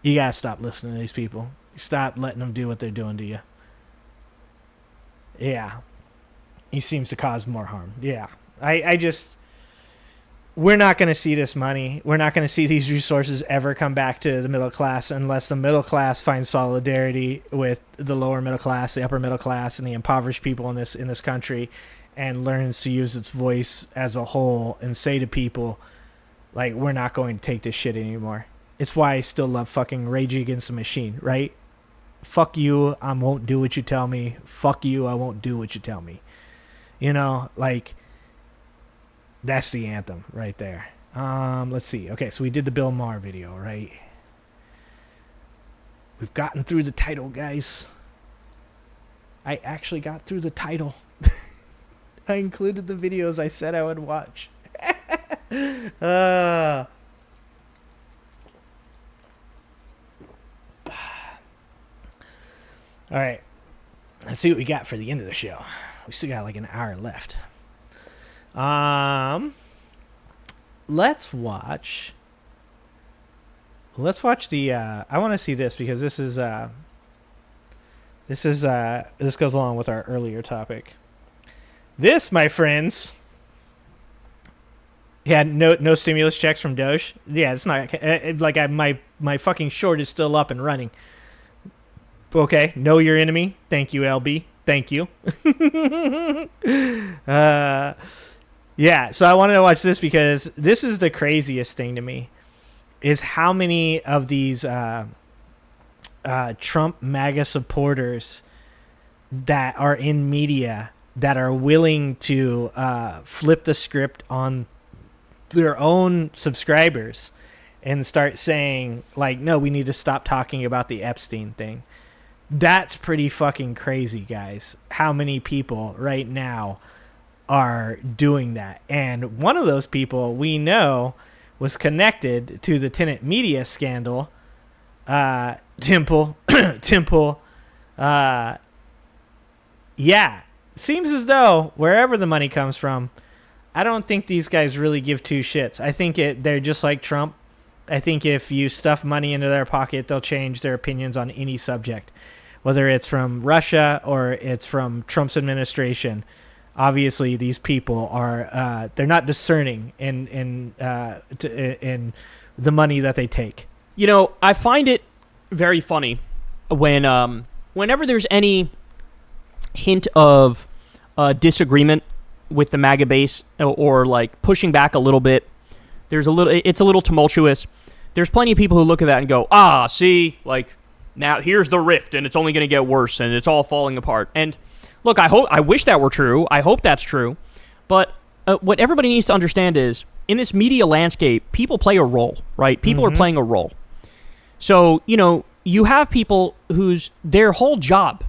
You gotta stop listening to these people. Stop letting them do what they're doing to you. Yeah. He seems to cause more harm. Yeah. I just... We're not going to see this money. We're not going to see these resources ever come back to the middle class unless the middle class finds solidarity with the lower middle class, the upper middle class, and the impoverished people in this country, and learns to use its voice as a whole and say to people, like, we're not going to take this shit anymore. It's why I still love fucking Rage Against the Machine, right? Fuck you, I won't do what you tell me. Fuck you, I won't do what you tell me. You know, like... That's the anthem right there. Let's see. Okay, so we did the Bill Maher video, right? We've gotten through the title, guys. I actually got through the title. I included the videos I said I would watch. All right. Let's see what we got for the end of the show. We still got like an hour left. Let's watch the I want to see this because this goes along with our earlier topic. This, my friends, no stimulus checks from Doge. Yeah, it's not like my fucking short is still up and running. Okay, know your enemy. Thank you, LB. Thank you. Yeah, so I wanted to watch this because this is the craziest thing to me, is how many of these Trump MAGA supporters that are in media that are willing to flip the script on their own subscribers and start saying, like, no, we need to stop talking about the Epstein thing. That's pretty fucking crazy, guys. How many people right now are doing that? And one of those people we know was connected to the Tenet Media scandal. Temple. Yeah. Seems as though wherever the money comes from, I don't think these guys really give two shits. I think they're just like Trump. I think if you stuff money into their pocket, they'll change their opinions on any subject, whether it's from Russia or it's from Trump's administration. Obviously, these people are they're not discerning in the money that they take. You know, I find it very funny when whenever there's any hint of disagreement with the MAGA base or like pushing back a little bit, it's a little tumultuous. There's plenty of people who look at that and go, see, like, now here's the rift and it's only going to get worse and it's all falling apart. And look, I wish that were true. I hope that's true. But what everybody needs to understand is, in this media landscape, people play a role, right? People are playing a role. So, you know, you have people their whole job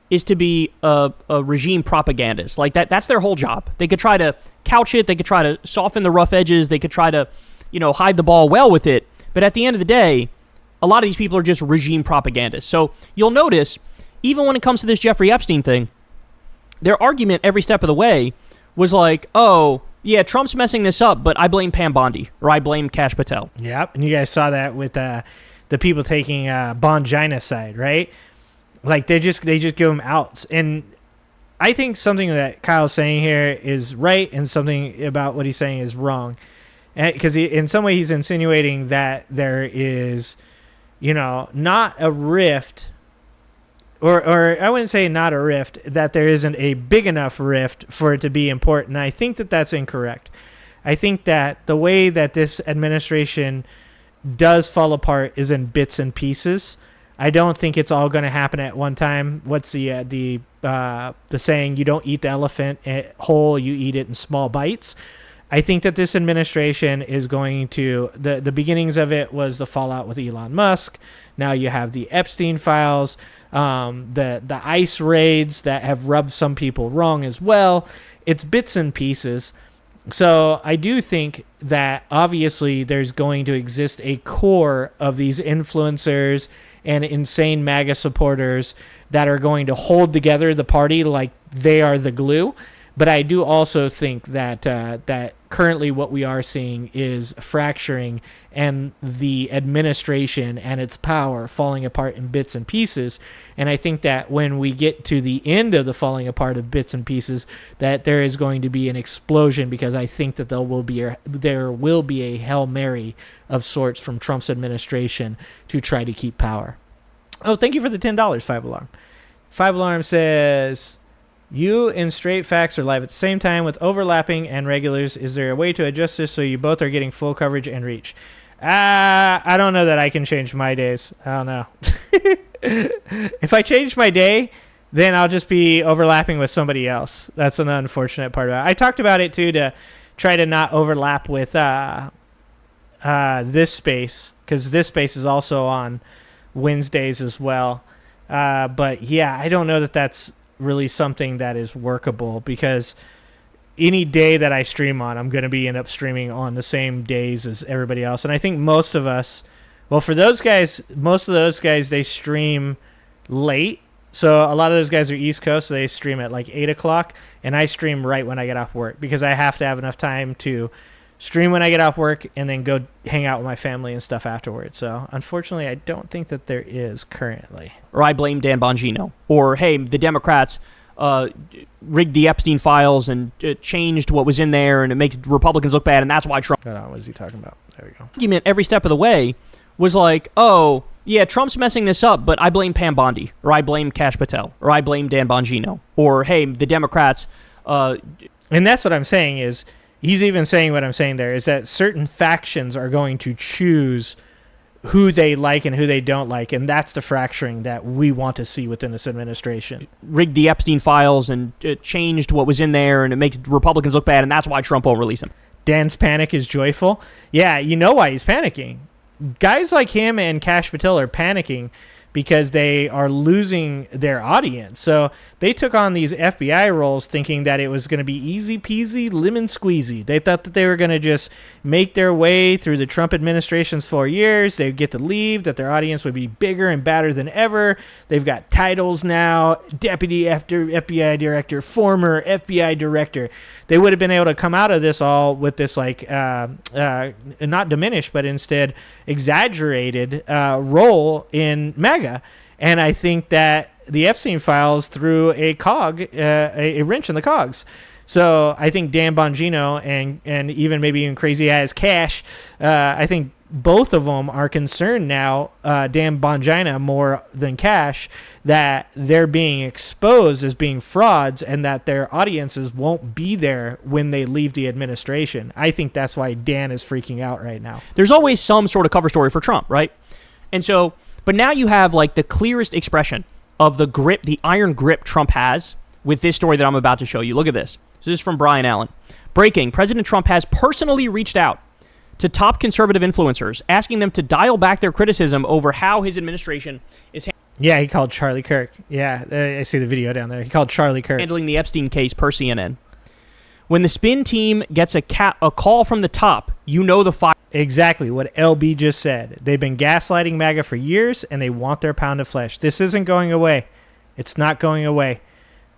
is to be a regime propagandist. Like, that's their whole job. They could try to couch it. They could try to soften the rough edges. They could try to, hide the ball well with it. But at the end of the day, a lot of these people are just regime propagandists. So you'll notice, even when it comes to this Jeffrey Epstein thing, their argument every step of the way was like, oh, yeah, Trump's messing this up, but I blame Pam Bondi, or I blame Kash Patel. Yep, and you guys saw that with the people taking Bongina's side, right? Like, they just give them outs. And I think something that Kyle's saying here is right, and something about what he's saying is wrong. because in some way he's insinuating that there is, not a rift, or I wouldn't say not a rift, that there isn't a big enough rift for it to be important. I think that that's incorrect. I think that the way that this administration does fall apart is in bits and pieces. I don't think it's all going to happen at one time. What's the saying? You don't eat the elephant whole, you eat it in small bites. I think that this administration is going to, the beginnings of it was the fallout with Elon Musk. Now you have the Epstein files, the ICE raids that have rubbed some people wrong as well. It's bits and pieces. So I do think that obviously there's going to exist a core of these influencers and insane MAGA supporters that are going to hold together the party like they are the glue. But I do also think that that currently what we are seeing is fracturing and the administration and its power falling apart in bits and pieces. And I think that when we get to the end of the falling apart of bits and pieces, that there is going to be an explosion, because I think that there will be a Hail Mary of sorts from Trump's administration to try to keep power. Oh, thank you for the $10, 5 Alarm. 5 Alarm says, you and Straight Facts are live at the same time with overlapping and regulars. Is there a way to adjust this so you both are getting full coverage and reach? I don't know that I can change my days. I don't know. If I change my day, then I'll just be overlapping with somebody else. That's an unfortunate part of it. I talked about it too, to try to not overlap with this space, because this space is also on Wednesdays as well. But yeah, I don't know that that's really something that is workable, because any day that I stream on, I'm going to end up streaming on the same days as everybody else. And I think most of us, well, for those guys, most of those guys, they stream late. So a lot of those guys are East Coast, so they stream at like 8 o'clock, and I stream right when I get off work, because I have to have enough time to stream when I get off work and then go hang out with my family and stuff afterwards. So unfortunately, I don't think that there is currently. Or I blame Dan Bongino. Or, hey, the Democrats rigged the Epstein files and changed what was in there, and it makes Republicans look bad, and that's why Trump... Hold on, what is he talking about? There we go. Argument every step of the way was like, oh, yeah, Trump's messing this up, but I blame Pam Bondi, or I blame Kash Patel, or I blame Dan Bongino. Or, hey, the Democrats... And that's what I'm saying is, he's even saying what I'm saying there, is that certain factions are going to choose who they like and who they don't like, and that's the fracturing that we want to see within this administration. Rigged the Epstein files and changed what was in there, and it makes Republicans look bad, and that's why Trump won't release them. Dan's panic is joyful. Yeah, you know why he's panicking. Guys like him and Kash Patel are panicking because they are losing their audience. So they took on these FBI roles thinking that it was going to be easy peasy, lemon squeezy. They thought that they were going to just make their way through the Trump administration's 4 years. They'd get to leave, that their audience would be bigger and badder than ever. They've got titles now, deputy FBI director, former FBI director. They would have been able to come out of this all with this not diminished, but instead exaggerated role in MAGA. And I think that the Epstein files threw a wrench in the cogs. So I think Dan Bongino and even maybe even Crazy Eyes Cash, I think both of them are concerned now, Dan Bongino more than Cash, that they're being exposed as being frauds and that their audiences won't be there when they leave the administration. I think that's why Dan is freaking out right now. There's always some sort of cover story for Trump, right? And so, but now you have like the clearest expression of the grip, the iron grip Trump has with this story that I'm about to show you. Look at this. So this is from Brian Allen. Breaking, President Trump has personally reached out to top conservative influencers, asking them to dial back their criticism over how his administration is Yeah, he called Charlie Kirk. Yeah, I see the video down there. He called Charlie Kirk. handling the Epstein case per CNN. When the spin team gets a call from the top, you know the fire. Exactly what LB just said. They've been gaslighting MAGA for years, and they want their pound of flesh. This isn't going away. It's not going away.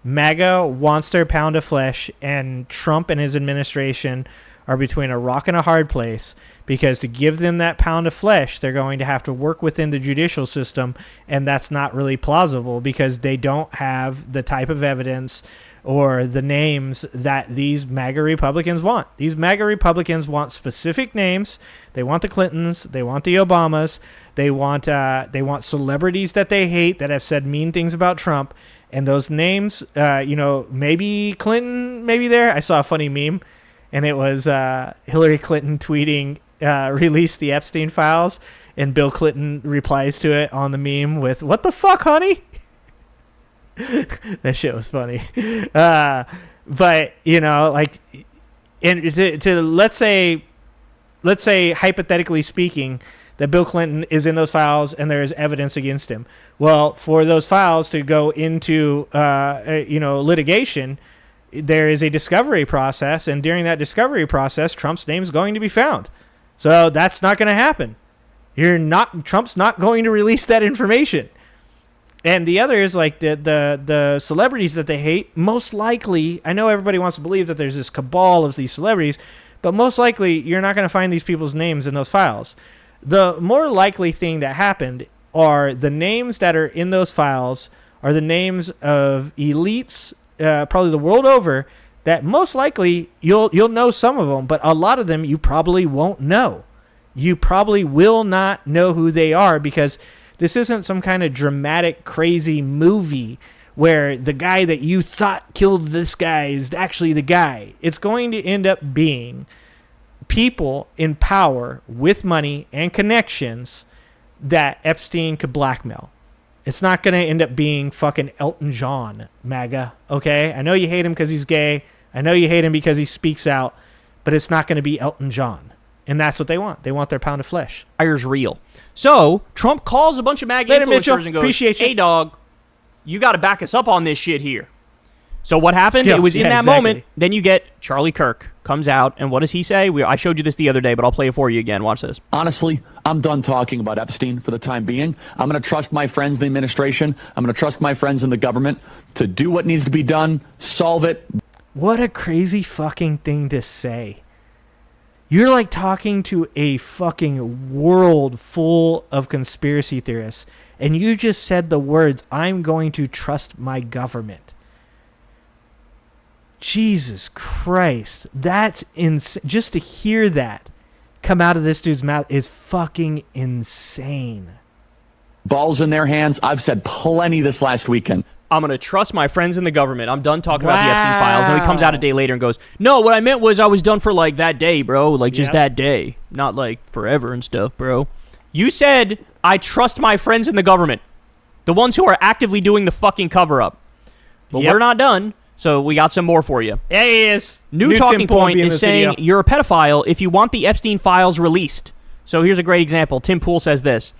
MAGA wants their pound of flesh, and Trump and his administration are between a rock and a hard place, because to give them that pound of flesh, they're going to have to work within the judicial system, and that's not really plausible because they don't have the type of evidence or the names that these MAGA Republicans want. These MAGA Republicans want specific names. They want the Clintons. They want the Obamas. They want celebrities that they hate that have said mean things about Trump. And those names, maybe Clinton, maybe there. I saw a funny meme, and it was Hillary Clinton tweeting, release the Epstein files, and Bill Clinton replies to it on the meme with, "What the fuck, honey?" That shit was funny. But and to let's say hypothetically speaking that Bill Clinton is in those files and there is evidence against him. Well, for those files to go into litigation, there is a discovery process, and during that discovery process, Trump's name is going to be found. So that's not going to happen. Trump's not going to release that information. And the other is like the celebrities that they hate. Most likely, I know everybody wants to believe that there's this cabal of these celebrities, but most likely you're not going to find these people's names in those files. The more likely thing that happened are the names that are in those files are the names of elites, probably the world over, that most likely you'll know some of them, but a lot of them you probably won't know. You probably will not know who they are, because this isn't some kind of dramatic, crazy movie where the guy that you thought killed this guy is actually the guy. It's going to end up being people in power with money and connections that Epstein could blackmail. It's not going to end up being fucking Elton John, MAGA, okay? I know you hate him because he's gay. I know you hate him because he speaks out, but it's not going to be Elton John. And that's what they want. They want their pound of flesh. Fire's real. So Trump calls a bunch of MAGA influencers and goes, appreciate you. "Hey, dog, you got to back us up on this shit here." So what happened? It was in that moment. Then you get Charlie Kirk comes out, and what does he say? I showed you this the other day, but I'll play it for you again. Watch this. "Honestly, I'm done talking about Epstein for the time being. I'm going to trust my friends in the administration. I'm going to trust my friends in the government to do what needs to be done, solve it." What a crazy fucking thing to say. You're like talking to a fucking world full of conspiracy theorists, and you just said the words, "I'm going to trust my government." Jesus Christ. That's insane. Just to hear that come out of this dude's mouth is fucking insane. Balls in their hands. I've said plenty this last weekend. "I'm going to trust my friends in the government. I'm done talking about the Epstein files." And he comes out a day later and goes, "No, what I meant was I was done for like that day, bro. Like just that day. Not like forever and stuff, bro." You said, "I trust my friends in the government. The ones who are actively doing the fucking cover-up." But we're not done. So we got some more for you. Yeah, he is. New talking point is saying you're a pedophile if you want the Epstein files released. So here's a great example. Tim Pool says this.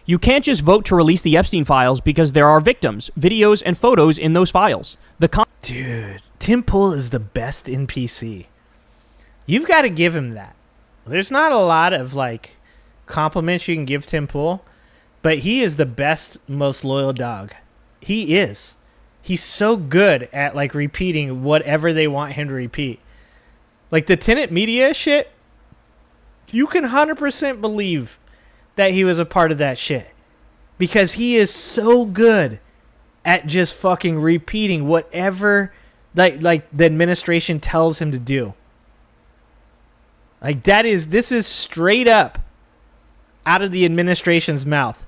"You can't just vote to release the Epstein files because there are victims, videos, and photos in those files." Dude, Tim Pool is the best NPC. You've got to give him that. There's not a lot of like compliments you can give Tim Pool, but he is the best, most loyal dog. He is. He's so good at like repeating whatever they want him to repeat. Like the Tenet Media shit, you can 100% believe that he was a part of that shit, because he is so good at just fucking repeating whatever like the administration tells him to do. Like this is straight up out of the administration's mouth.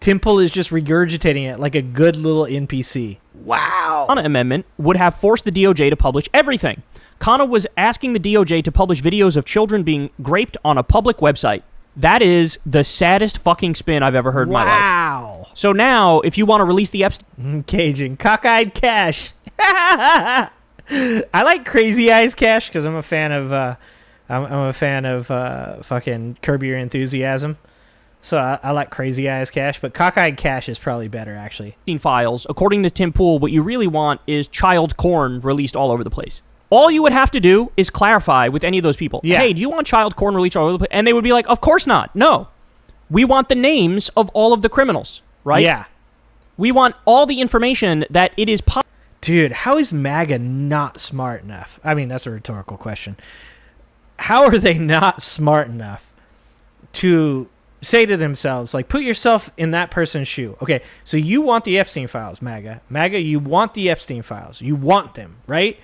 Tim Pool is just regurgitating it like a good little NPC. Wow. Kana amendment would have forced the DOJ to publish everything. Kana was asking the DOJ to publish videos of children being raped on a public website. That is the saddest fucking spin I've ever heard in my life. Wow. So now, if you want to release the Epstein... Cajun. Cockeyed Cash. I like Crazy Eyes Cash because I'm a fan of... fucking Curb Your Enthusiasm. So I like Crazy Eyes Cash, but Cockeyed Cash is probably better, actually. Files, according to Tim Pool, what you really want is child porn released all over the place. All you would have to do is clarify with any of those people. Yeah. Hey, do you want child porn released all over the place? And they would be like, of course not. No. We want the names of all of the criminals, right? Yeah. We want all the information that it is possible. Dude, how is MAGA not smart enough? I mean, that's a rhetorical question. How are they not smart enough to say to themselves, like, put yourself in that person's shoe. Okay, so you want the Epstein files, MAGA. MAGA, you want the Epstein files. You want them, right?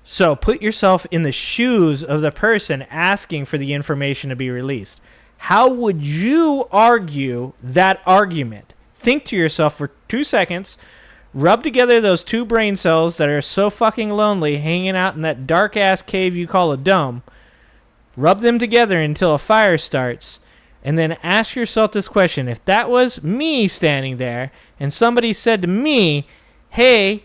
So put yourself in the shoes of the person asking for the information to be released. How would you argue that argument? Think to yourself for 2 seconds. Rub together those two brain cells that are so fucking lonely hanging out in that dark-ass cave you call a dome. Rub them together until a fire starts. And then ask yourself this question. If that was me standing there and somebody said to me, hey,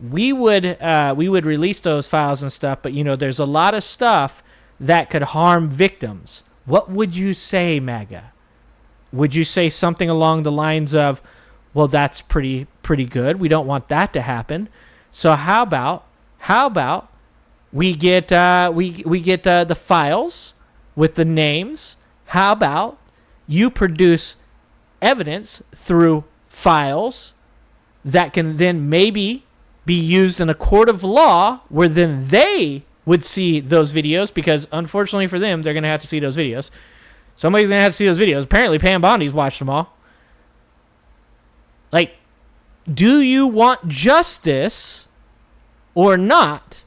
we would release those files and stuff, but, there's a lot of stuff that could harm victims. What would you say, MAGA? Would you say something along the lines of, well, that's pretty good. We don't want that to happen. So how about we get the files with the names? How about you produce evidence through files that can then maybe be used in a court of law where then they would see those videos, because unfortunately for them, they're going to have to see those videos. Somebody's going to have to see those videos. Apparently, Pam Bondi's watched them all. Like, do you want justice or not?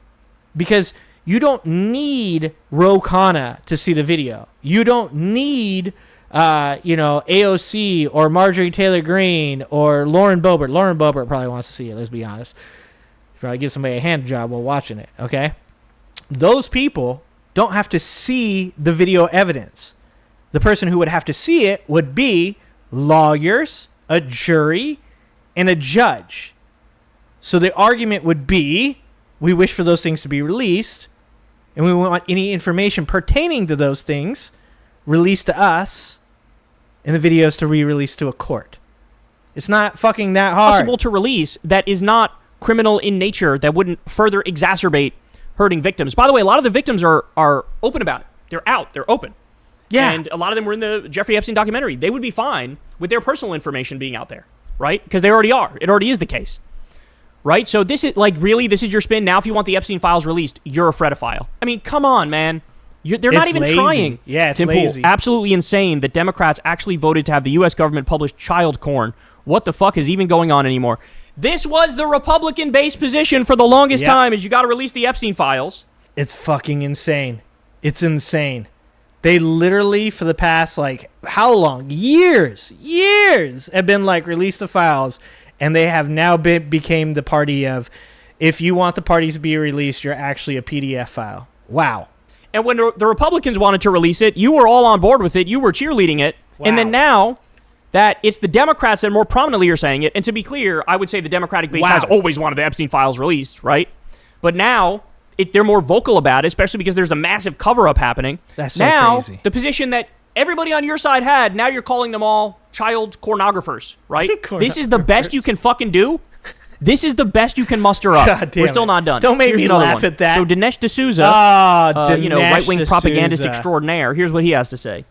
Because you don't need Ro Khanna to see the video. You don't need, AOC or Marjorie Taylor Greene or Lauren Boebert. Lauren Boebert probably wants to see it, let's be honest. Probably give somebody a hand job while watching it, okay? Those people don't have to see the video evidence. The person who would have to see it would be lawyers, a jury, and a judge. So the argument would be, we wish for those things to be released, and we want any information pertaining to those things released to us, and the videos to be released to a court. It's not fucking that hard. Possible to release that is not criminal in nature, that wouldn't further exacerbate hurting victims. By the way, a lot of the victims are open about it. They're out. They're open. Yeah. And a lot of them were in the Jeffrey Epstein documentary. They would be fine with their personal information being out there, right? Because they already are. It already is the case. Right? So this is, this is your spin. Now if you want the Epstein files released, you're a fredophile. I mean, come on, man. They're not even trying. Yeah, it's Tim Pool, lazy. absolutely insane that Democrats actually voted to have the U.S. government publish child porn. What the fuck is even going on anymore? This was the Republican-based position for the longest time, is you got to release the Epstein files. It's fucking insane. It's insane. They literally, for the past, how long? Years have been release the files, and they have now became the party of, if you want the parties to be released, you're actually a PDF file. Wow. And when the Republicans wanted to release it, you were all on board with it. You were cheerleading it. Wow. And then now that it's the Democrats that more prominently are saying it, and to be clear, I would say the Democratic base has always wanted the Epstein files released, right? But now they're more vocal about it, especially because there's a massive cover-up happening. That's so crazy. The position that everybody on your side had, now you're calling them all child pornographers, right? This is the best you can fucking do? This is the best you can muster up. God damn We're still not done. Don't make Here's me another laugh one. at that. So Dinesh D'Souza, right-wing propagandist extraordinaire, here's what he has to say.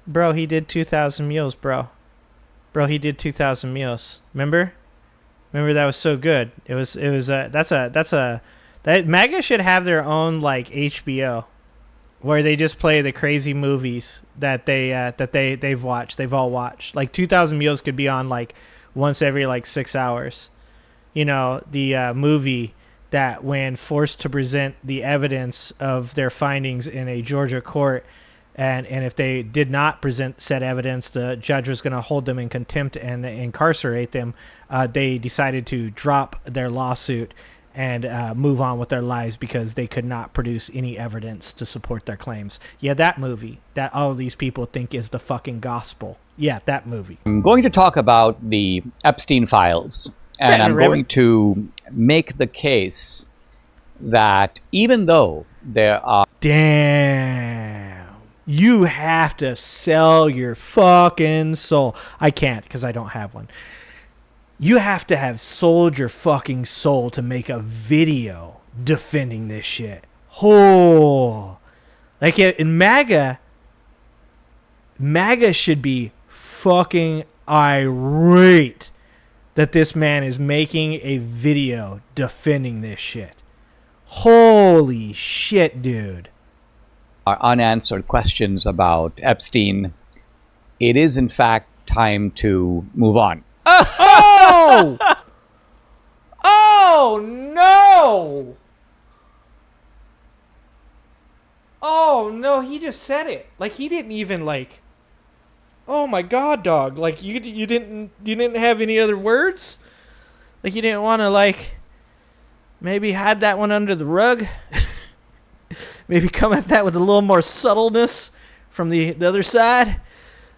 Bro, he did 2,000 meals, bro. Bro, he did 2,000 meals. Remember that was so good. That MAGA should have their own HBO, where they just play the crazy movies that they've watched. They've all watched. 2,000 meals could be on once every 6 hours. The movie that when forced to present the evidence of their findings in a Georgia court, and if they did not present said evidence, the judge was going to hold them in contempt and incarcerate them. They decided to drop their lawsuit and move on with their lives because they could not produce any evidence to support their claims. Yeah, that movie that all of these people think is the fucking gospel. Yeah, that movie. I'm going to talk about the Epstein files, and I'm going to make the case that even though there are... Damn. You have to sell your fucking soul. I can't because I don't have one. You have to have sold your fucking soul to make a video defending this shit. Oh. In MAGA should be fucking irate that this man is making a video defending this shit. Holy shit, dude. Are unanswered questions about Epstein it is in fact time to move on. Oh! Oh no! Oh no, he just said it. Like he didn't even like. Oh my god, dog! Like you didn't have any other words. Like you didn't want to like. Maybe hide that one under the rug. Maybe come at that with a little more subtleness from the other side.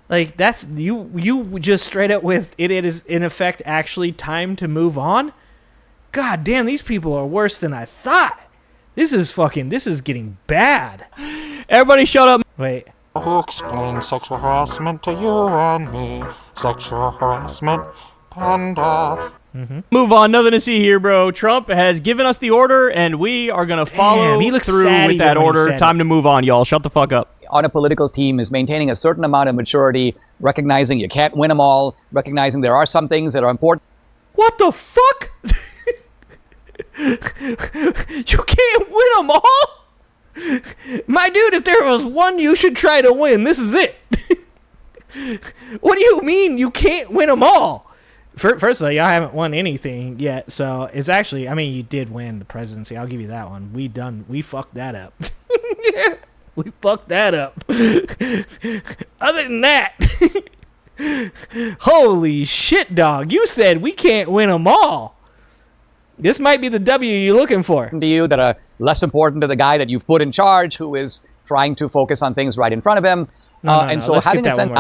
Like that's you just straight up with it is in effect actually time to move on. God damn, these people are worse than I thought. This is getting bad. Everybody shut up. Wait. Who explained sexual harassment to you and me? Sexual harassment, panda. Move on. Nothing to see here, bro. Trump has given us the order, and we are going to follow through with that order. Time to move on, y'all. Shut the fuck up. On a political team is maintaining a certain amount of maturity, recognizing you can't win them all, recognizing there are some things that are important. What the fuck? You can't win them all? My dude, if there was one you should try to win, this is it. What do you mean you can't win them all? First of all, y'all haven't won anything yet, so it's actually, I mean, you did win the presidency. I'll give you that one. We fucked that up. We fucked that up. Other than that, holy shit, dog. You said we can't win them all. This might be the W you're looking for. To you that are less important to the guy that you've put in charge, who is trying to focus on things right in front of him. So having a sense,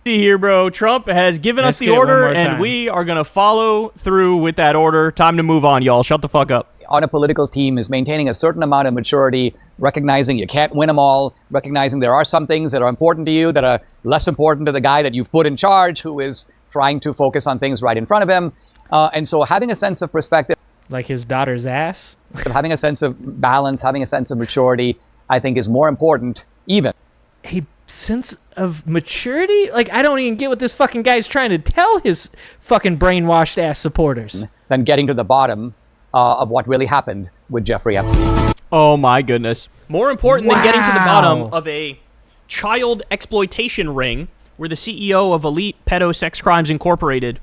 see here, bro. Trump has given us the order, and we are going to follow through with that order. Time to move on, y'all. Shut the fuck up. On a political team is maintaining a certain amount of maturity, recognizing you can't win them all, recognizing there are some things that are important to you that are less important to the guy that you've put in charge, who is trying to focus on things right in front of him. And so having a sense of perspective. Like his daughter's ass? Having a sense of balance, having a sense of maturity, I think is more important even. A sense of maturity? Like, I don't even get what this fucking guy's trying to tell his fucking brainwashed ass supporters. Than getting to the bottom of what really happened with Jeffrey Epstein. Oh my goodness. More important than getting to the bottom of a child exploitation ring where the CEO of Elite Pedo Sex Crimes Incorporated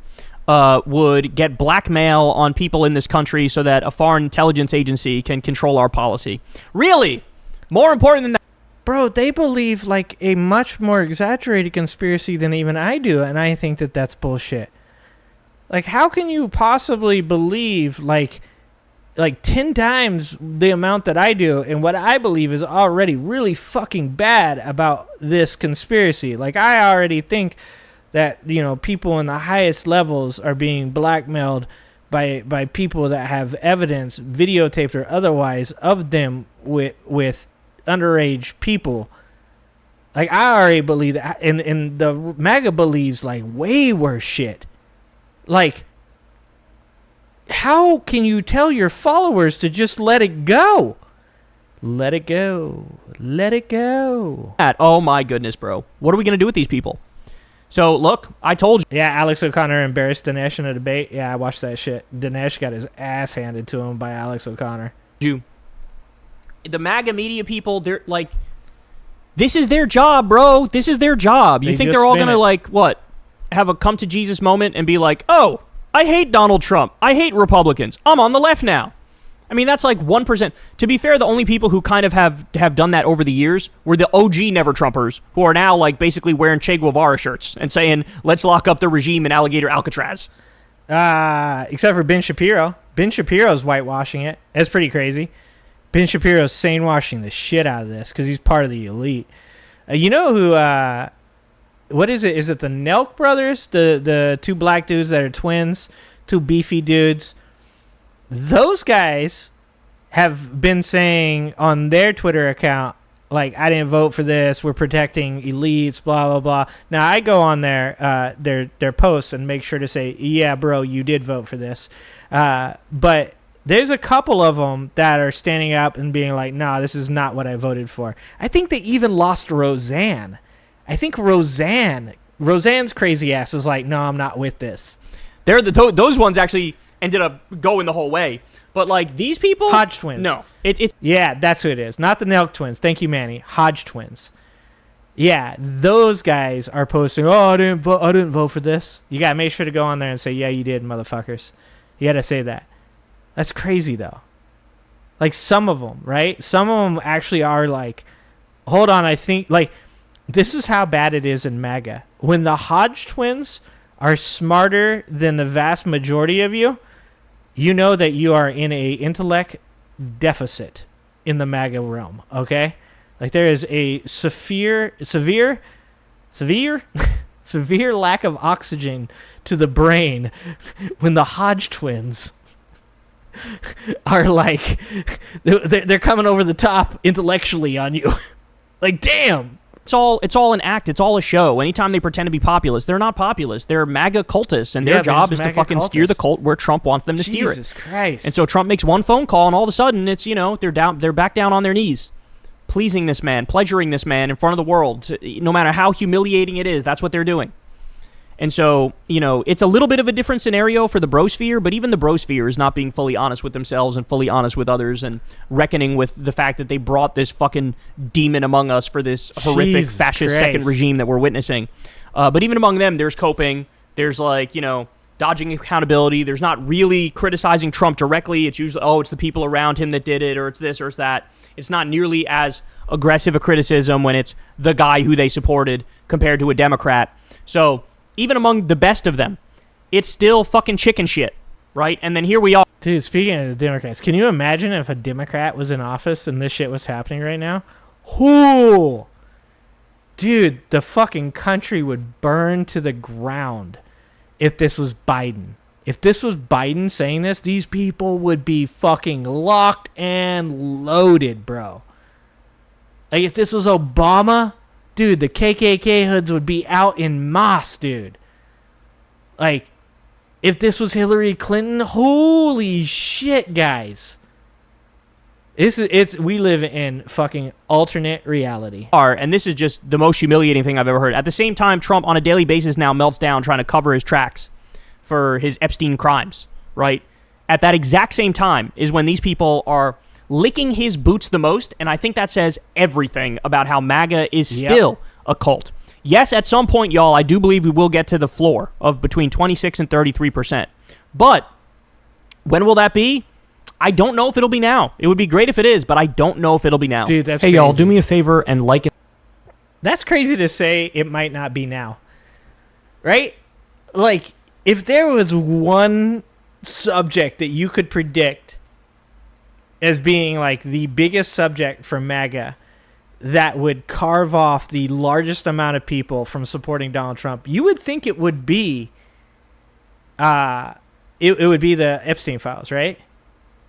would get blackmail on people in this country so that a foreign intelligence agency can control our policy. Really? More important than that. Bro, they believe like a much more exaggerated conspiracy than even I do, and I think that that's bullshit. Like, how can you possibly believe like 10 times the amount that I do, and what I believe is already really fucking bad about this conspiracy? Like, I already think that, you know, people in the highest levels are being blackmailed by people that have evidence, videotaped or otherwise, of them with underage people. Like, I already believe that, and the MAGA believes like way worse shit. Like, how can you tell your followers to just let it go? Let it go. Let it go. Oh my goodness, bro. What are we going to do with these people? So, look, I told you. Yeah, Alex O'Connor embarrassed Dinesh in a debate. Yeah, I watched that shit. Dinesh got his ass handed to him by Alex O'Connor. The MAGA media people, they're like, this is their job, bro. This is their job. You think they're all going to, like, what? Have a come to Jesus moment and be like, oh, I hate Donald Trump. I hate Republicans. I'm on the left now. I mean, that's like 1%. To be fair, the only people who kind of have done that over the years were the OG Never-Trumpers, who are now like basically wearing Che Guevara shirts and saying, let's lock up the regime in Alligator Alcatraz. Except for Ben Shapiro. Ben Shapiro's whitewashing it. That's pretty crazy. Ben Shapiro's sane-washing the shit out of this because he's part of the elite. You know who... what is it? Is it the Nelk brothers? The two black dudes that are twins? Two beefy dudes? Those guys have been saying on their Twitter account, like, I didn't vote for this. We're protecting elites, blah, blah, blah. Now, I go on their posts and make sure to say, yeah, bro, you did vote for this. But there's a couple of them that are standing up and being like, nah, this is not what I voted for. I think they even lost Roseanne. I think Roseanne's crazy ass is like, no, I'm not with this. Those ones actually ended up going the whole way. But, like, these people... Hodge twins. No. Yeah, that's who it is. Not the Nelk twins. Thank you, Manny. Hodge twins. Yeah, those guys are posting, "Oh, I didn't vote for this." You gotta make sure to go on there and say, "Yeah, you did, motherfuckers." You gotta say that. That's crazy though. Like some of them, right? Some of them actually are like, hold on, I think like this is how bad it is in MAGA. When the Hodge twins are smarter than the vast majority of you, you know that you are in a intellect deficit in the MAGA realm. Okay. Like there is a severe lack of oxygen to the brain when the Hodge twins are like they're coming over the top intellectually on you. Like damn. It's all an act. It's all a show. Anytime they pretend to be populist, they're not populist. They're MAGA cultists, and their job is to fucking steer the cult where Trump wants them to steer it. Jesus Christ. And so Trump makes one phone call, and all of a sudden, it's they're back down on their knees, pleasing this man, pleasuring this man in front of the world. No matter how humiliating it is, that's what they're doing. And so, it's a little bit of a different scenario for the brosphere, but even the brosphere is not being fully honest with themselves and fully honest with others and reckoning with the fact that they brought this fucking demon among us for this horrific Jesus fascist Christ. second regime that we're witnessing. But even among them, there's coping. There's dodging accountability. There's not really criticizing Trump directly. It's usually, it's the people around him that did it, or it's this or it's that. It's not nearly as aggressive a criticism when it's the guy who they supported compared to a Democrat. So even among the best of them, it's still fucking chicken shit, right? And then here we are. Dude, speaking of the Democrats, can you imagine if a Democrat was in office and this shit was happening right now? Whoo! Dude, the fucking country would burn to the ground if this was Biden. If this was Biden saying this, these people would be fucking locked and loaded, bro. Like, if this was Obama, dude, the KKK hoods would be out in mass, dude. Like, if this was Hillary Clinton, holy shit, guys. We live in fucking alternate reality. And this is just the most humiliating thing I've ever heard. At the same time, Trump on a daily basis now melts down trying to cover his tracks for his Epstein crimes, right? At that exact same time is when these people are licking his boots the most, and I think that says everything about how MAGA is still a cult. Yes, at some point, y'all, I do believe we will get to the floor of between 26 and 33%. But when will that be? I don't know if it'll be now. It would be great if it is, but I don't know if it'll be now. Dude, that's Hey, crazy. y'all, do me a favor and like it. That's crazy to say it might not be now. Right? Like, if there was one subject that you could predict as being like the biggest subject for MAGA that would carve off the largest amount of people from supporting Donald Trump, you would think it would be it would be the Epstein files, right?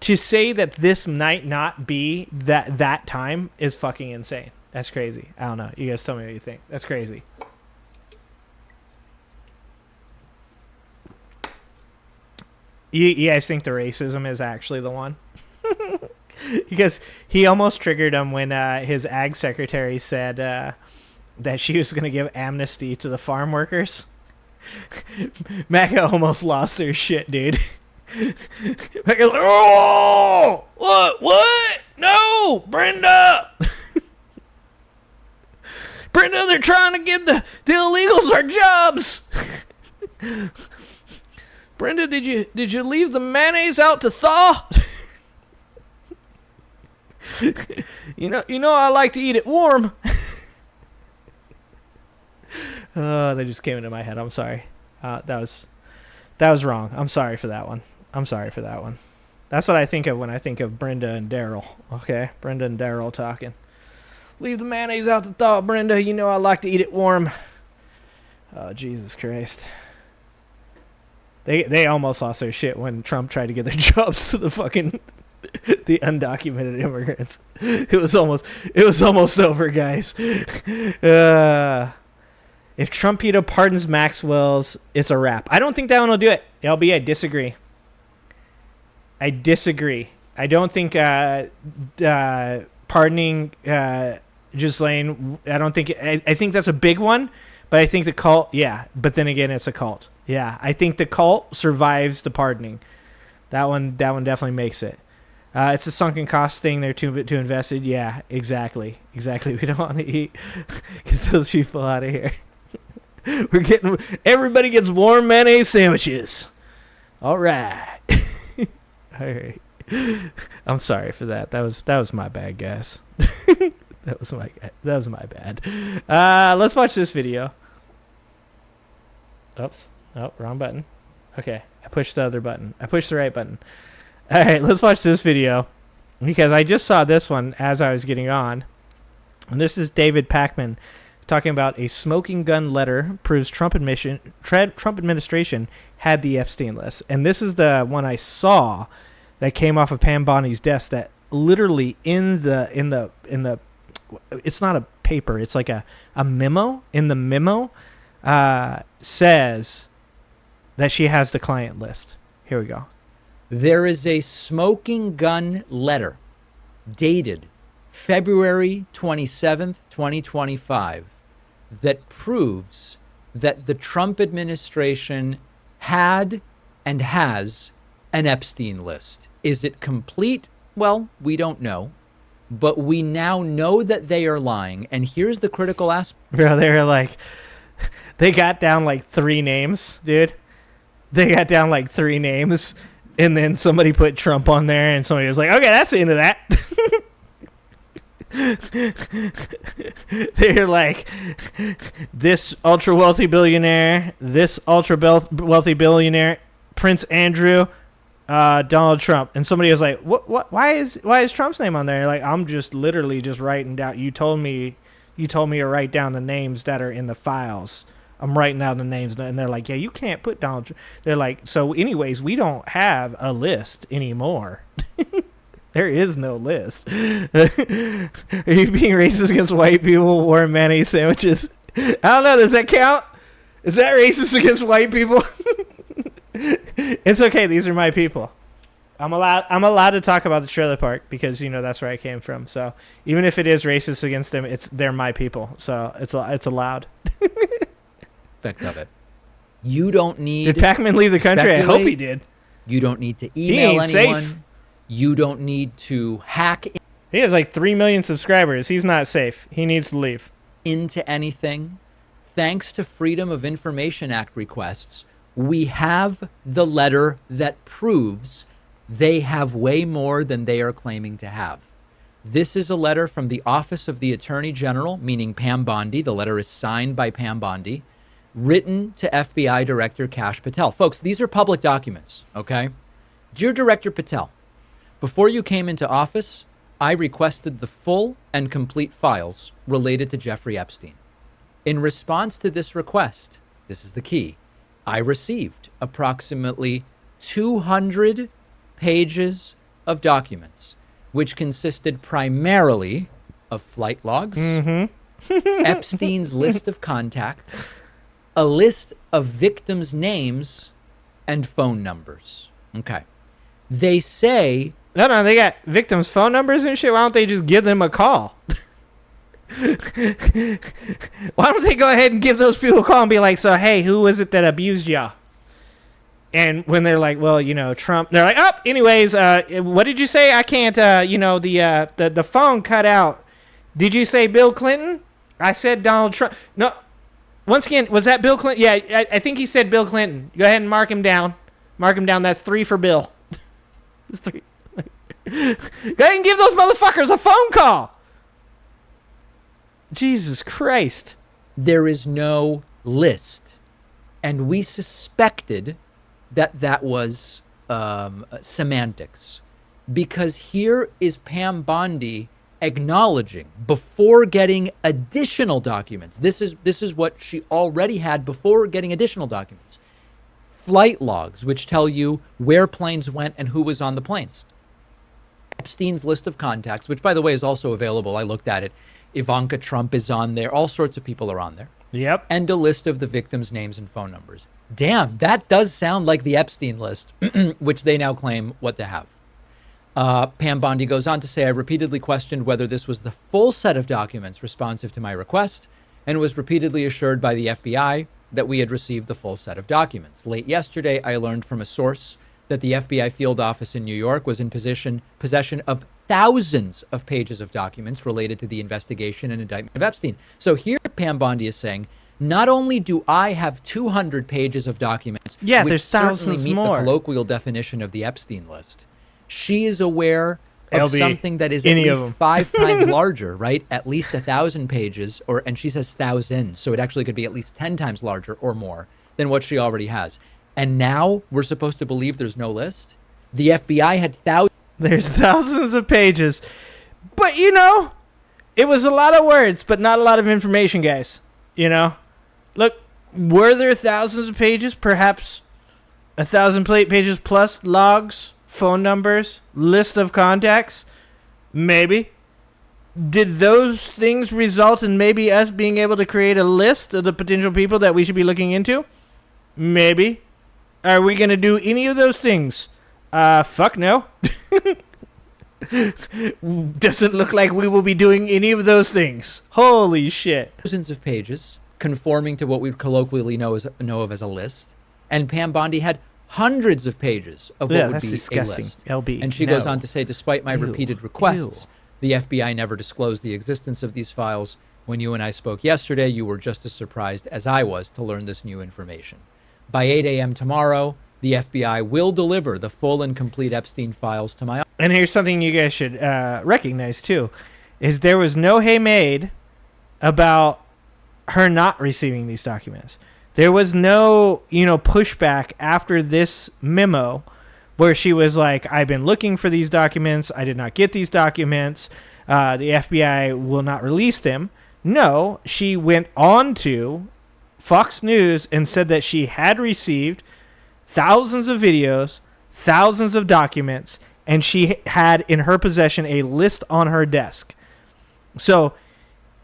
To say that this might not be that time is fucking insane. That's crazy. I don't know. You guys tell me what you think. That's crazy. You guys think the racism is actually the one? Because he almost triggered him when his ag secretary said that she was going to give amnesty to the farm workers. MAGA almost lost their shit, dude. MAGA's like, oh, what? No, Brenda. Brenda, they're trying to give the illegals our jobs. Brenda, did you leave the mayonnaise out to thaw? You know I like to eat it warm. They just came into my head. I'm sorry. That was wrong. I'm sorry for that one. That's what I think of when I think of Brenda and Daryl. Okay, Brenda and Daryl talking. Leave the mayonnaise out to thaw, Brenda. You know I like to eat it warm. Oh, Jesus Christ. They almost lost their shit when Trump tried to give their jobs to the fucking the undocumented immigrants. It was almost over, guys. If Trumpito pardons Maxwell's, it's a wrap. I don't think that one will do it. LB, I disagree. I don't think pardoning Ghislaine, I think that's a big one, but I think the cult, yeah. But then again, it's a cult. Yeah, I think the cult survives the pardoning. That one definitely makes it. It's a sunken cost thing. They're too invested. Yeah, exactly. We don't want to get those people out of here. Everybody gets warm mayonnaise sandwiches. All right. All right. I'm sorry for that. That was my bad, guys. That was my bad. Let's watch this video. Oops. Oh, wrong button. Okay. I pushed the other button. I pushed the right button. All right, let's watch this video because I just saw this one as I was getting on. And this is David Pakman talking about a smoking gun letter proves Trump administration had the Epstein list. And this is the one I saw that came off of Pam Bondi's desk that literally in the it's not a paper, it's like a memo. In the memo says that she has the client list. Here we go. There is a smoking gun letter dated February 27th, 2025 that proves that the Trump administration had and has an Epstein list. Is it complete? Well, we don't know. But we now know that they are lying. And here's the critical aspect. Bro, they were like, they got down like 3 names, dude. They got down like 3 names. And then somebody put Trump on there, and somebody was like, okay, that's the end of that. They're like, this ultra-wealthy billionaire, this ultra-wealthy billionaire, Prince Andrew, Donald Trump. And somebody was like, what? Why is Trump's name on there? Like, I'm just literally just writing down. You told me to write down the names that are in the files. I'm writing down the names, and they're like, yeah, you can't put Donald Trump. They're like, so anyways, we don't have a list anymore. There is no list. Are you being racist against white people wearing mayonnaise sandwiches? I don't know. Does that count? Is that racist against white people? It's okay. These are my people. I'm allowed to talk about the trailer park because that's where I came from. So even if it is racist against them, they're my people. So it's allowed. Of it. You don't need. Did Pac-Man leave the country? I hope he did. You don't need to email anyone. Safe. You don't need to hack. He has like 3 million subscribers. He's not safe. He needs to leave. Into anything. Thanks to Freedom of Information Act requests, we have the letter that proves they have way more than they are claiming to have. This is a letter from the Office of the Attorney General, meaning Pam Bondi. The letter is signed by Pam Bondi, written to FBI Director Kash Patel. Folks, these are public documents, okay? Dear Director Patel, before you came into office, I requested the full and complete files related to Jeffrey Epstein. In response to this request, this is the key, I received approximately 200 pages of documents, which consisted primarily of flight logs, Epstein's list of contacts, a list of victims' names, and phone numbers. Okay. They say... No, they got victims' phone numbers and shit. Why don't they just give them a call? Why don't they go ahead and give those people a call and be like, so, hey, who was it that abused y'all? And when they're like, well, Trump, they're like, oh, anyways, what did you say? I can't, the phone cut out. Did you say Bill Clinton? I said Donald Trump. No. Once again, was that Bill Clinton? Yeah, I think he said Bill Clinton. Go ahead and mark him down. Mark him down. That's 3 for Bill. That's 3. Go ahead and give those motherfuckers a phone call. Jesus Christ. There is no list. And we suspected that was semantics. Because here is Pam Bondi acknowledging before getting additional documents. This is what she already had before getting additional documents. Flight logs, which tell you where planes went and who was on the planes. Epstein's list of contacts, which, by the way, is also available. I looked at it. Ivanka Trump is on there. All sorts of people are on there. Yep. And a list of the victims' names and phone numbers. Damn, that does sound like the Epstein list, which they now claim what to have. Pam Bondi goes on to say, I repeatedly questioned whether this was the full set of documents responsive to my request and was repeatedly assured by the FBI that we had received the full set of documents. Late yesterday, I learned from a source that the FBI field office in New York was in possession of thousands of pages of documents related to the investigation and indictment of Epstein. So here Pam Bondi is saying, not only do I have 200 pages of documents, Yeah, which there's thousands certainly meet more. the colloquial definition of the Epstein list, she is aware of LB, something that is at any of least them. 5 times larger, right? At least 1,000 pages, and she says thousands, so it actually could be at least 10 times larger or more than what she already has. And now we're supposed to believe there's no list? The FBI had thousands. There's thousands of pages. But, it was a lot of words, but not a lot of information, guys. Look, were there thousands of pages? Perhaps 1,000 pages plus logs, phone numbers, list of contacts? Maybe. Did those things result in maybe us being able to create a list of the potential people that we should be looking into? Maybe. Are we going to do any of those things? Fuck no. Doesn't look like we will be doing any of those things. Holy shit. Thousands of pages conforming to what we colloquially know of as a list. And Pam Bondi had hundreds of pages of what would that's be disgusting. a list. LB, And she goes no. on to say, despite my repeated requests, the FBI never disclosed the existence of these files. When you and I spoke yesterday, you were just as surprised as I was to learn this new information. By 8 a.m. tomorrow, the FBI will deliver the full and complete Epstein files to my office. And here's something you guys should recognize, too, is there was no hay made about her not receiving these documents. There was no, pushback after this memo where she was like, I've been looking for these documents. I did not get these documents. The FBI will not release them. No, she went on to Fox News and said that she had received thousands of videos, thousands of documents, and she had in her possession a list on her desk. So,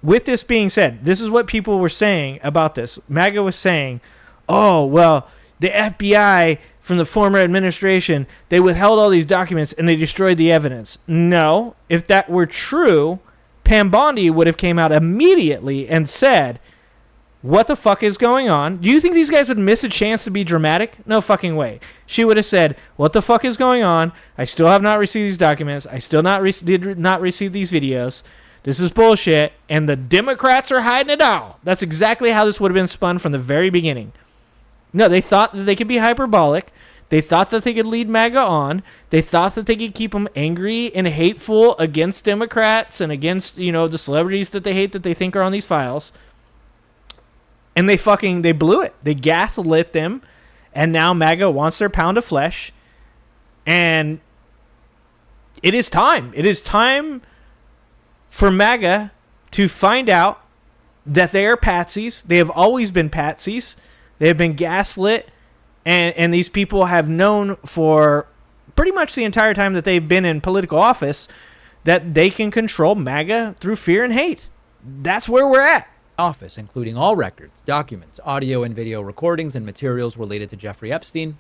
with this being said, this is what people were saying about this. MAGA was saying, oh, well, the FBI from the former administration, they withheld all these documents and they destroyed the evidence. No, if that were true, Pam Bondi would have came out immediately and said, what the fuck is going on? Do you think these guys would miss a chance to be dramatic? No fucking way. She would have said, what the fuck is going on? I still have not received these documents. I still did not receive these videos. This is bullshit. And the Democrats are hiding it all. That's exactly how this would have been spun from the very beginning. No, they thought that they could be hyperbolic. They thought that they could lead MAGA on. They thought that they could keep them angry and hateful against Democrats and against, the celebrities that they hate that they think are on these files. And they blew it. They gaslit them. And now MAGA wants their pound of flesh. And it is time. It is time for MAGA to find out that they are patsies. They have always been patsies. They have been gaslit. And these people have known for pretty much the entire time that they've been in political office that they can control MAGA through fear and hate. That's where we're at. Office, including all records, documents, audio and video recordings, and materials related to Jeffrey Epstein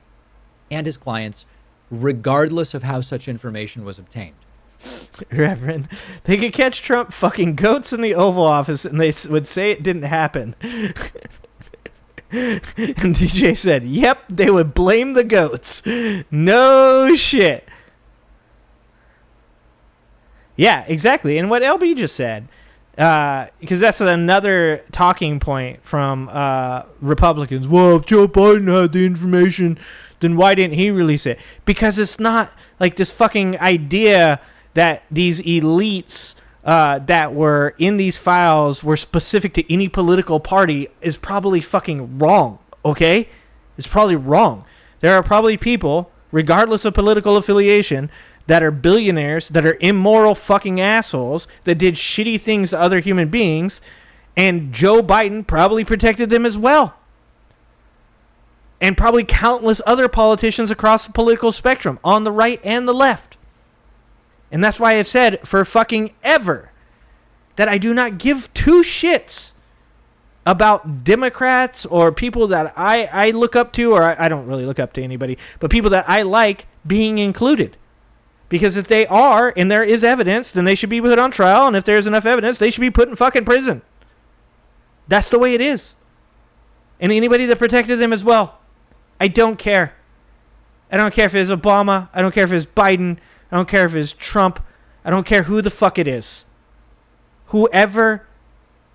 and his clients, regardless of how such information was obtained. Reverend, they could catch Trump fucking goats in the Oval Office and they would say it didn't happen. And DJ said, yep, they would blame the goats. No shit. Yeah, exactly. And what LB just said, because that's another talking point from Republicans. Well, if Joe Biden had the information, then why didn't he release it? Because it's not like this fucking idea that these elites that were in these files were specific to any political party is probably fucking wrong, okay? It's probably wrong. There are probably people, regardless of political affiliation, that are billionaires, that are immoral fucking assholes, that did shitty things to other human beings, and Joe Biden probably protected them as well. And probably countless other politicians across the political spectrum, on the right and the left. And that's why I've said for fucking ever that I do not give two shits about Democrats or people that I look up to, or I don't really look up to anybody, but people that I like being included. Because if they are, and there is evidence, then they should be put on trial, and if there's enough evidence, they should be put in fucking prison. That's the way it is. And anybody that protected them as well. I don't care. I don't care if it's Obama. I don't care if it's Biden. I don't care if it's Trump. I don't care who the fuck it is. Whoever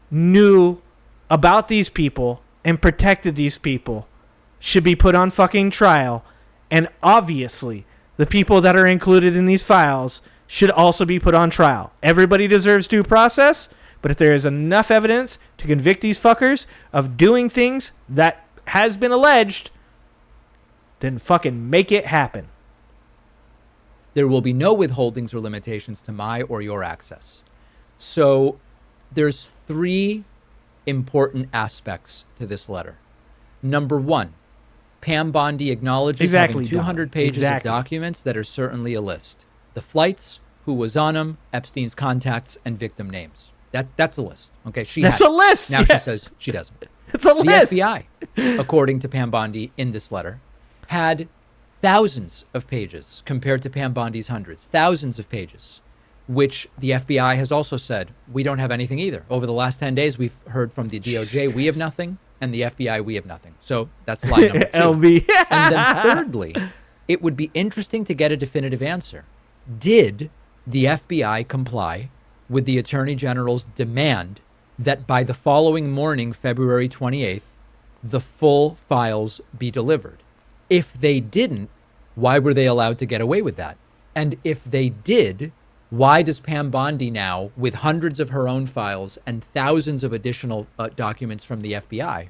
knew about these people and protected these people should be put on fucking trial. And obviously, the people that are included in these files should also be put on trial. Everybody deserves due process, but if there is enough evidence to convict these fuckers of doing things that has been alleged, then fucking make it happen. There will be no withholdings or limitations to my or your access. So there's 3 important aspects to this letter. Number 1, Pam Bondi acknowledges having 200 pages of documents that are certainly a list. The flights, who was on them, Epstein's contacts, and victim names. That's a list. Okay, that's a list. Now she says she doesn't. It's a list. The FBI, according to Pam Bondi in this letter, had thousands of pages compared to Pam Bondi's hundreds. Thousands of pages, which the FBI has also said, we don't have anything either. Over the last 10 days, we've heard from the DOJ, we have nothing, and the FBI, we have nothing. So that's line number 2. LB. And then thirdly, it would be interesting to get a definitive answer. Did the FBI comply with the Attorney General's demand that by the following morning, February 28th, the full files be delivered? If they didn't, why were they allowed to get away with that? And if they did, why does Pam Bondi now, with hundreds of her own files and thousands of additional documents from the FBI,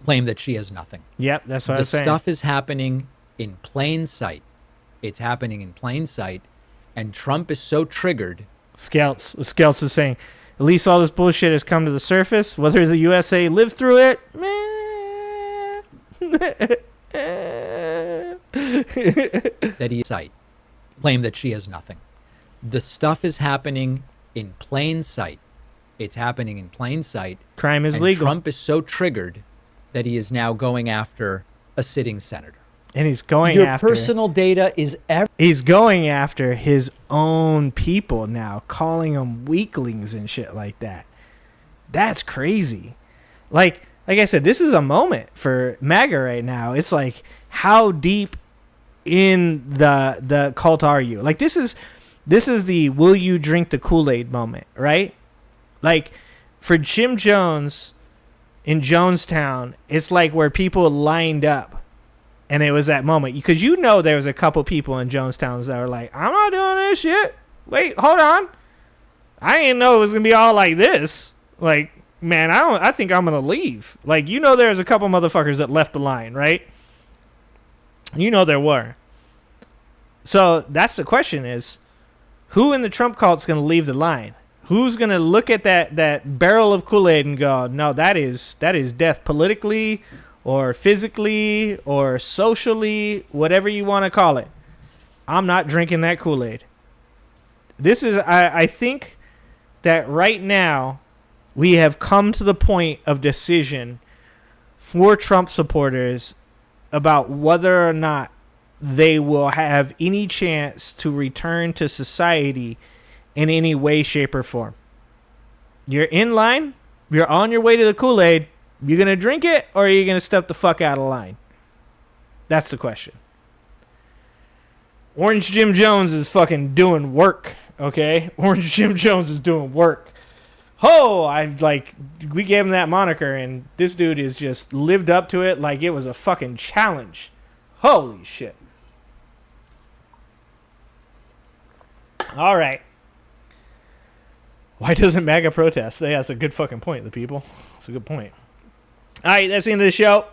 claim that she has nothing? Yep, that's what I was saying. The stuff is happening in plain sight. It's happening in plain sight. And Trump is so triggered. Scouts is saying, at least all this bullshit has come to the surface. Whether the USA lives through it, that he sight claim that she has nothing. The stuff is happening in plain sight. It's happening in plain sight. Crime is and legal. Trump is so triggered that he is now going after a sitting senator. And he's going Your after... personal data is... He's going after his own people now, calling them weaklings and shit like that. That's crazy. Like I said, this is a moment for MAGA right now. It's like, how deep in the cult are you? Like, this is the will you drink the Kool-Aid moment, right? Like, for Jim Jones in Jonestown, it's like where people lined up. And it was that moment. Because there was a couple people in Jonestown that were like, I'm not doing this shit. Wait, hold on. I didn't know it was going to be all like this. Like, man, I think I'm going to leave. Like, there's a couple motherfuckers that left the line, right? There were. So that's the question is, who in the Trump cult's going to leave the line? Who's going to look at that barrel of Kool-Aid and go, no, that is death politically or physically or socially, whatever you want to call it. I'm not drinking that Kool-Aid. This is, I think that right now we have come to the point of decision for Trump supporters about whether or not they will have any chance to return to society in any way, shape, or form. You're in line. You're on your way to the Kool-Aid. You going to drink it, or are you going to step the fuck out of line? That's the question. Orange Jim Jones is fucking doing work, okay? Orange Jim Jones is doing work. We gave him that moniker, and this dude is just lived up to it like it was a fucking challenge. Holy shit. All right. Why doesn't MAGA protest? That's a good fucking point, the people. That's a good point. All right, that's the end of the show.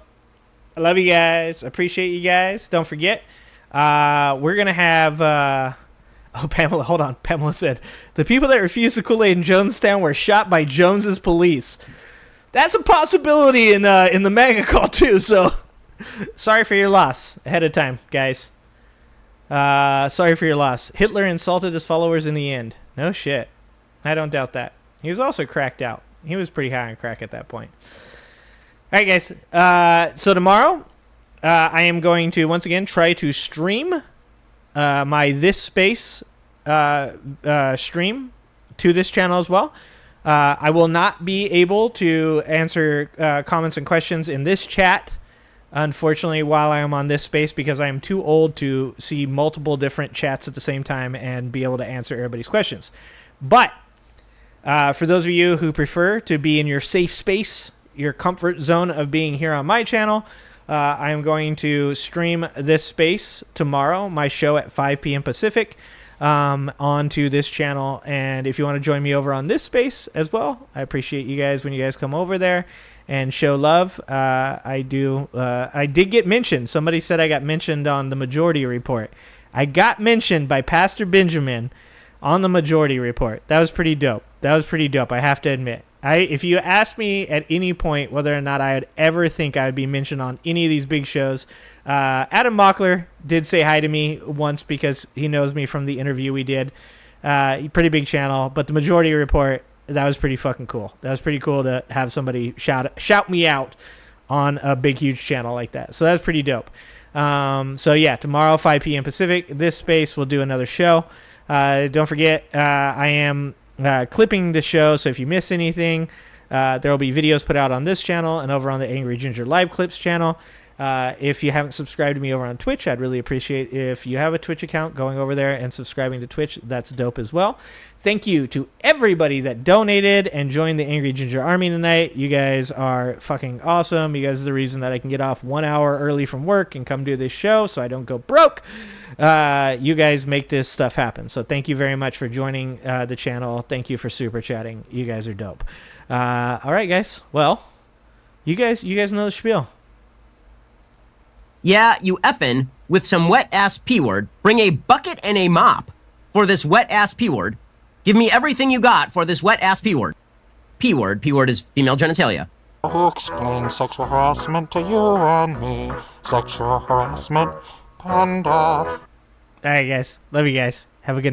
I love you guys. I appreciate you guys. Don't forget, we're going to have... Pamela, hold on. Pamela said, the people that refused the Kool-Aid in Jonestown were shot by Jones's police. That's a possibility in the MAGA call, too, so sorry for your loss ahead of time, guys. Sorry for your loss. Hitler insulted his followers in the end. No shit. I don't doubt that. He was also cracked out. He was pretty high on crack at that point. All right, guys. So tomorrow, I am going to, once again, try to stream my This Space stream to this channel as well. I will not be able to answer comments and questions in this chat unfortunately, while I am on this space, because I am too old to see multiple different chats at the same time and be able to answer everybody's questions. But for those of you who prefer to be in your safe space, your comfort zone of being here on my channel, I am going to stream this space tomorrow, my show at 5 p.m. Pacific, onto this channel. And if you want to join me over on this space as well, I appreciate you guys when you guys come over there and show love. I did get mentioned. Somebody said I got mentioned on the Majority Report. I got mentioned by Pastor Benjamin on the Majority Report. That was pretty dope. I have to admit. If you asked me at any point whether or not I would ever think I would be mentioned on any of these big shows, Adam Mockler did say hi to me once because he knows me from the interview we did. Pretty big channel, but the Majority Report, that was pretty fucking cool. That was pretty cool to have somebody shout me out on a big, huge channel like that. So that's pretty dope. So yeah, tomorrow, 5 p.m. Pacific, this space, we'll do another show. Don't forget, I am clipping the show, so if you miss anything, there will be videos put out on this channel and over on the Angry Ginger Live Clips channel. If you haven't subscribed to me over on Twitch, I'd really appreciate if you have a Twitch account going over there and subscribing to Twitch. That's dope as well. Thank you to everybody that donated and joined the Angry Ginger Army tonight. You guys are fucking awesome. You guys are the reason that I can get off 1 hour early from work and come do this show so I don't go broke. You guys make this stuff happen. So thank you very much for joining the channel. Thank you for super chatting. You guys are dope. All right, guys. Well, you guys know the spiel. Yeah, you effin' with some wet-ass P-word. Bring a bucket and a mop for this wet-ass P-word. Give me everything you got for this wet-ass P-word. P-word. P-word is female genitalia. Who explains sexual harassment to you and me? Sexual harassment, panda. All right, guys. Love you guys. Have a good night.